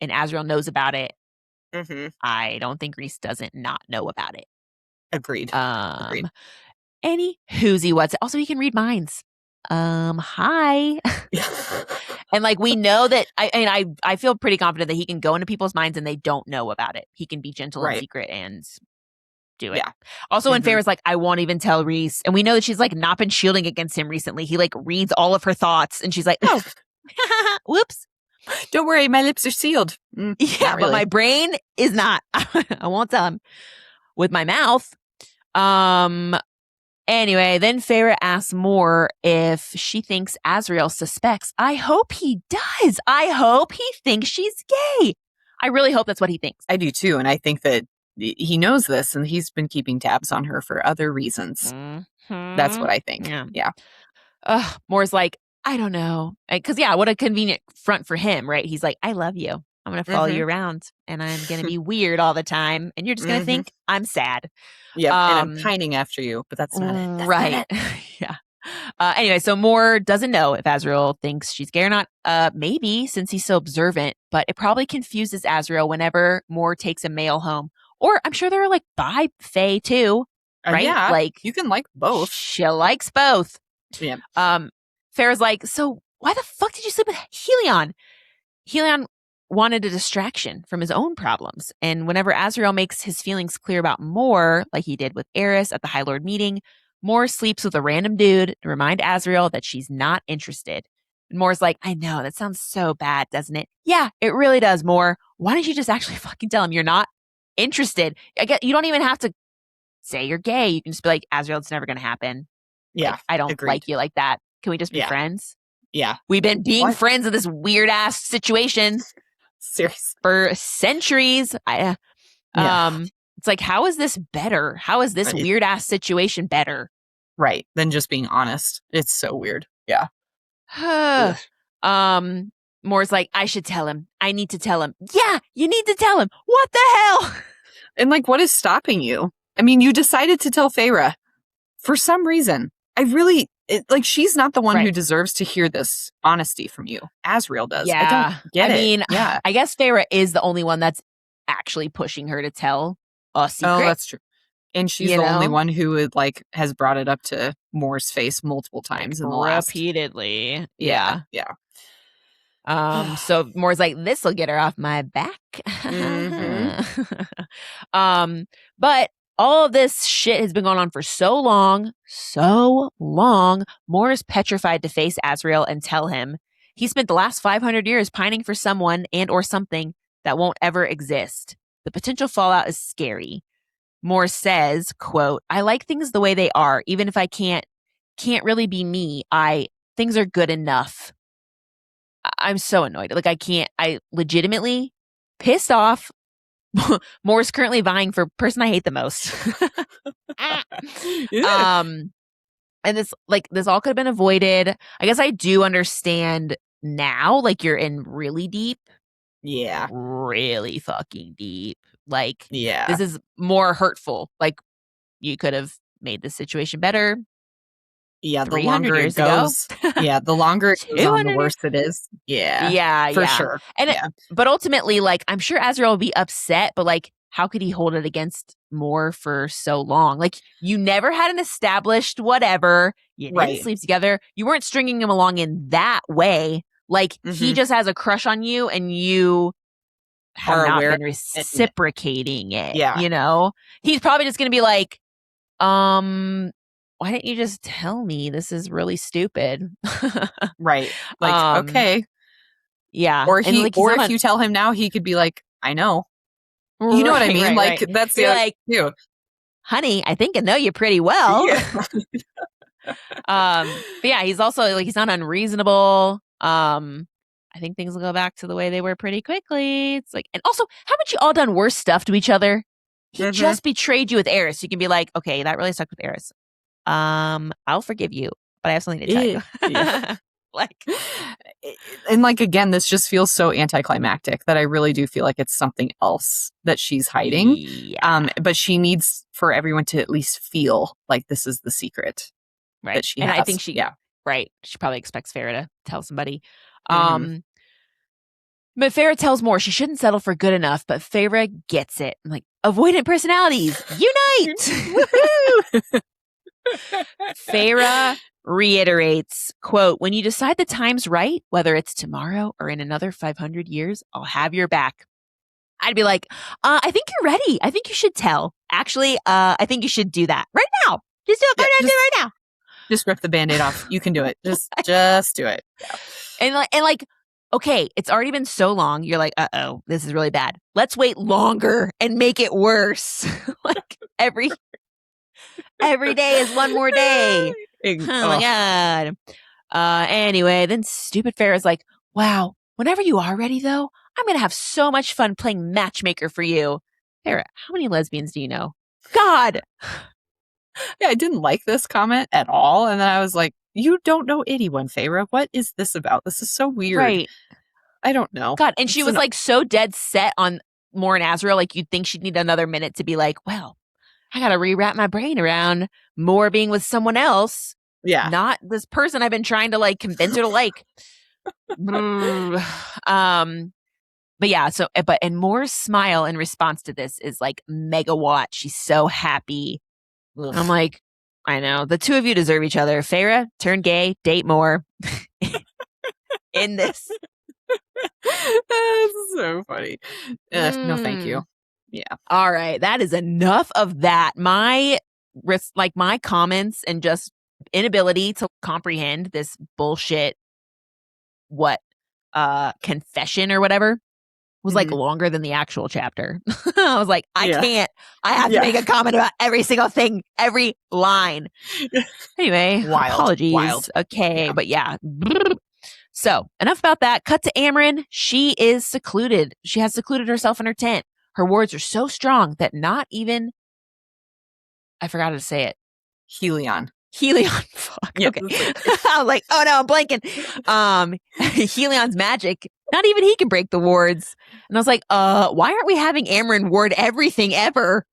and Azriel knows about it, I don't think Rhys doesn't not know about it. Agreed. Any whoozy what's also he can read minds. Hi. And like we know that I feel pretty confident that he can go into people's minds and they don't know about it. He can be gentle and secret and do it. Yeah. Also when Feyre's like, I won't even tell Rhys. And we know that she's like not been shielding against him recently. He like reads all of her thoughts and she's like, oh, whoops. Don't worry, my lips are sealed. Yeah, but my brain is not. I won't tell him with my mouth. Anyway, then Feyre asks Moore if she thinks Azriel suspects. I hope he does. I hope he thinks she's gay. I really hope that's what he thinks. I do too. And I think that he knows this and he's been keeping tabs on her for other reasons. That's what I think. Yeah. Moore's like, I don't know. Because, what a convenient front for him, right? He's like, I love you. I'm going to follow you around and I'm going to be weird all the time. And you're just going to think I'm sad. Yeah. And I'm pining after you, but that's not it. That's right. Not it. Yeah. Anyway, so Moore doesn't know if Azriel thinks she's gay or not. Maybe since he's so observant, but it probably confuses Azriel whenever Moore takes a male home. Or I'm sure there are like bi Fae too, right? Yeah, like you can like both. She likes both. Yeah. Feyre's like, so why the fuck did you sleep with Helion? Helion wanted a distraction from his own problems. And whenever Azriel makes his feelings clear about Mor, like he did with Eris at the High Lord meeting, Mor sleeps with a random dude to remind Azriel that she's not interested. And Mor's like, I know, that sounds so bad, doesn't it? Yeah, it really does, Mor. Why don't you just actually fucking tell him you're not interested? I guess you don't even have to say you're gay. You can just be like, Azriel, it's never going to happen. Yeah. Like, I don't agreed. like you like that. Can we just be friends? Yeah. We've been being friends in this weird ass situation Seriously. for centuries. It's like, how is this better? How is this weird ass situation better? Right. Than just being honest. It's so weird. Yeah. Mor's like, I should tell him. I need to tell him. Yeah, you need to tell him. What the hell? And like, what is stopping you? I mean, you decided to tell Feyre for some reason. She's not the one who deserves to hear this honesty from you. Azriel does. Yeah. I don't get it. I mean, yeah. I guess Feyre is the only one that's actually pushing her to tell a secret. Oh, that's true. And she's the only one who has brought it up to Mor's face multiple times in the last. Repeatedly. Yeah. So Mor's like, this will get her off my back. But all of this shit has been going on for so long. Mor is petrified to face Azriel and tell him he spent the last 500 years pining for someone and or something that won't ever exist. The potential fallout is scary. Mor says, quote, I like things the way they are, even if I can't really be me. Things are good enough. I'm so annoyed. Like, I legitimately pissed off. Mor's currently vying for person I hate the most. And this all could have been avoided. I guess I do understand now, like, you're in really deep. Yeah. Really fucking deep. Like, yeah. This is more hurtful. Like, you could have made the situation better. Yeah, the longer it goes. Yeah, the longer it goes on, the worse it is. Yeah. For sure. And but ultimately, like, I'm sure Azriel will be upset, but like, how could he hold it against Mor for so long? Like, you never had an established whatever. You didn't sleep together. You weren't stringing him along in that way. Like, he just has a crush on you, and you have not been reciprocating it. Yeah. You know? He's probably just going to be like, why didn't you just tell me? This is really stupid. Right. Like, okay. Yeah. Or if you tell him now, he could be like, I know. You know what I mean? Like, that's the like, too. Honey, I think I know you pretty well. Yeah. But yeah, he's also like, he's not unreasonable. I think things will go back to the way they were pretty quickly. It's like, and also, haven't you all done worse stuff to each other? He just betrayed you with Eris. You can be like, okay, that really sucked with Eris. I'll forgive you, but I have something to tell you. Yeah. Like, and like, again, this just feels so anticlimactic that I really do feel like it's something else that she's hiding. Yeah. But she needs for everyone to at least feel like this is the secret. Right. That she and has. I think she probably expects Feyre to tell somebody. But Feyre tells Mor she shouldn't settle for good enough, but Feyre gets it. I'm like, avoidant personalities, unite! Feyre reiterates, quote, when you decide the time's right, whether it's tomorrow or in another 500 years, I'll have your back. I'd be like, I think you're ready. I think you should tell. Actually, I think you should do that right now. Just do it. Go down and do it right now. Just rip the Band-Aid off. You can do it. Just do it. Yeah. And like, okay, it's already been so long. You're like, uh-oh, this is really bad. Let's wait longer and make it worse. Like, every day is one more day. Oh my God. Anyway, then stupid Feyre's like, wow, whenever you are ready, though, I'm going to have so much fun playing matchmaker for you. Feyre, how many lesbians do you know? God. Yeah, I didn't like this comment at all. And then I was like, you don't know anyone, Feyre. What is this about? This is so weird. Right. I don't know. God, and she was like so dead set on Mor and Azriel, like you'd think she'd need another minute to be like, well, I got to rewrap my brain around Mor being with someone else. Yeah. Not this person I've been trying to like convince her to like. But yeah, and Mor's smile in response to this is like megawatt. She's so happy. Ugh. I'm like, I know. The two of you deserve each other. Feyre, turn gay, date Mor. In this. That's so funny. No, thank you. Yeah. All right, that is enough of that. My comments and just inability to comprehend this bullshit confession or whatever was like longer than the actual chapter. I was like, I can't. I have to make a comment about every single thing, every line. Anyway, apologies. Okay, but yeah. So, enough about that. Cut to Amren. She is secluded. She has secluded herself in her tent. Her wards are so strong that not even, I forgot how to say it. Helion. Fuck. Yeah, okay. I was like, oh no, I'm blanking. Helion's magic. Not even he can break the wards. And I was like, why aren't we having Amren ward everything ever?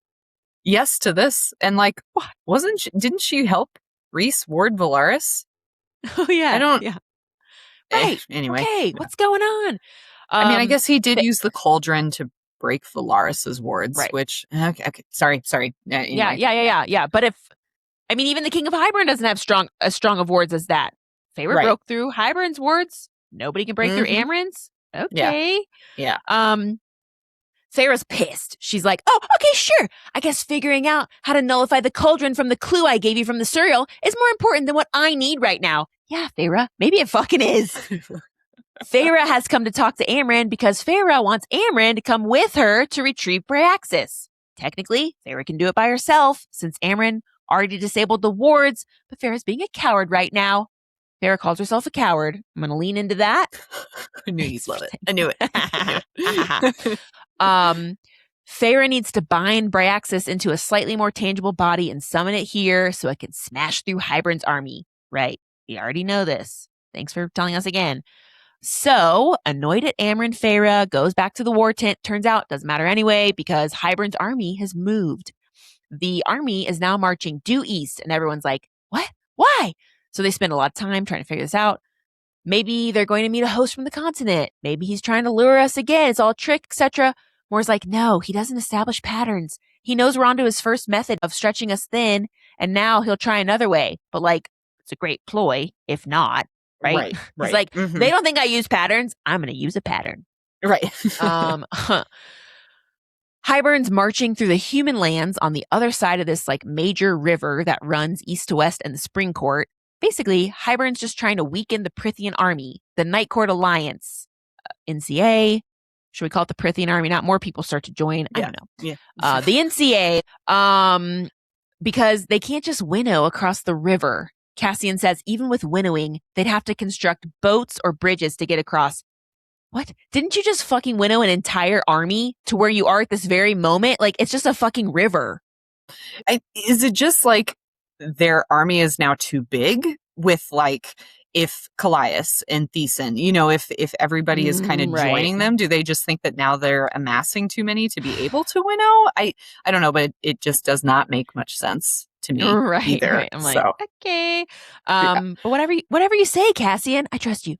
Yes to this. And like, didn't she help Rhys ward Valaris? Oh yeah. I don't. Yeah. Right. Anyway. Okay. What's going on? I mean, I guess he did use the cauldron to break Valaris's wards, right. which, okay. Sorry. Anyway. Yeah. But even the King of Hybern doesn't have as strong of wards as that. Feyre broke through Hybern's wards. Nobody can break through Amren's. Okay. Yeah. Feyre's pissed. She's like, oh, okay, sure. I guess figuring out how to nullify the cauldron from the clue I gave you from the serial is more important than what I need right now. Yeah, Feyre, maybe it fucking is. Feyre has come to talk to Amren because Feyre wants Amren to come with her to retrieve Bryaxis. Technically, Feyre can do it by herself since Amren already disabled the wards, but Feyre's being a coward right now. Feyre calls herself a coward. I'm going to lean into that. I knew you'd love it. I knew it. Feyre needs to bind Bryaxis into a slightly more tangible body and summon it here so it can smash through Hybern's army. Right. We already know this. Thanks for telling us again. So, annoyed at Amren, Feyre goes back to the war tent. Turns out, doesn't matter anyway because Hybern's army has moved. The army is now marching due east, and everyone's like, what? Why? So they spend a lot of time trying to figure this out. Maybe they're going to meet a host from the continent. Maybe he's trying to lure us again. It's all a trick, etc. Moore's like, no, he doesn't establish patterns. He knows we're onto his first method of stretching us thin, and now he'll try another way. But like, it's a great ploy, if not, right? It's like, they don't think I use patterns. I'm going to use a pattern. Right. Hybern's marching through the human lands on the other side of this like major river that runs east to west and the Spring Court. Basically, Hybern's just trying to weaken the Prythian army, the Night Court Alliance, NCA. Should we call it the Prythian army? Not more people start to join. I don't know. Yeah. The NCA, because they can't just winnow across the river. Cassian says even with winnowing, they'd have to construct boats or bridges to get across. What? Didn't you just fucking winnow an entire army to where you are at this very moment? Like, it's just a fucking river. Is it just like their army is now too big with like if Callias and Thiessen, if everybody is kind of joining them, do they just think that now they're amassing too many to be able to winnow? I don't know, but it just does not make much sense to me either. Right. I'm like, okay. But whatever you say, Cassian, I trust you.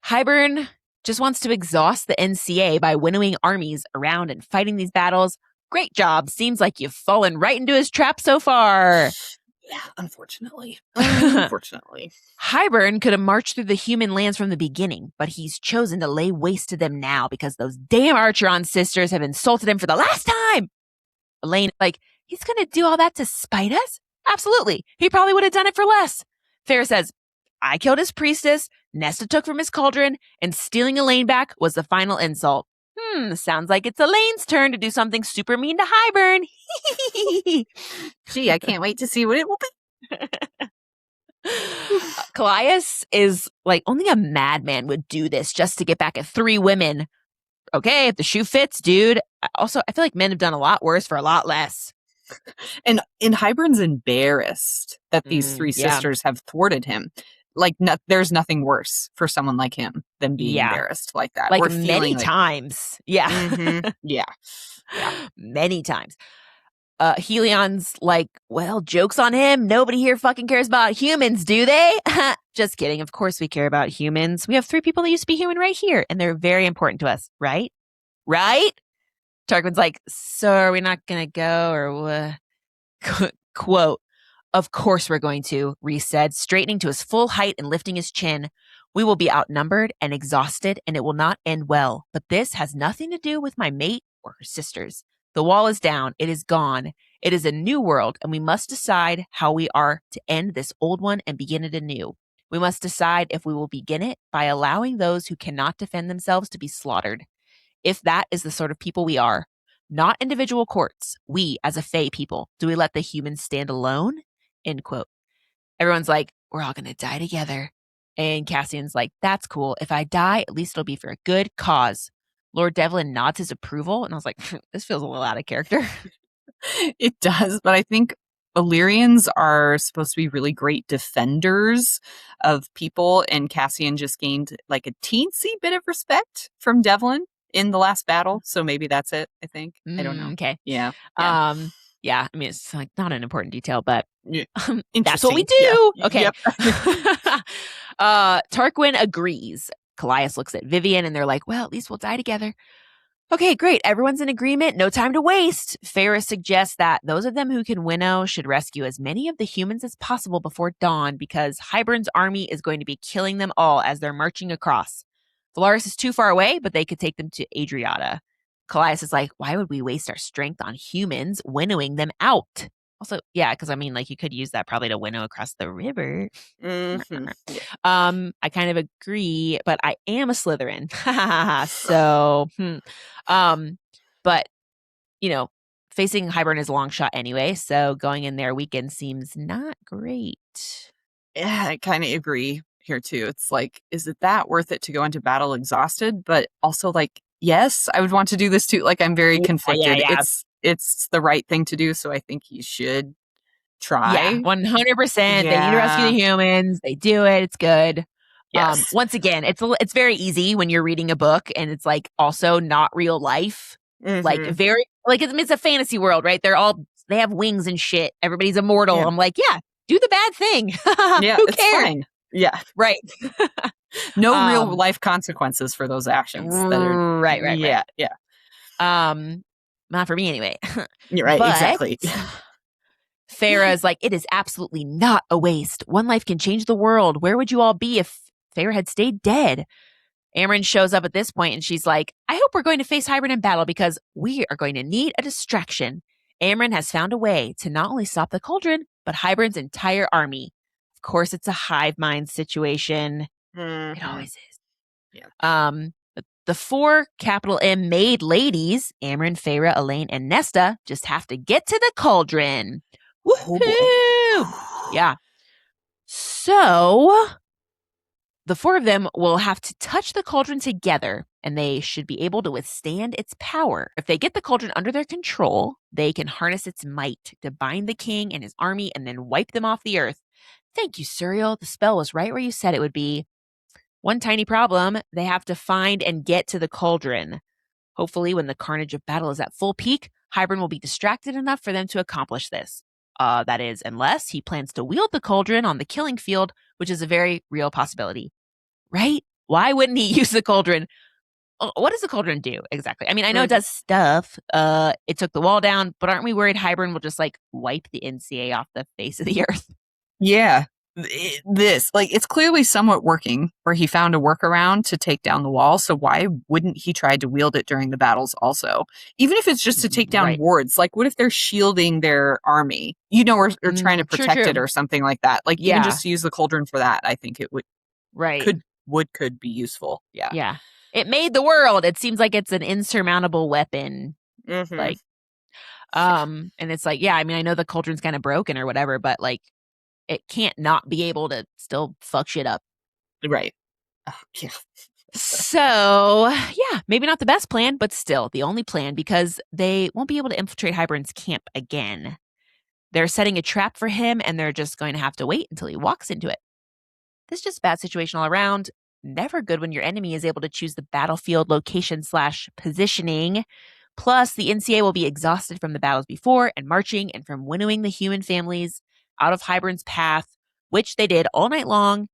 Hybern just wants to exhaust the NCA by winnowing armies around and fighting these battles. Great job. Seems like you've fallen right into his trap so far. Yeah, unfortunately. Hybern could have marched through the human lands from the beginning, but he's chosen to lay waste to them now because those damn Archeron sisters have insulted him for the last time. Elain, like, he's going to do all that to spite us? Absolutely. He probably would have done it for less. Feyre says, I killed his priestess, Nesta took from his cauldron, and stealing Elain back was the final insult. Sounds like it's Elain's turn to do something super mean to Hybern. Gee, I can't wait to see what it will be. Callias is like, only a madman would do this just to get back at 3 women. Okay, if the shoe fits, dude. Also, I feel like men have done a lot worse for a lot less. And Hybern's embarrassed that these 3 sisters have thwarted him. Like, there's nothing worse for someone like him than being embarrassed like that. Like, many times. Yeah. Yeah. Many times. Helion's like, well, joke's on him. Nobody here fucking cares about humans, do they? Just kidding. Of course we care about humans. We have 3 people that used to be human right here, and they're very important to us, right? Right? Tarquin's like, so are we not going to go or what? Quote, of course we're going to, Rhys said, straightening to his full height and lifting his chin. We will be outnumbered and exhausted, and it will not end well. But this has nothing to do with my mate or her sisters. The wall is down. It is gone. It is a new world, and we must decide how we are to end this old one and begin it anew. We must decide if we will begin it by allowing those who cannot defend themselves to be slaughtered. If that is the sort of people we are, not individual courts, we as a Fey people, do we let the humans stand alone? End quote. Everyone's like, we're all going to die together. And Cassian's like, that's cool. If I die, at least it'll be for a good cause. Lord Devlin nods his approval. And I was like, this feels a little out of character. It does, but I think Illyrians are supposed to be really great defenders of people, and Cassian just gained like a teensy bit of respect from Devlin in the last battle, so maybe that's it, I think. I don't know. Okay. Yeah. Yeah, I mean, it's like not an important detail, but that's what we Interesting. do. Yeah. Okay. Yep. Tarquin agrees. Callias looks at Vivian and they're like, well, at least we'll die together. Okay, great. Everyone's in agreement. No time to waste. Feyre suggests that those of them who can winnow should rescue as many of the humans as possible before dawn because Hybern's army is going to be killing them all as they're marching across. Valaris is too far away, but they could take them to Adriata. Callias is like, why would we waste our strength on humans winnowing them out? Also, yeah, because I mean, like you could use that probably to winnow across the river. Mm-hmm. I kind of agree, but I am a Slytherin. So, but you know, facing Hybern is a long shot anyway. So going in there weekend seems not great. Yeah, I kind of agree here too. It's like, is it that worth it to go into battle exhausted? But also, like, yes, I would want to do this too. Like, I'm very conflicted. Yeah. It's the right thing to do, so I think you should try. Yeah, 100%. They need to rescue the humans. They do it. It's good. Yes. Once again, it's very easy when you're reading a book and it's like also not real life. Mm-hmm. Like very like it's a fantasy world, right? They have wings and shit. Everybody's immortal. Yeah. I'm like, yeah, do the bad thing. Yeah, Who it's cares? fine. Yeah. Right. No real life consequences for those actions. That are, right. Yeah. Not for me anyway. You're right. But exactly. Feyre is like, it is absolutely not a waste. One life can change the world. Where would you all be if Feyre had stayed dead? Amren shows up at this point and she's like, I hope we're going to face Hybern in battle because we are going to need a distraction. Amren has found a way to not only stop the cauldron, but Hybern's entire army. Of course, it's a hive mind situation. Mm-hmm. It always is. Yeah. The four capital M maid ladies, Amren, Feyre, Elain, and Nesta, just have to get to the cauldron. Woohoo! Oh, Yeah. So the four of them will have to touch the cauldron together, and they should be able to withstand its power. If they get the cauldron under their control, they can harness its might to bind the king and his army and then wipe them off the earth. Thank you, Suriel. The spell was right where you said it would be. One tiny problem, they have to find and get to the cauldron. Hopefully, when the carnage of battle is at full peak, Hybern will be distracted enough for them to accomplish this. That is, unless he plans to wield the cauldron on the killing field, which is a very real possibility. Right? Why wouldn't he use the cauldron? What does the cauldron do exactly? I mean, I know it does stuff. It took the wall down, but aren't we worried Hybern will just like wipe the NCA off the face of the earth? Yeah. It's clearly somewhat working, where he found a workaround to take down the wall. So why wouldn't he try to wield it during the battles also? Even if it's just to take down wards, like what if they're shielding their army, or trying to protect it or something like that? Like even just to use the cauldron for that, I think it would could be useful. Yeah. Yeah. It made the world. It seems like it's an insurmountable weapon. Mm-hmm. Like, and it's like, yeah, I mean, I know the cauldron's kind of broken or whatever, but like, it can't not be able to still fuck shit up. Right. Oh, yeah. So, yeah, maybe not the best plan, but still the only plan because they won't be able to infiltrate Hybern's camp again. They're setting a trap for him and they're just going to have to wait until he walks into it. This is just a bad situation all around. Never good when your enemy is able to choose the battlefield location / positioning. Plus, the NCA will be exhausted from the battles before and marching and from winnowing the human families out of Hybern's path, which they did all night long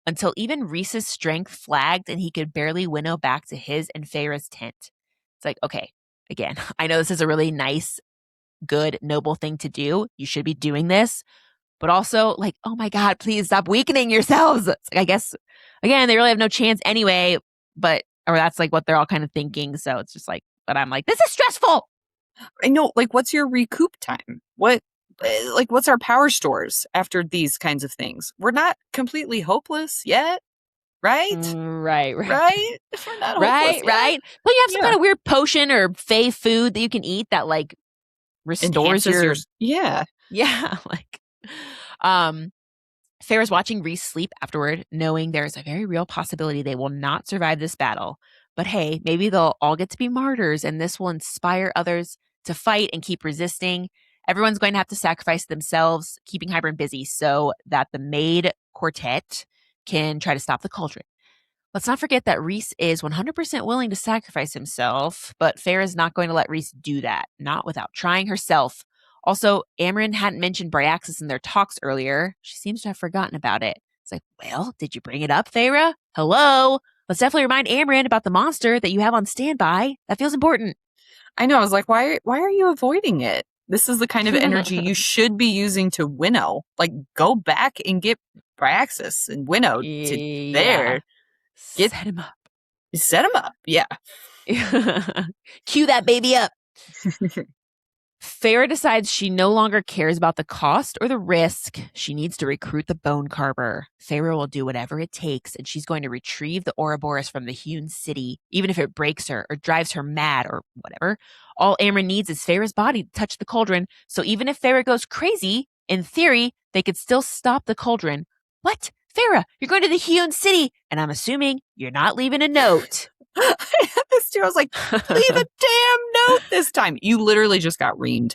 until even Rhys's strength flagged and he could barely winnow back to his and Feyre's tent. It's like, okay, again, I know this is a really nice, good, noble thing to do. You should be doing this. but also like, oh my God, please stop weakening yourselves. It's like, I guess, again, they really have no chance anyway, but, or that's like what they're all kind of thinking. So it's just like, but I'm like, this is stressful. I know, like, what's your recoup time? What's our power stores after these kinds of things? We're not completely hopeless yet, right? Right. Right? We're not hopeless Right, yet. right. But you have some Yeah. kind of weird potion or fey food that you can eat that like restores Enhances your, your yeah. yeah, like um Feyre's watching Rhys sleep afterward, knowing there is a very real possibility they will not survive this battle. But hey, maybe they'll all get to be martyrs and this will inspire others to fight and keep resisting. Everyone's going to have to sacrifice themselves, keeping Hybern busy so that the maid quartet can try to stop the cauldron. Let's not forget that Rhys is 100% willing to sacrifice himself, but Feyre is not going to let Rhys do that, not without trying herself. Also, Amryn hadn't mentioned Bryaxis in their talks earlier. She seems to have forgotten about it. It's like, well, did you bring it up, Feyre? Hello? Let's definitely remind Amryn about the monster that you have on standby. That feels important. I know. I was like, why are you avoiding it? This is the kind of energy you should be using to winnow. Like, go back and get Bryaxis and winnow to Yeah. there. Get Set him up. set him up. Yeah. Cue that baby up. Feyre decides she no longer cares about the cost or the risk. She needs to recruit the bone carver. Feyre will do whatever it takes, and she's going to retrieve the ouroboros from the hewn city, even if it breaks her or drives her mad or whatever. All Amryn needs is Feyre's body to touch the cauldron, so even if Feyre goes crazy, in theory, they could still stop the cauldron. What? Feyre, you're going to the hewn city, and I'm assuming you're not leaving a note. I had this too. I was like, leave a damn note this time. You literally just got reamed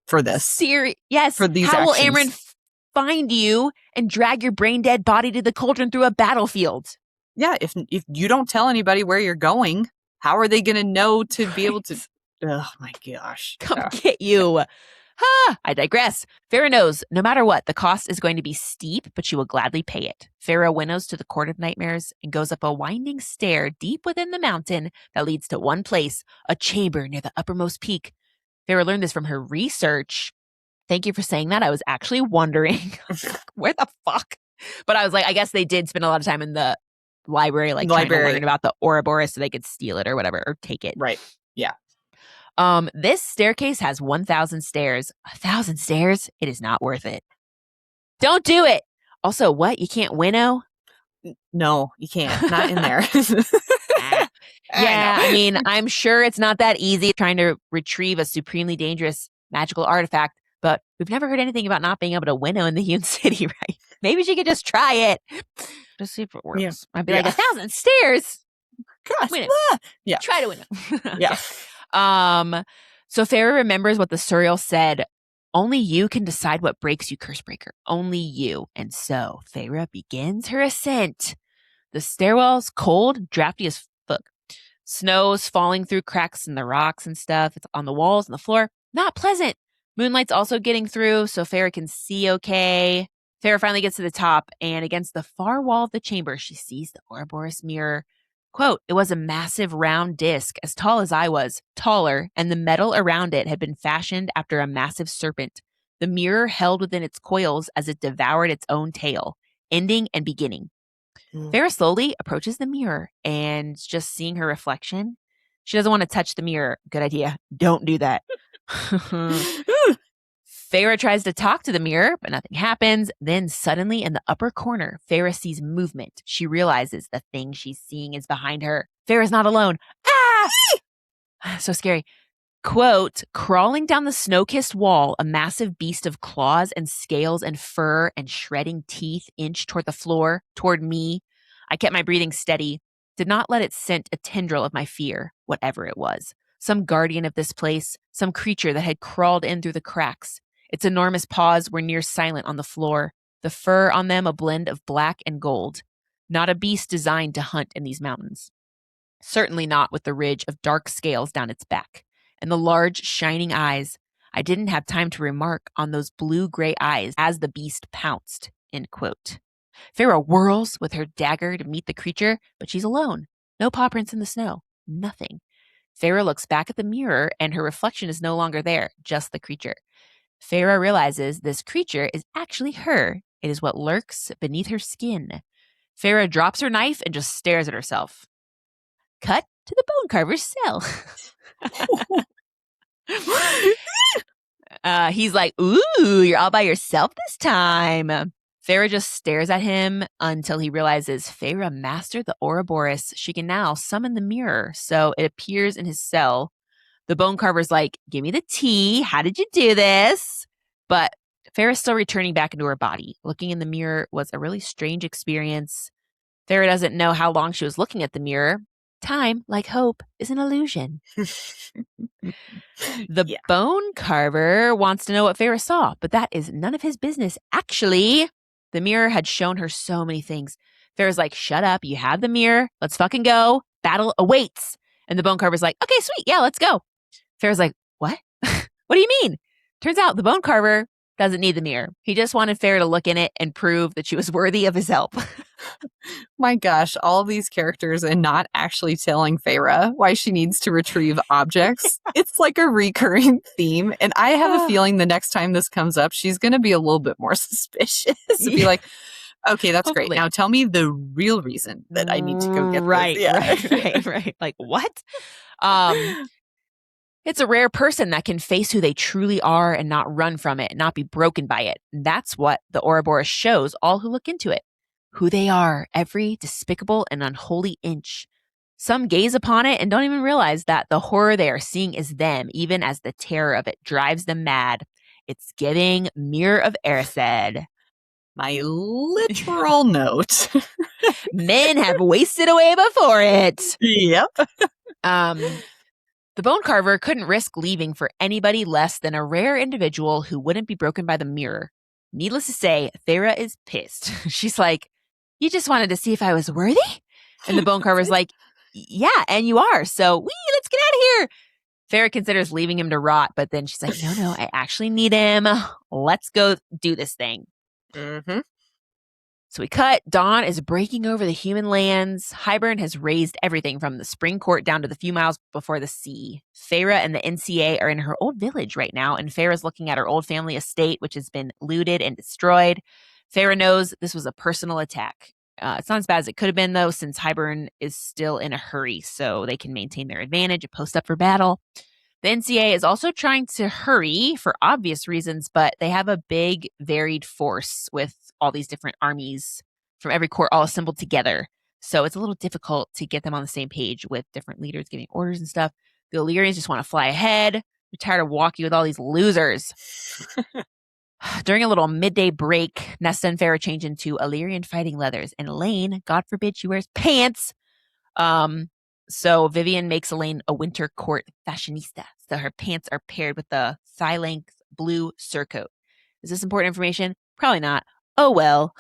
for this. Yes. For these How will actions. Amryn find you and drag your brain dead body to the cauldron through a battlefield? Yeah, if you don't tell anybody where you're going, how are they going to know to be able to? Oh my gosh! Come get you. I digress. Feyre knows no matter what, the cost is going to be steep, but she will gladly pay it. Feyre winnows to the Court of Nightmares and goes up a winding stair deep within the mountain that leads to one place, a chamber near the uppermost peak. Feyre learned this from her research. Thank you for saying that. I was actually wondering, where the fuck? But I was like, I guess they did spend a lot of time in the library, like trying to learn about the ouroboros so they could steal it or whatever, or take it. Right. Yeah. This staircase has 1,000 stairs. 1,000 stairs? It is not worth it. Don't do it. Also, what? You can't winnow? No, you can't. Not in there. Yeah, I mean, I'm sure it's not that easy trying to retrieve a supremely dangerous magical artifact, but we've never heard anything about not being able to winnow in the hewn city, right? Maybe she could just try it. Just see if it works. Yeah. I'd be like, 1,000 stairs? Gosh. Yeah. Try to winnow. Yeah. So Feyre remembers what the Suriel said. Only you can decide what breaks you, Cursebreaker. Only you. And so Feyre begins her ascent. The stairwell's cold, drafty as fuck. Snow's falling through cracks in the rocks and stuff. It's on the walls and the floor. Not pleasant. Moonlight's also getting through, so Feyre can see okay. Feyre finally gets to the top, and against the far wall of the chamber, she sees the ouroboros mirror. Quote, it was a massive round disc, as tall as I was, taller, and the metal around it had been fashioned after a massive serpent. The mirror held within its coils as it devoured its own tail, ending and beginning. Feyre slowly approaches the mirror and just seeing her reflection. She doesn't want to touch the mirror. Good idea. Don't do that. Feyre tries to talk to the mirror, but nothing happens. Then suddenly in the upper corner, Feyre sees movement. She realizes the thing she's seeing is behind her. Feyre's not alone. Ah! So scary. Quote, crawling down the snow-kissed wall, a massive beast of claws and scales and fur and shredding teeth inched toward the floor, toward me. I kept my breathing steady, did not let it scent a tendril of my fear, whatever it was. Some guardian of this place, some creature that had crawled in through the cracks. Its enormous paws were near silent on the floor, the fur on them a blend of black and gold. Not a beast designed to hunt in these mountains. Certainly not with the ridge of dark scales down its back. And the large, shining eyes. I didn't have time to remark on those blue-gray eyes as the beast pounced, end quote. Feyre whirls with her dagger to meet the creature, but she's alone. No paw prints in the snow. Nothing. Feyre looks back at the mirror, and her reflection is no longer there, just the creature. Feyre realizes this creature is actually her. It is what lurks beneath her skin. Feyre drops her knife and just stares at herself. Cut to the bone carver's cell. He's like, ooh, you're all by yourself this time. Feyre just stares at him until he realizes Feyre mastered the ouroboros. She can now summon the mirror, so it appears in his cell. The bone carver's like, give me the tea. How did you do this? But Feyre's still returning back into her body. Looking in the mirror was a really strange experience. Feyre doesn't know how long she was looking at the mirror. Time, like hope, is an illusion. The bone carver wants to know what Feyre saw, but that is none of his business. Actually, the mirror had shown her so many things. Feyre's like, shut up. You have the mirror. Let's fucking go. Battle awaits. And the bone carver's like, okay, sweet. Yeah, let's go. Feyre's like, what? What do you mean? Turns out the bone carver doesn't need the mirror. He just wanted Feyre to look in it and prove that she was worthy of his help. My gosh, all of these characters and not actually telling Feyre why she needs to retrieve objects. It's like a recurring theme. And I have a feeling the next time this comes up, she's going to be a little bit more suspicious. And be like, okay, that's Hopefully. great. Now tell me the real reason that I need to go get right, this. Yeah. right. Like, what? It's a rare person that can face who they truly are and not run from it, not be broken by it. And that's what the ouroboros shows all who look into it. Who they are, every despicable and unholy inch. Some gaze upon it and don't even realize that the horror they are seeing is them, even as the terror of it drives them mad. It's giving Mirror of Erised. My literal note. Men have wasted away before it. Yep. The bone carver couldn't risk leaving for anybody less than a rare individual who wouldn't be broken by the mirror. Needless to say, Feyre is pissed. She's like, you just wanted to see if I was worthy? And the bone carver's like, yeah, and you are. So, let's get out of here. Feyre considers leaving him to rot, but then she's like, no, I actually need him. Let's go do this thing. Mm-hmm. So we cut. Dawn is breaking over the human lands. Hybern has razed everything from the spring court down to the few miles before the sea. Feyre and the NCA are in her old village right now, and Feyre's looking at her old family estate, which has been looted and destroyed. Feyre knows this was a personal attack. It's not as bad as it could have been, though, since Hybern is still in a hurry, so they can maintain their advantage and post up for battle. The NCA is also trying to hurry for obvious reasons, but they have a big, varied force with all these different armies from every court all assembled together. So it's a little difficult to get them on the same page with different leaders giving orders and stuff. The Illyrians just want to fly ahead. They're tired of walking with all these losers. During a little midday break, Nesta and Feyre change into Illyrian fighting leathers, and Elain, God forbid she wears pants. So Vivian makes Elain a winter court fashionista. So her pants are paired with the thigh-length blue surcoat. Is this important information? Probably not. Oh, well.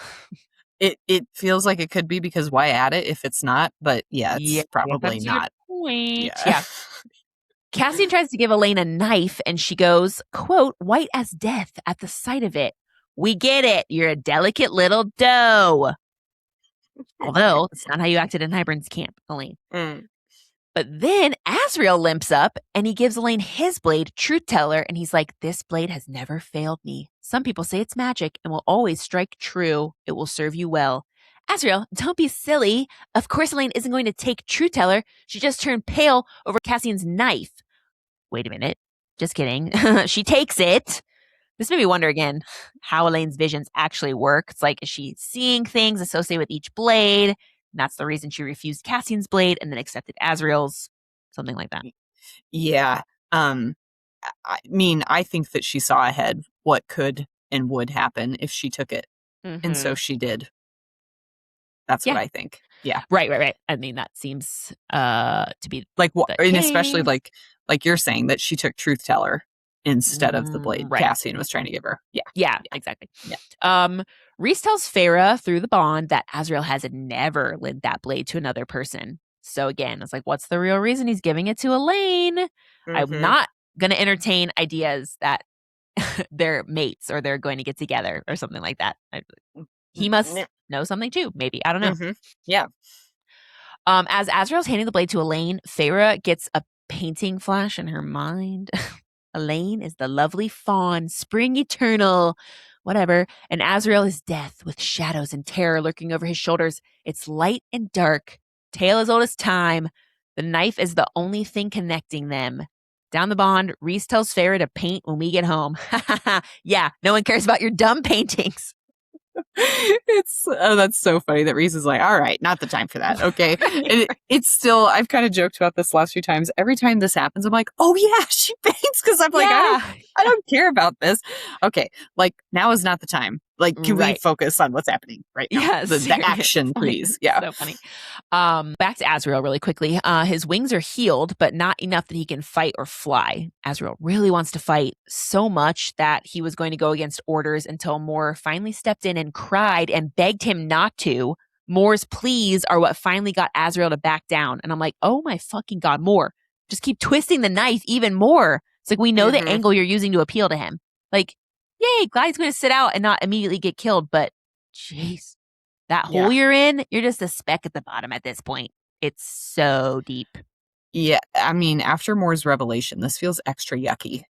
It feels like it could be, because why add it if it's not? But yeah, it's probably not. Point. Yeah. Cassian tries to give Elain a knife, and she goes, quote, white as death at the sight of it. We get it. You're a delicate little doe. Although, it's not how you acted in Hybern's camp, Elain. But then Azriel limps up, and he gives Elain his blade, Truth Teller, and he's like, this blade has never failed me. Some people say it's magic and will always strike true. It will serve you well. Azriel, don't be silly. Of course Elain isn't going to take Truth Teller. She just turned pale over Cassian's knife. Wait a minute. Just kidding. She takes it. This made me wonder again how Elaine's visions actually work. It's like, is she seeing things associated with each blade? And that's the reason she refused Cassian's blade and then accepted Azriel's. Something like that. Yeah. I mean, I think that she saw ahead what could and would happen if she took it. Mm-hmm. And so she did. That's what I think. Yeah. Right. I mean, that seems to be like, and especially like you're saying that she took Truth Teller instead of the blade Cassian was trying to give her. Yeah, exactly. Yeah. Rhys tells Feyre through the bond that Azriel has never lent that blade to another person. So again, it's like, what's the real reason he's giving it to Elain? Mm-hmm. I'm not going to entertain ideas that they're mates or they're going to get together or something like that. He must know something too, maybe. I don't know. Mm-hmm. Yeah. As Azriel's handing the blade to Elain, Feyre gets a painting flash in her mind Elain is the lovely fawn, spring eternal, whatever. And Azriel is death with shadows and terror lurking over his shoulders. It's light and dark, tale as old as time. The knife is the only thing connecting them. Down the bond, Rhys tells Feyre to paint when we get home. Yeah, no one cares about your dumb paintings. That's so funny that Rhys is like, all right, not the time for that. Okay. It's still, I've kind of joked about this the last few times. Every time this happens, I'm like, oh yeah, she paints, because I'm like, I don't care about this. Okay. Like, now is not the time. Like, can we focus on what's happening right now? Yes, the action, please. Yeah. So funny. Back to Azriel really quickly. His wings are healed, but not enough that he can fight or fly. Azriel really wants to fight so much that he was going to go against orders until Mor finally stepped in and cried and begged him not to. Mor's pleas are what finally got Azriel to back down. And I'm like, oh my fucking God, Mor, just keep twisting the knife even more. It's like, we know the angle you're using to appeal to him. Like, yay, glad he's going to sit out and not immediately get killed. But jeez, that hole you're in, you're just a speck at the bottom at this point. It's so deep. Yeah, I mean, after Mor's revelation, this feels extra yucky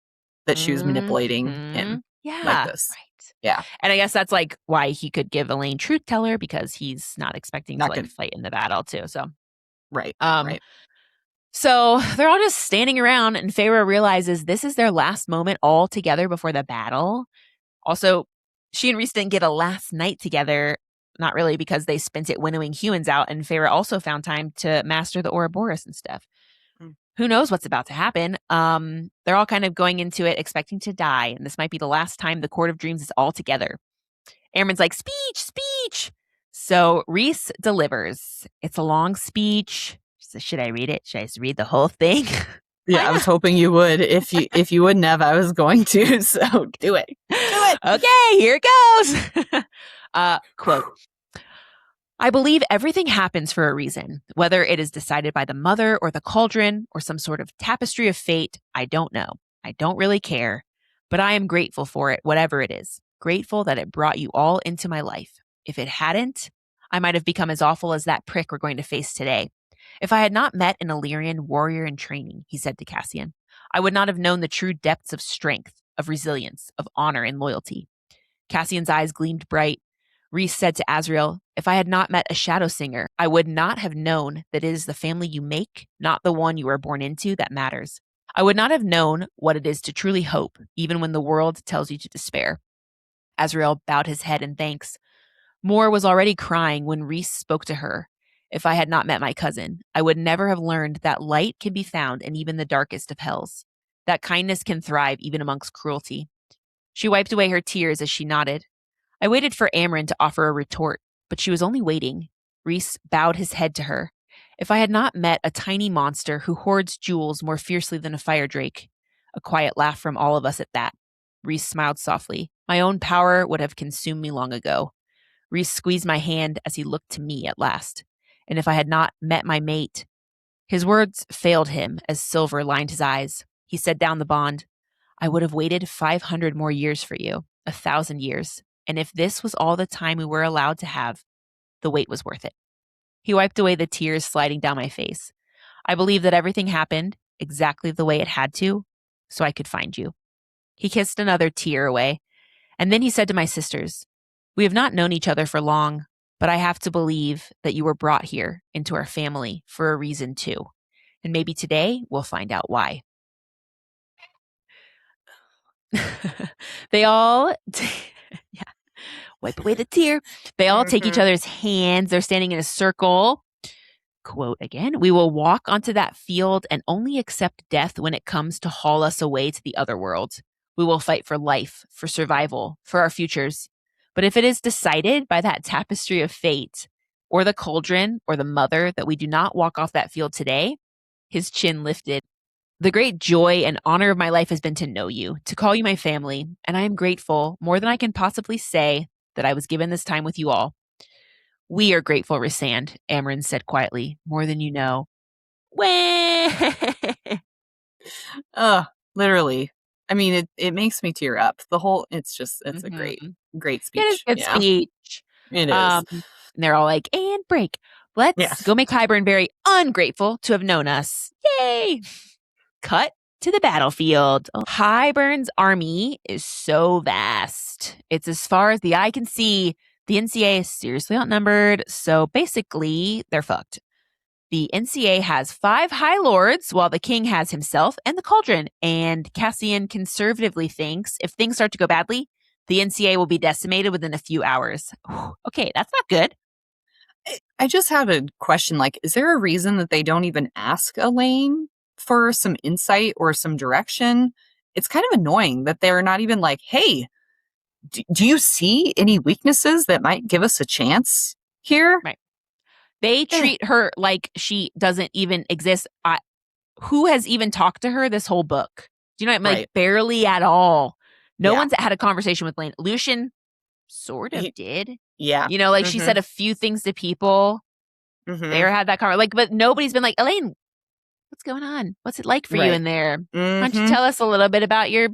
that she was manipulating him like this. Right. Yeah. And I guess that's like why he could give Elain truth teller, because he's not expecting to like fight in the battle too. So right. So they're all just standing around, and Feyre realizes this is their last moment all together before the battle. Also, she and Rhys didn't get a last night together, not really, because they spent it winnowing humans out, and Feyre also found time to master the ouroboros and stuff. Who knows what's about to happen? They're all kind of going into it expecting to die, and this might be the last time the Court of Dreams is all together. Amren's like, speech! So Rhys delivers. It's a long speech. So should I read it? Should I just read the whole thing? Yeah, I was hoping you would. If you wouldn't have, I was going to. So do it. Okay, here it goes. Quote. I believe everything happens for a reason. Whether it is decided by the mother or the cauldron or some sort of tapestry of fate, I don't know. I don't really care. But I am grateful for it, whatever it is. Grateful that it brought you all into my life. If it hadn't, I might have become as awful as that prick we're going to face today. If I had not met an Illyrian warrior in training, he said to Cassian, I would not have known the true depths of strength, of resilience, of honor and loyalty. Cassian's eyes gleamed bright. Rhys said to Azriel, if I had not met a shadow singer, I would not have known that it is the family you make, not the one you are born into, that matters. I would not have known what it is to truly hope, even when the world tells you to despair. Azriel bowed his head in thanks. Mor was already crying when Rhys spoke to her. If I had not met my cousin, I would never have learned that light can be found in even the darkest of hells, that kindness can thrive even amongst cruelty. She wiped away her tears as she nodded. I waited for Amren to offer a retort, but she was only waiting. Rhys bowed his head to her. If I had not met a tiny monster who hoards jewels more fiercely than a fire drake. A quiet laugh from all of us at that. Rhys smiled softly. My own power would have consumed me long ago. Rhys squeezed my hand as he looked to me at last. And if I had not met my mate. His words failed him as silver lined his eyes. He set down the bond. I would have waited 500 more years for you, 1,000 years. And if this was all the time we were allowed to have, the wait was worth it. He wiped away the tears sliding down my face. I believe that everything happened exactly the way it had to, so I could find you. He kissed another tear away, and then he said to my sisters, we have not known each other for long, but I have to believe that you were brought here into our family for a reason too. And maybe today we'll find out why. They all... yeah. Wipe away the tear. They all take each other's hands. They're standing in a circle. Quote again, we will walk onto that field and only accept death when it comes to haul us away to the other world. We will fight for life, for survival, for our futures. But if it is decided by that tapestry of fate, or the cauldron, or the mother, that we do not walk off that field today, his chin lifted. The great joy and honor of my life has been to know you, to call you my family, and I am grateful, more than I can possibly say, that I was given this time with you all. We are grateful, Rhysand, Amren said quietly, more than you know. Literally. I mean, it makes me tear up. It's a great speech. It is a good speech. It is. And they're all like, and break. Let's go make Hybern very ungrateful to have known us. Yay! Cut to the battlefield. Hybern's army is so vast. It's as far as the eye can see. The NCA is seriously outnumbered, so basically, they're fucked. The NCA has 5 High Lords, while the king has himself and the cauldron. And Cassian conservatively thinks if things start to go badly, the NCA will be decimated within a few hours. Okay, that's not good. I just have a question. Like, is there a reason that they don't even ask Elain for some insight or some direction? It's kind of annoying that they're not even like, hey, do you see any weaknesses that might give us a chance here? Right. They treat her like she doesn't even exist. Who has even talked to her this whole book? Do you know what I mean? Right. Like, barely at all. No Yeah. one's had a conversation with Elain. Lucian sort of did. Yeah. You know, like she said a few things to people. Feyre had that conversation. Like, but nobody's been like, Elain, what's going on? What's it like for you in there? Why don't you tell us a little bit about your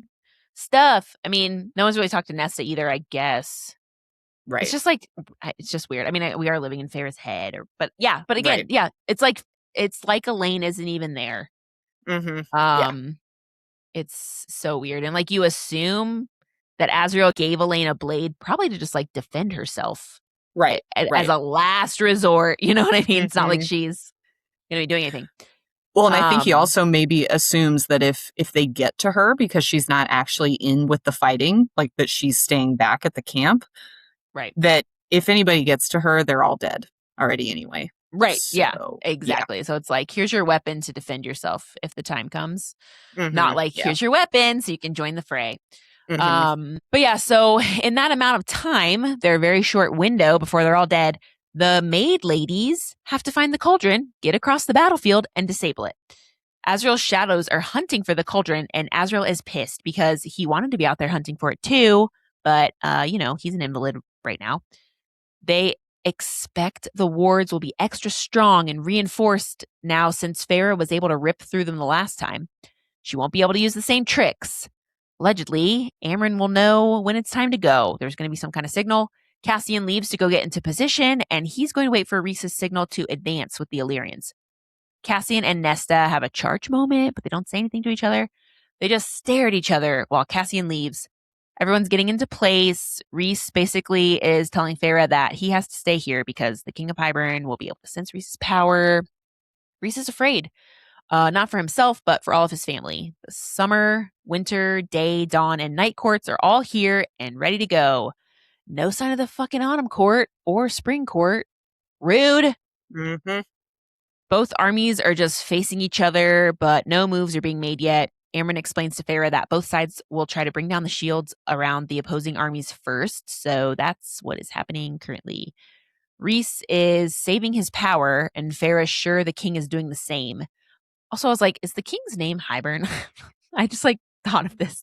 stuff? I mean, no one's really talked to Nesta either, I guess. Right. It's just like, it's just weird. I mean, we are living in Feyre's head, but again, Right. yeah, it's like Elain isn't even there. It's so weird. And like, you assume that Azriel gave Elain a blade probably to just like defend herself. Right. As a last resort. You know what I mean? It's not like she's going to be doing anything. Well, and I think he also maybe assumes that if they get to her because she's not actually in with the fighting, like that she's staying back at the camp, right? That if anybody gets to her, they're all dead already anyway. Right. So, yeah, exactly. Yeah. So it's like, here's your weapon to defend yourself if the time comes. Not like, here's your weapon so you can join the fray. But yeah, so in that amount of time, their very short window before they're all dead, the maid ladies have to find the cauldron, get across the battlefield, and disable it. Azriel's shadows are hunting for the cauldron, and Azriel is pissed because he wanted to be out there hunting for it too, but, he's an invalid right now. They expect the wards will be extra strong and reinforced now since Feyre was able to rip through them the last time. She won't be able to use the same tricks. Allegedly, Amren will know when it's time to go. There's going to be some kind of signal. Cassian leaves to go get into position, and he's going to wait for Rhys's signal to advance with the Illyrians. Cassian and Nesta have a charge moment, but they don't say anything to each other. They just stare at each other while Cassian leaves. Everyone's getting into place. Rhys basically is telling Feyre that he has to stay here because the King of Hybern will be able to sense Rhys's power. Rhys is afraid. Not for himself, but for all of his family. The summer, winter, day, dawn, and night courts are all here and ready to go. No sign of the fucking autumn court or spring court. Rude. Both armies are just facing each other, but no moves are being made yet. Amren explains to Feyre that both sides will try to bring down the shields around the opposing armies first, so that's what is happening currently. Rhys is saving his power, and Feyre is sure the king is doing the same. Also, I was like, is the king's name Hybern? I just thought of this.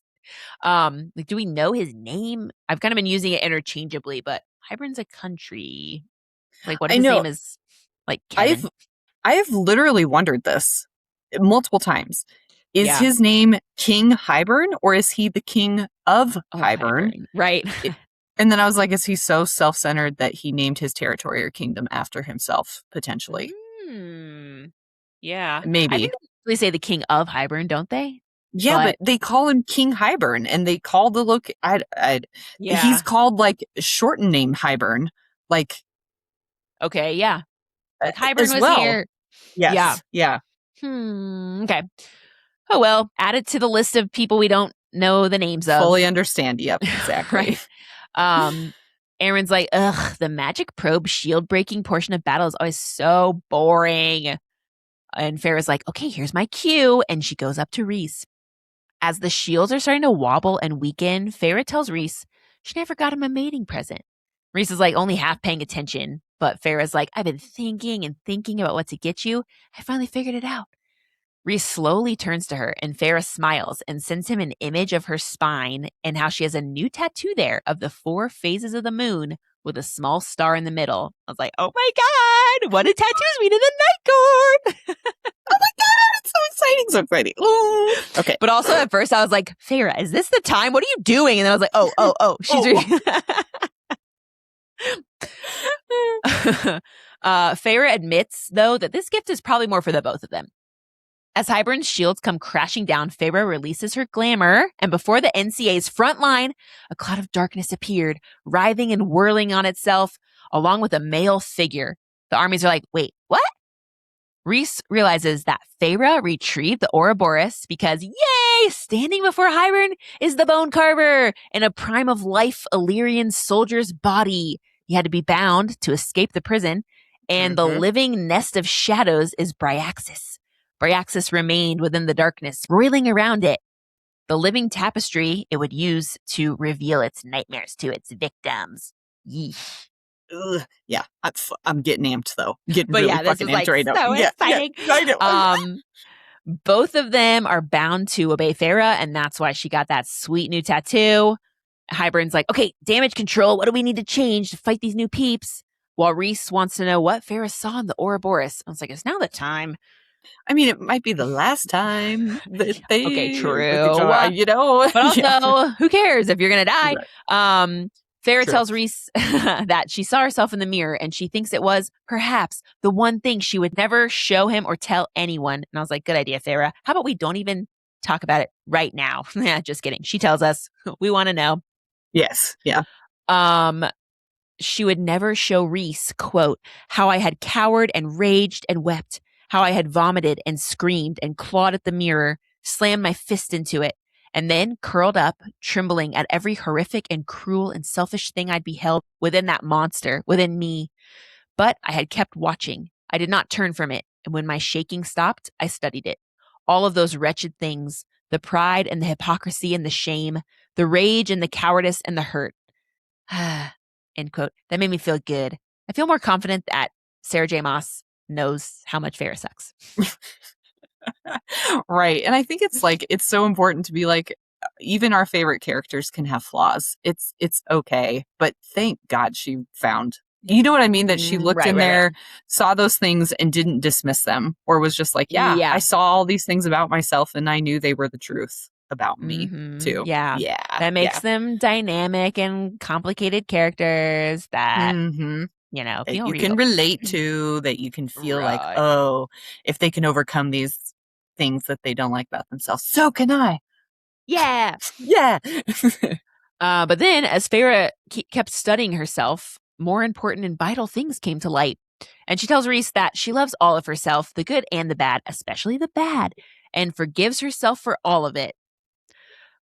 Do we know his name? I've kind of been using it interchangeably, but Hybern's a country. Like, what if his name is like Kevin? I have literally wondered this multiple times. Is his name King Hybern, or is he the king of Hybern? Right. And then I was like, is he so self-centered that he named his territory or kingdom after himself, potentially? Yeah. Maybe. I think they say the king of Hybern, don't they? Yeah, but they call him King Hybern, and they call the he's called shortened name Hybern. Okay, yeah. Like Hybern was here. Yes. Yeah. Okay. Oh, well, add it to the list of people we don't know the names of. Fully understand. Yep, exactly. Right. Aaron's like, ugh, the magic probe shield breaking portion of battle is always so boring. And Feyre's like, okay, here's my cue. And she goes up to Rhys. As the shields are starting to wobble and weaken, Feyre tells Rhys she never got him a mating present. Rhys is only half paying attention, but Feyre's like, I've been thinking and thinking about what to get you. I finally figured it out. Rhys slowly turns to her, and Feyre smiles and sends him an image of her spine and how she has a new tattoo there of the 4 phases of the moon with a small star in the middle. I was like, oh my God, what do tattoos mean in the night court? Oh my God, it's so exciting, so pretty. Ooh. Okay. But also at first I was like, Feyre, is this the time? What are you doing? And then I was like, oh, she's reading. Feyre admits, though, that this gift is probably more for the both of them. As Hybern's shields come crashing down, Feyre releases her glamour, and before the NCA's front line, a cloud of darkness appeared, writhing and whirling on itself, along with a male figure. The armies are like, wait, what? Rhys realizes that Feyre retrieved the ouroboros because, yay, standing before Hybern is the bone carver in a prime of life Illyrian soldier's body. He had to be bound to escape the prison, and the living nest of shadows is Bryaxis. Bryaxis remained within the darkness, roiling around it. The living tapestry it would use to reveal its nightmares to its victims. Yeesh. Ugh, yeah, I'm getting amped though. Getting But really yeah, this fucking is like amped right so now. exciting. Yeah, I know. Both of them are bound to obey Feyre, and that's why she got that sweet new tattoo. Hybern's like, okay, damage control. What do we need to change to fight these new peeps? While Rhys wants to know what Feyre saw in the ouroboros. I was like, it's now the time. I mean, it might be the last time that they Okay, true. you know. But also, who cares if you're going to die? Right. Feyre tells Rhys that she saw herself in the mirror and she thinks it was perhaps the one thing she would never show him or tell anyone. And I was like, good idea, Feyre. How about we don't even talk about it right now? Just kidding. She tells us we want to know. Yes. Yeah. She would never show Rhys, quote, how I had cowered and raged and wept, how I had vomited and screamed and clawed at the mirror, slammed my fist into it, and then curled up, trembling at every horrific and cruel and selfish thing I'd beheld within that monster, within me. But I had kept watching. I did not turn from it, and when my shaking stopped, I studied it. All of those wretched things, the pride and the hypocrisy and the shame, the rage and the cowardice and the hurt. End quote. That made me feel good. I feel more confident that Sarah J. Maas knows how much Feyre sucks. Right. And I think it's so important to be like, even our favorite characters can have flaws. It's okay. But thank God she found, you know what I mean? That she looked in there, saw those things and didn't dismiss them, or was just like, yeah, I saw all these things about myself and I knew they were the truth about me too. Yeah. That makes them dynamic and complicated characters that you know, that you can relate to, that you can feel like, oh, if they can overcome these things that they don't like about themselves, so can I. Yeah. Yeah. But then as Feyre kept studying herself, more important and vital things came to light. And she tells Rhys that she loves all of herself, the good and the bad, especially the bad, and forgives herself for all of it.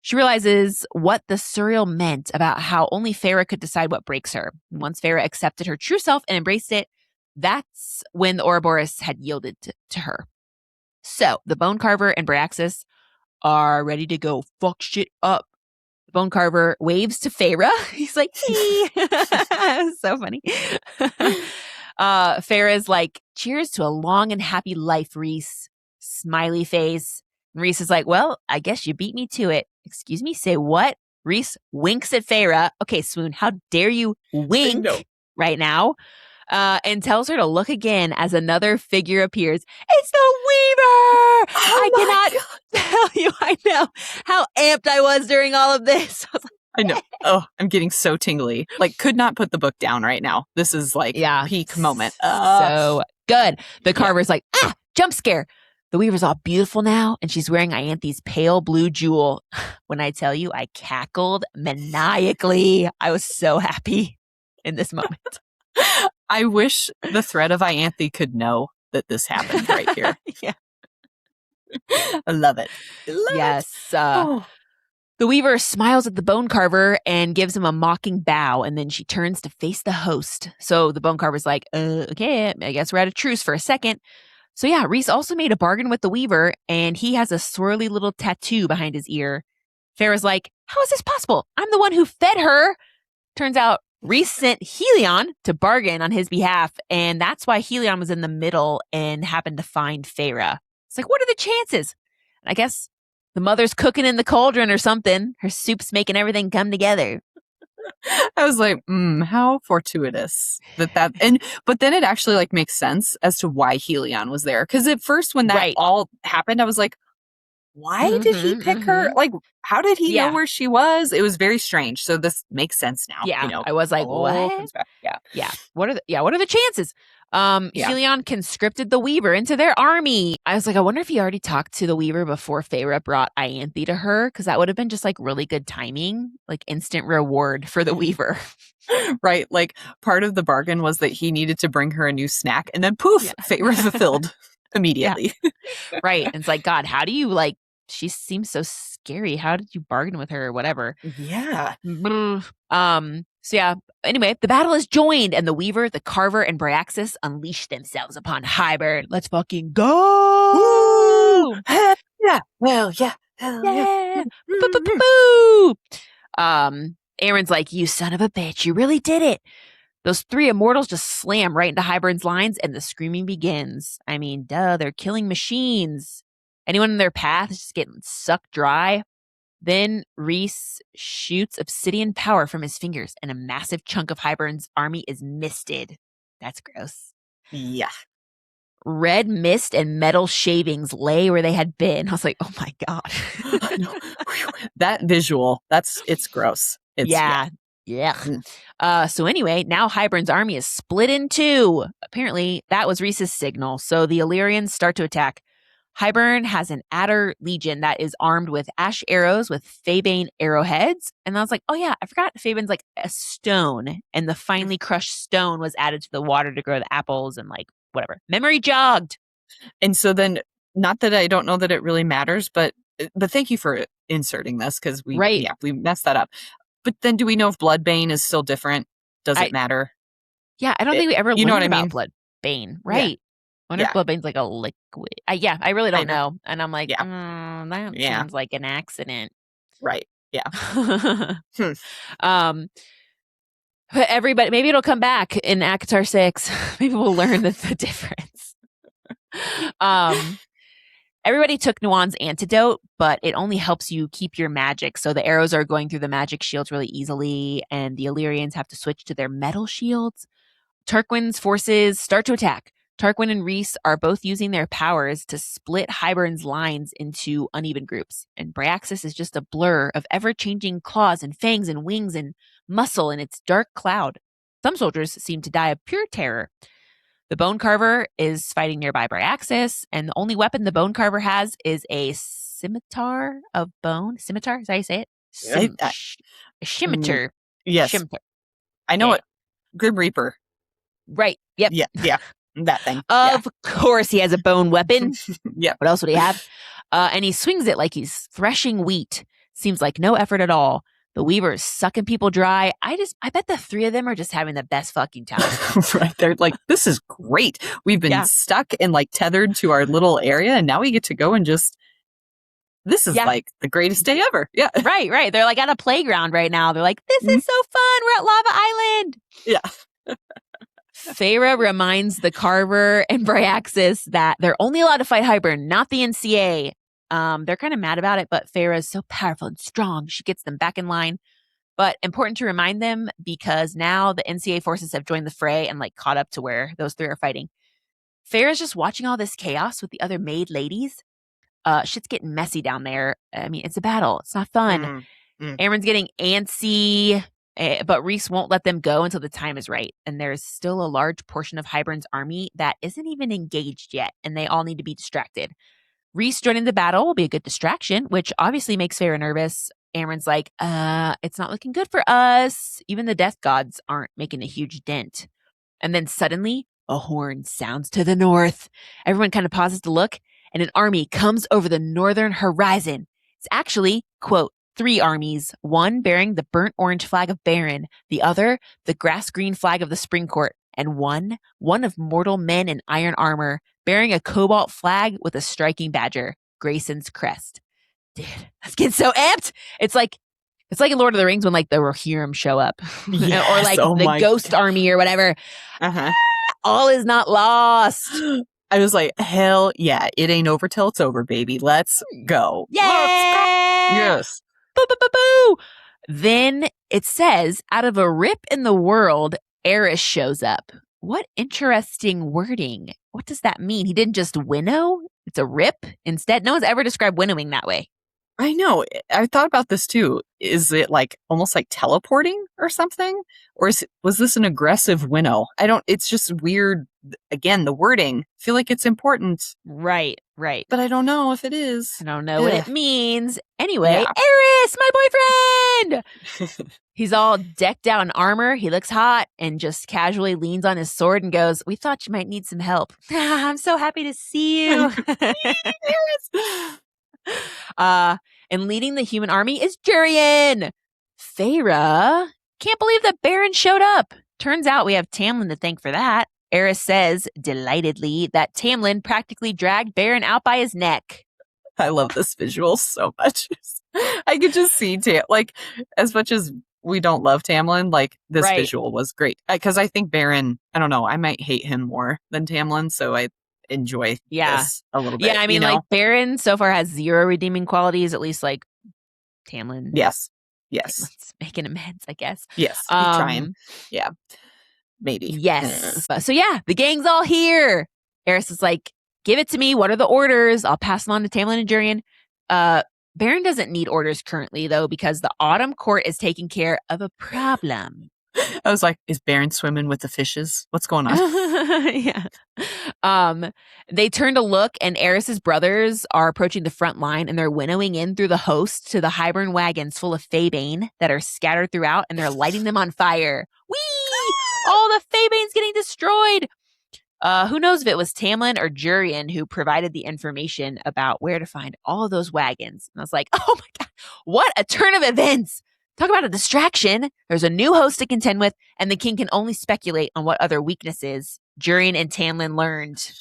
She realizes what the surreal meant about how only Feyre could decide what breaks her. Once Feyre accepted her true self and embraced it, that's when the ouroboros had yielded to her. So the bone carver and Bryaxis are ready to go fuck shit up. The bone carver waves to Feyre. He's like, hey. So funny. Feyre's like, cheers to a long and happy life, Rhys. Smiley face. Rhys is like, well, I guess you beat me to it. Excuse me, say what? Rhys winks at Feyre. Okay, Swoon, how dare you wink right now? And tells her to look again as another figure appears. It's the Weaver! I cannot tell you, I know, how amped I was during all of this. I know. Oh, I'm getting so tingly. Like, could not put the book down right now. This is like peak moment. So good. The carver's like, jump scare. The Weaver's all beautiful now, and she's wearing Ianthe's pale blue jewel. When I tell you, I cackled maniacally. I was so happy in this moment. I wish the thread of Ianthe could know that this happened right here. Yeah. I love it. Yes. The Weaver smiles at the bone carver and gives him a mocking bow, and then she turns to face the host. So the bone carver's like, okay, I guess we're at a truce for a second. So yeah, Rhys also made a bargain with the Weaver, and he has a swirly little tattoo behind his ear. Feyre's like, how is this possible? I'm the one who fed her. Turns out Rhys sent Helion to bargain on his behalf, and that's why Helion was in the middle and happened to find Feyre. It's like, what are the chances? And I guess the mother's cooking in the cauldron or something. Her soup's making everything come together. I was like, how fortuitous but then it actually like makes sense as to why Helion was there. Because at first when that all happened, I was like, why did he pick her? Like, how did he know where she was? It was very strange. So this makes sense now. Yeah. You know, I was like, what? Yeah. Yeah. What are the chances? Yeah. Helion conscripted the Weaver into their army. I was like, I wonder if he already talked to the Weaver before Feyre brought Ianthe to her, because that would have been just like really good timing, like instant reward for the Weaver. Right. Like part of the bargain was that he needed to bring her a new snack, and then poof, Yeah. Feyre fulfilled immediately. Right. And it's like, God, how do you like, she seems so scary. How did you bargain with her or whatever? Yeah. So yeah, anyway, the battle is joined, and the Weaver, the Carver, and Bryaxis unleash themselves upon Hybern. Let's fucking go! Woo! Hell yeah. Well, yeah. Hell yeah. Yeah! Boo! Aaron's like, you son of a bitch, you really did it. Those three immortals just slam right into Hybern's lines, and the screaming begins. I mean, duh, they're killing machines. Anyone in their path is just getting sucked dry. Then Rhys shoots obsidian power from his fingers, and a massive chunk of Hybern's army is misted. That's gross. Yeah. Red mist and metal shavings lay where they had been. I was like, oh my God. I know. That visual, it's gross. Yeah. So anyway, now Hybern's army is split in two. Apparently, that was Rhys's signal. So the Illyrians start to attack. Hybern has an adder legion that is armed with ash arrows with Febane arrowheads. And I was like, oh yeah, I forgot Fabane's like a stone. And the finely crushed stone was added to the water to grow the apples and like whatever. Memory jogged. And so then, not that I don't know that it really matters, but thank you for inserting this, because we messed that up. But then do we know if Bloodbane is still different? Does it matter? Yeah, I don't think we ever you know learned what I about mean? Bloodbane. Right. I wonder if Bloodbane's like a liquid. I really don't know. And I'm like, that sounds like an accident. Right. Yeah. But everybody, maybe it'll come back in ACOTAR 6. Maybe we'll learn the difference. Everybody took Nuan's antidote, but it only helps you keep your magic. So the arrows are going through the magic shields really easily, and the Illyrians have to switch to their metal shields. Tarquin's forces start to attack. Tarquin and Rhys are both using their powers to split Hybern's lines into uneven groups, and Bryaxis is just a blur of ever-changing claws and fangs and wings and muscle in its dark cloud. Some soldiers seem to die of pure terror. The Bone Carver is fighting nearby Bryaxis, and the only weapon the Bone Carver has is a scimitar of bone. Scimitar? Is that how you say it? A scimitar. Yes. Scimitar. I know it. Grim Reaper. Right. Yep. Yeah. That thing. Of course he has a bone weapon. Yeah. What else would he have? And he swings it like he's threshing wheat. Seems like no effort at all. The Weaver's sucking people dry. I bet the three of them are just having the best fucking time. Right. They're like, this is great. We've been stuck and like tethered to our little area, and now we get to go and just, this is like the greatest day ever. Yeah. Right. They're like at a playground right now. They're like, this is so fun. We're at Lava Island. Yeah. Feyre reminds the Carver and Bryaxis that they're only allowed to fight Hybern, not the NCA. They're kind of mad about it, but Feyre is so powerful and strong. She gets them back in line. But important to remind them, because now the NCA forces have joined the fray and like caught up to where those three are fighting. Feyre's just watching all this chaos with the other maid ladies. Shit's getting messy down there. I mean, it's a battle. It's not fun. Aaron's getting antsy. But Rhys won't let them go until the time is right. And there's still a large portion of Hybern's army that isn't even engaged yet, and they all need to be distracted. Rhys joining the battle will be a good distraction, which obviously makes Feyre nervous. Aaron's like, it's not looking good for us. Even the death gods aren't making a huge dent. And then suddenly, a horn sounds to the north. Everyone kind of pauses to look, and an army comes over the northern horizon. It's actually, quote, 3 armies, one bearing the burnt orange flag of Baron, the other the grass green flag of the Spring Court, and one of mortal men in iron armor, bearing a cobalt flag with a striking badger, Grayson's crest. Dude, that's getting so amped. It's like in Lord of the Rings when like the Rohirrim show up, yes, or like the Ghost Army or whatever. All is not lost. I was like, hell yeah, it ain't over till it's over, baby. Let's go. Yeah. Let's go. Yes. Boo, boo, boo, boo. Then it says, out of a rip in the world, Eris shows up. What interesting wording. What does that mean? He didn't just winnow? It's a rip instead? No one's ever described winnowing that way. I know. I thought about this too. Is it like almost like teleporting or something? Or was this an aggressive winnow? I don't, it's just weird. Again, the wording. I feel like it's important, Right. but I don't know if it is. I don't know what Ugh. it means. Anyway, Yeah. Eris, my boyfriend! He's all decked out in armor. He looks hot and just casually leans on his sword and goes, "We thought you might need some help." I'm so happy to see you. And leading the human army is Jurian. Feyre can't believe that Baron showed up. Turns out we have Tamlin to thank for that. Eris says, delightedly, that Tamlin practically dragged Baron out by his neck. I love this visual so much. I could just see like, as much as we don't love Tamlin, like this Right. visual was great. Because I think Baron, I don't know, I might hate him more than Tamlin, so I enjoy this a little bit. Yeah, I mean, like, Baron so far has 0 redeeming qualities, at least like Tamlin. Yes. Tamlin's making amends, I guess. Yes, he's trying. Yeah. Maybe. Yes. So yeah, the gang's all here. Eris is like, give it to me. What are the orders? I'll pass them on to Tamlin and Jurian. Baron doesn't need orders currently, though, because the Autumn Court is taking care of a problem. I was like, is Baron swimming with the fishes? What's going on? Yeah. They turn to look, and Eris's brothers are approaching the front line, and they're winnowing in through the host to the Hybern wagons full of Feybane that are scattered throughout, and they're lighting them on fire. Whee! All the Feybane's getting destroyed. Who knows if it was Tamlin or Jurian who provided the information about where to find all of those wagons. And I was like, oh my God, what a turn of events. Talk about a distraction. There's a new host to contend with, and the king can only speculate on what other weaknesses Jurian and Tamlin learned.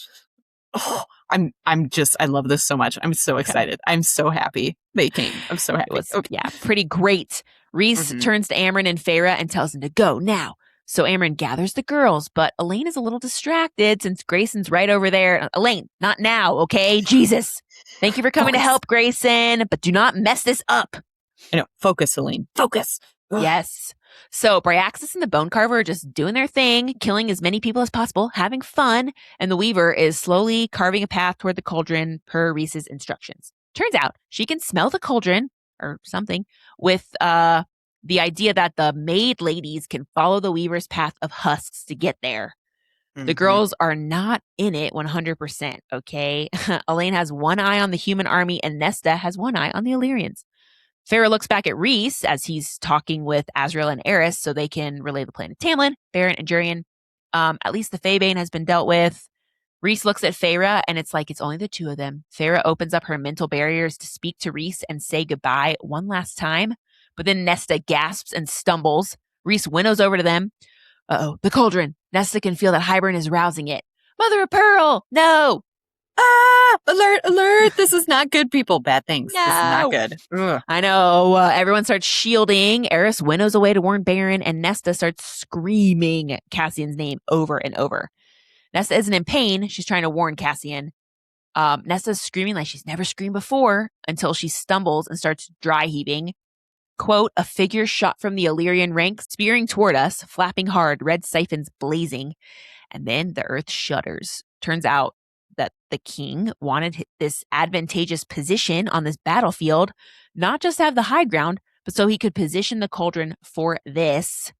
Oh, I love this so much. I'm so excited. I'm so happy they came. I'm so happy. It was, pretty great. Rhys turns to Amren and Feyre and tells them to go now. So Amren gathers the girls, but Elain is a little distracted since Grayson's right over there. Elain, not now, okay? Jesus. Thank you for coming to help, Grayson, but do not mess this up. I know. Focus, Elain. Focus. Ugh. Yes. So Bryaxis and the Bone Carver are just doing their thing, killing as many people as possible, having fun, and the Weaver is slowly carving a path toward the cauldron per Rhys's instructions. Turns out she can smell the cauldron, or something, with the idea that the maid ladies can follow the Weaver's path of husks to get there. The girls are not in it 100%, okay? Elain has one eye on the human army, and Nesta has one eye on the Illyrians. Feyre looks back at Rhys as he's talking with Azriel and Eris so they can relay the plan to Tamlin, Baron, and Jurian. At least the Feybane has been dealt with. Rhys looks at Feyre, and it's like it's only the two of them. Feyre opens up her mental barriers to speak to Rhys and say goodbye one last time, but then Nesta gasps and stumbles. Rhys winnows over to them. Uh-oh, the cauldron. Nesta can feel that Hybern is rousing it. Mother of Pearl, no! Ah! Alert, alert! This is not good, people. Bad things. No. This is not good. Ugh. I know. Everyone starts shielding. Eris winnows away to warn Baron, and Nesta starts screaming Cassian's name over and over. Nesta isn't in pain. She's trying to warn Cassian. Nesta's screaming like she's never screamed before until she stumbles and starts dry heaving. Quote, a figure shot from the Illyrian rank, spearing toward us, flapping hard, red siphons blazing. And then the earth shudders. Turns out that the king wanted this advantageous position on this battlefield, not just to have the high ground, but so he could position the cauldron for this.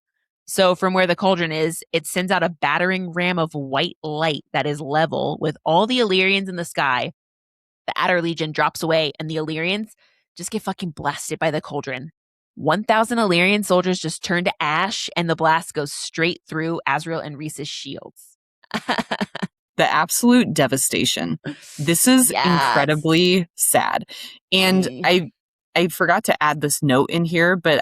So from where the cauldron is, it sends out a battering ram of white light that is level with all the Illyrians in the sky. The Adder Legion drops away, and the Illyrians just get fucking blasted by the cauldron. 1,000 Illyrian soldiers just turn to ash, and the blast goes straight through Azriel and Rhys's shields. The absolute devastation. This is incredibly sad. And I forgot to add this note in here, but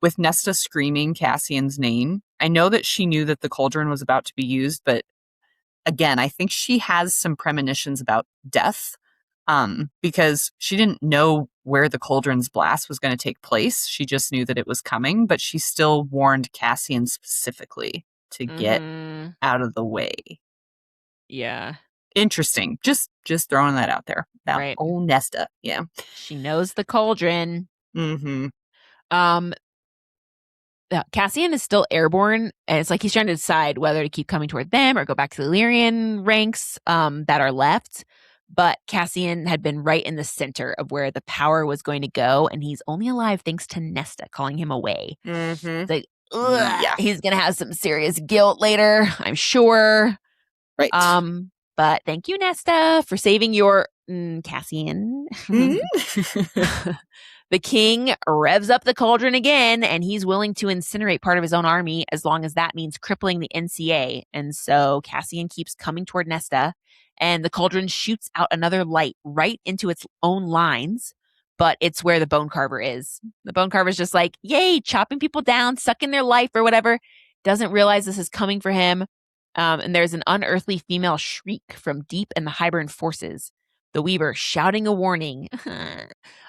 with Nesta screaming Cassian's name, I know that she knew that the cauldron was about to be used, but again, I think she has some premonitions about death, because she didn't know where the cauldron's blast was going to take place. She just knew that it was coming, but she still warned Cassian specifically to get out of the way. Yeah. Interesting. Just throwing that out there. That right. Old Nesta. Yeah. She knows the cauldron. Mm-hmm. Cassian is still airborne, and it's like he's trying to decide whether to keep coming toward them or go back to the Illyrian ranks that are left. But Cassian had been right in the center of where the power was going to go, and he's only alive thanks to Nesta calling him away. Mm-hmm. It's like, ugh, Yeah. he's gonna have some serious guilt later, I'm sure. Right. But thank you, Nesta, for saving your Cassian. Mm-hmm. The king revs up the cauldron again, and he's willing to incinerate part of his own army as long as that means crippling the NCA. And so Cassian keeps coming toward Nesta, and the cauldron shoots out another light right into its own lines, but it's where the bone carver is. The bone carver is just like, yay, chopping people down, sucking their life or whatever. Doesn't realize this is coming for him. And there's an unearthly female shriek from deep in the Hybern forces. The Weaver shouting a warning.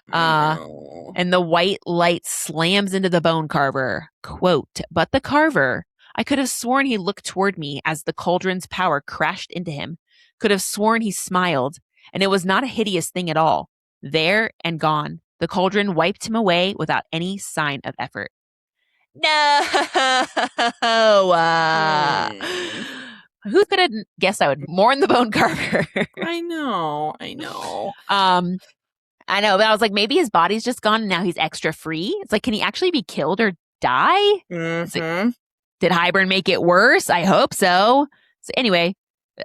No. And the white light slams into the bone carver. Quote, but the carver, I could have sworn he looked toward me as the cauldron's power crashed into him. Could have sworn he smiled, and it was not a hideous thing at all. There and gone. The cauldron wiped him away without any sign of effort. No! Mm. Who could have guessed I would mourn the bone carver? I know. I know. I know, but I was like, maybe his body's just gone and now he's extra free. It's like, can he actually be killed or die? It's like, did Hybern make it worse? I hope so. So anyway,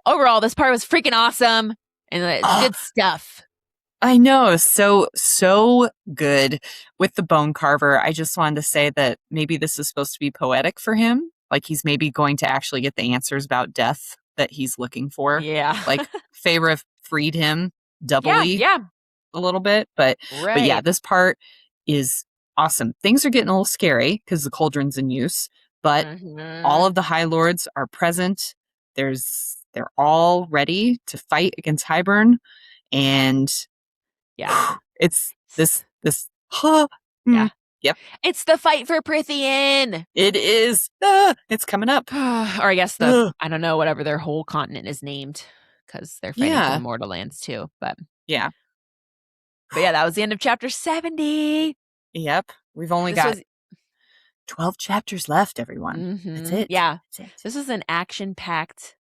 overall, this part was freaking awesome and it's good stuff. I know. So good with the bone carver. I just wanted to say that maybe this is supposed to be poetic for him. Like he's maybe going to actually get the answers about death that he's looking for. Yeah. Like Feyre freed him doubly Yeah. a little bit. But yeah, this part is awesome. Things are getting a little scary because the cauldron's in use, but all of the High Lords are present. They're all ready to fight against Hybern. And yeah, it's this yeah. Yep. It's the fight for Prithian. It is. It's coming up. Or I guess I don't know, whatever their whole continent is named because they're fighting for the Mortal Lands too. But yeah, that was the end of chapter 70. Yep. We've only got 12 chapters left, everyone. That's it. Yeah. That's it. This is an action-packed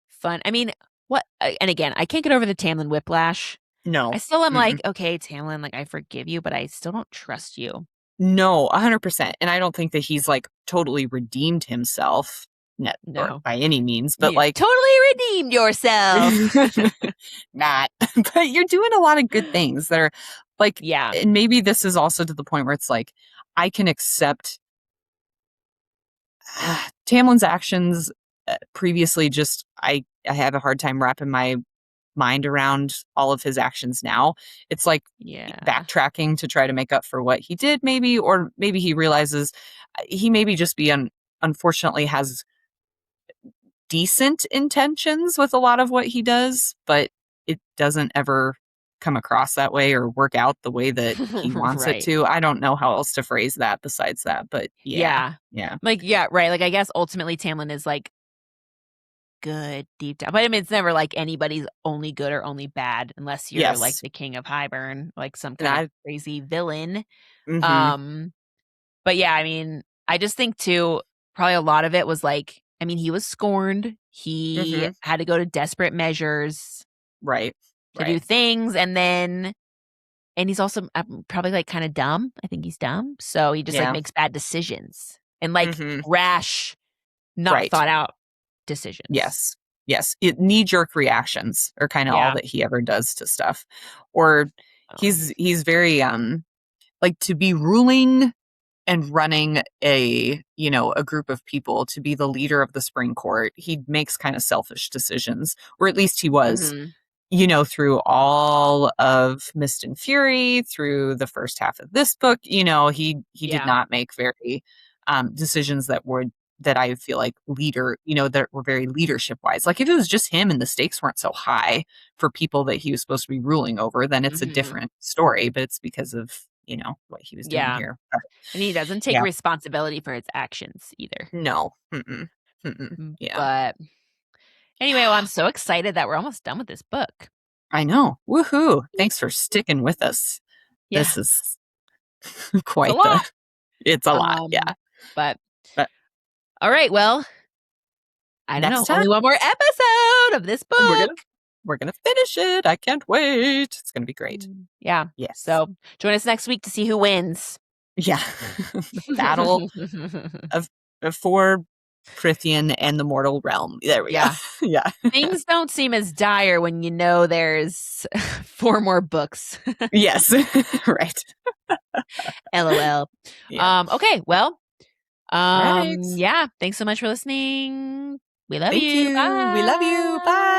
fun. I mean, what? And again, I can't get over the Tamlin whiplash. No. I still am like, okay, Tamlin, like I forgive you, but I still don't trust you. No, 100%. And I don't think that he's like totally redeemed himself. No, by any means, but like totally redeemed yourself. Not, but you're doing a lot of good things that are like, yeah. And maybe this is also to the point where it's like, I can accept Tamlin's actions previously. Just I have a hard time wrapping my mind around all of his actions now. It's like backtracking to try to make up for what he did, maybe, or maybe he realizes he maybe just unfortunately has decent intentions with a lot of what he does, but it doesn't ever come across that way or work out the way that he wants it to. I don't know how else to phrase that besides that, but yeah. Like, yeah, right. Like, I guess ultimately Tamlin is like good deep down, but I mean, it's never like anybody's only good or only bad unless you're like the king of Hybern, like some kind of crazy villain. But yeah, I mean, I just think too, probably a lot of it was like, I mean, he was scorned. He had to go to desperate measures, to do things, and he's also probably like kind of dumb. I think he's dumb, so he just like makes bad decisions and like rash, not thought out decisions. Yes. Knee-jerk reactions are kind of all that he ever does to stuff. Or he's very like to be ruling and running a group of people, to be the leader of the Spring Court. He makes kind of selfish decisions, or at least he was, through all of Mist and Fury, through the first half of this book, he did not make very decisions that I feel like that were very leadership wise. Like if it was just him and the stakes weren't so high for people that he was supposed to be ruling over, then it's a different story, but it's because of, what he was doing here. But, and he doesn't take responsibility for his actions either. No. But anyway, well, I'm so excited that we're almost done with this book. I know. Woohoo. Thanks for sticking with us. Yeah. This is quite it's a lot. Yeah. But all right, well, I don't know. Only one more episode of this book. We're going to finish it. I can't wait. It's going to be great. Yeah. Yes. So join us next week to see who wins. Yeah. The battle of for Prithian and the mortal realm. There we go. Yeah. Things don't seem as dire when you know there's 4 more books. Yes. Right. LOL. Yeah. Okay, well, Right. yeah, thanks so much for listening. We love Thank you. Bye. We love you. Bye.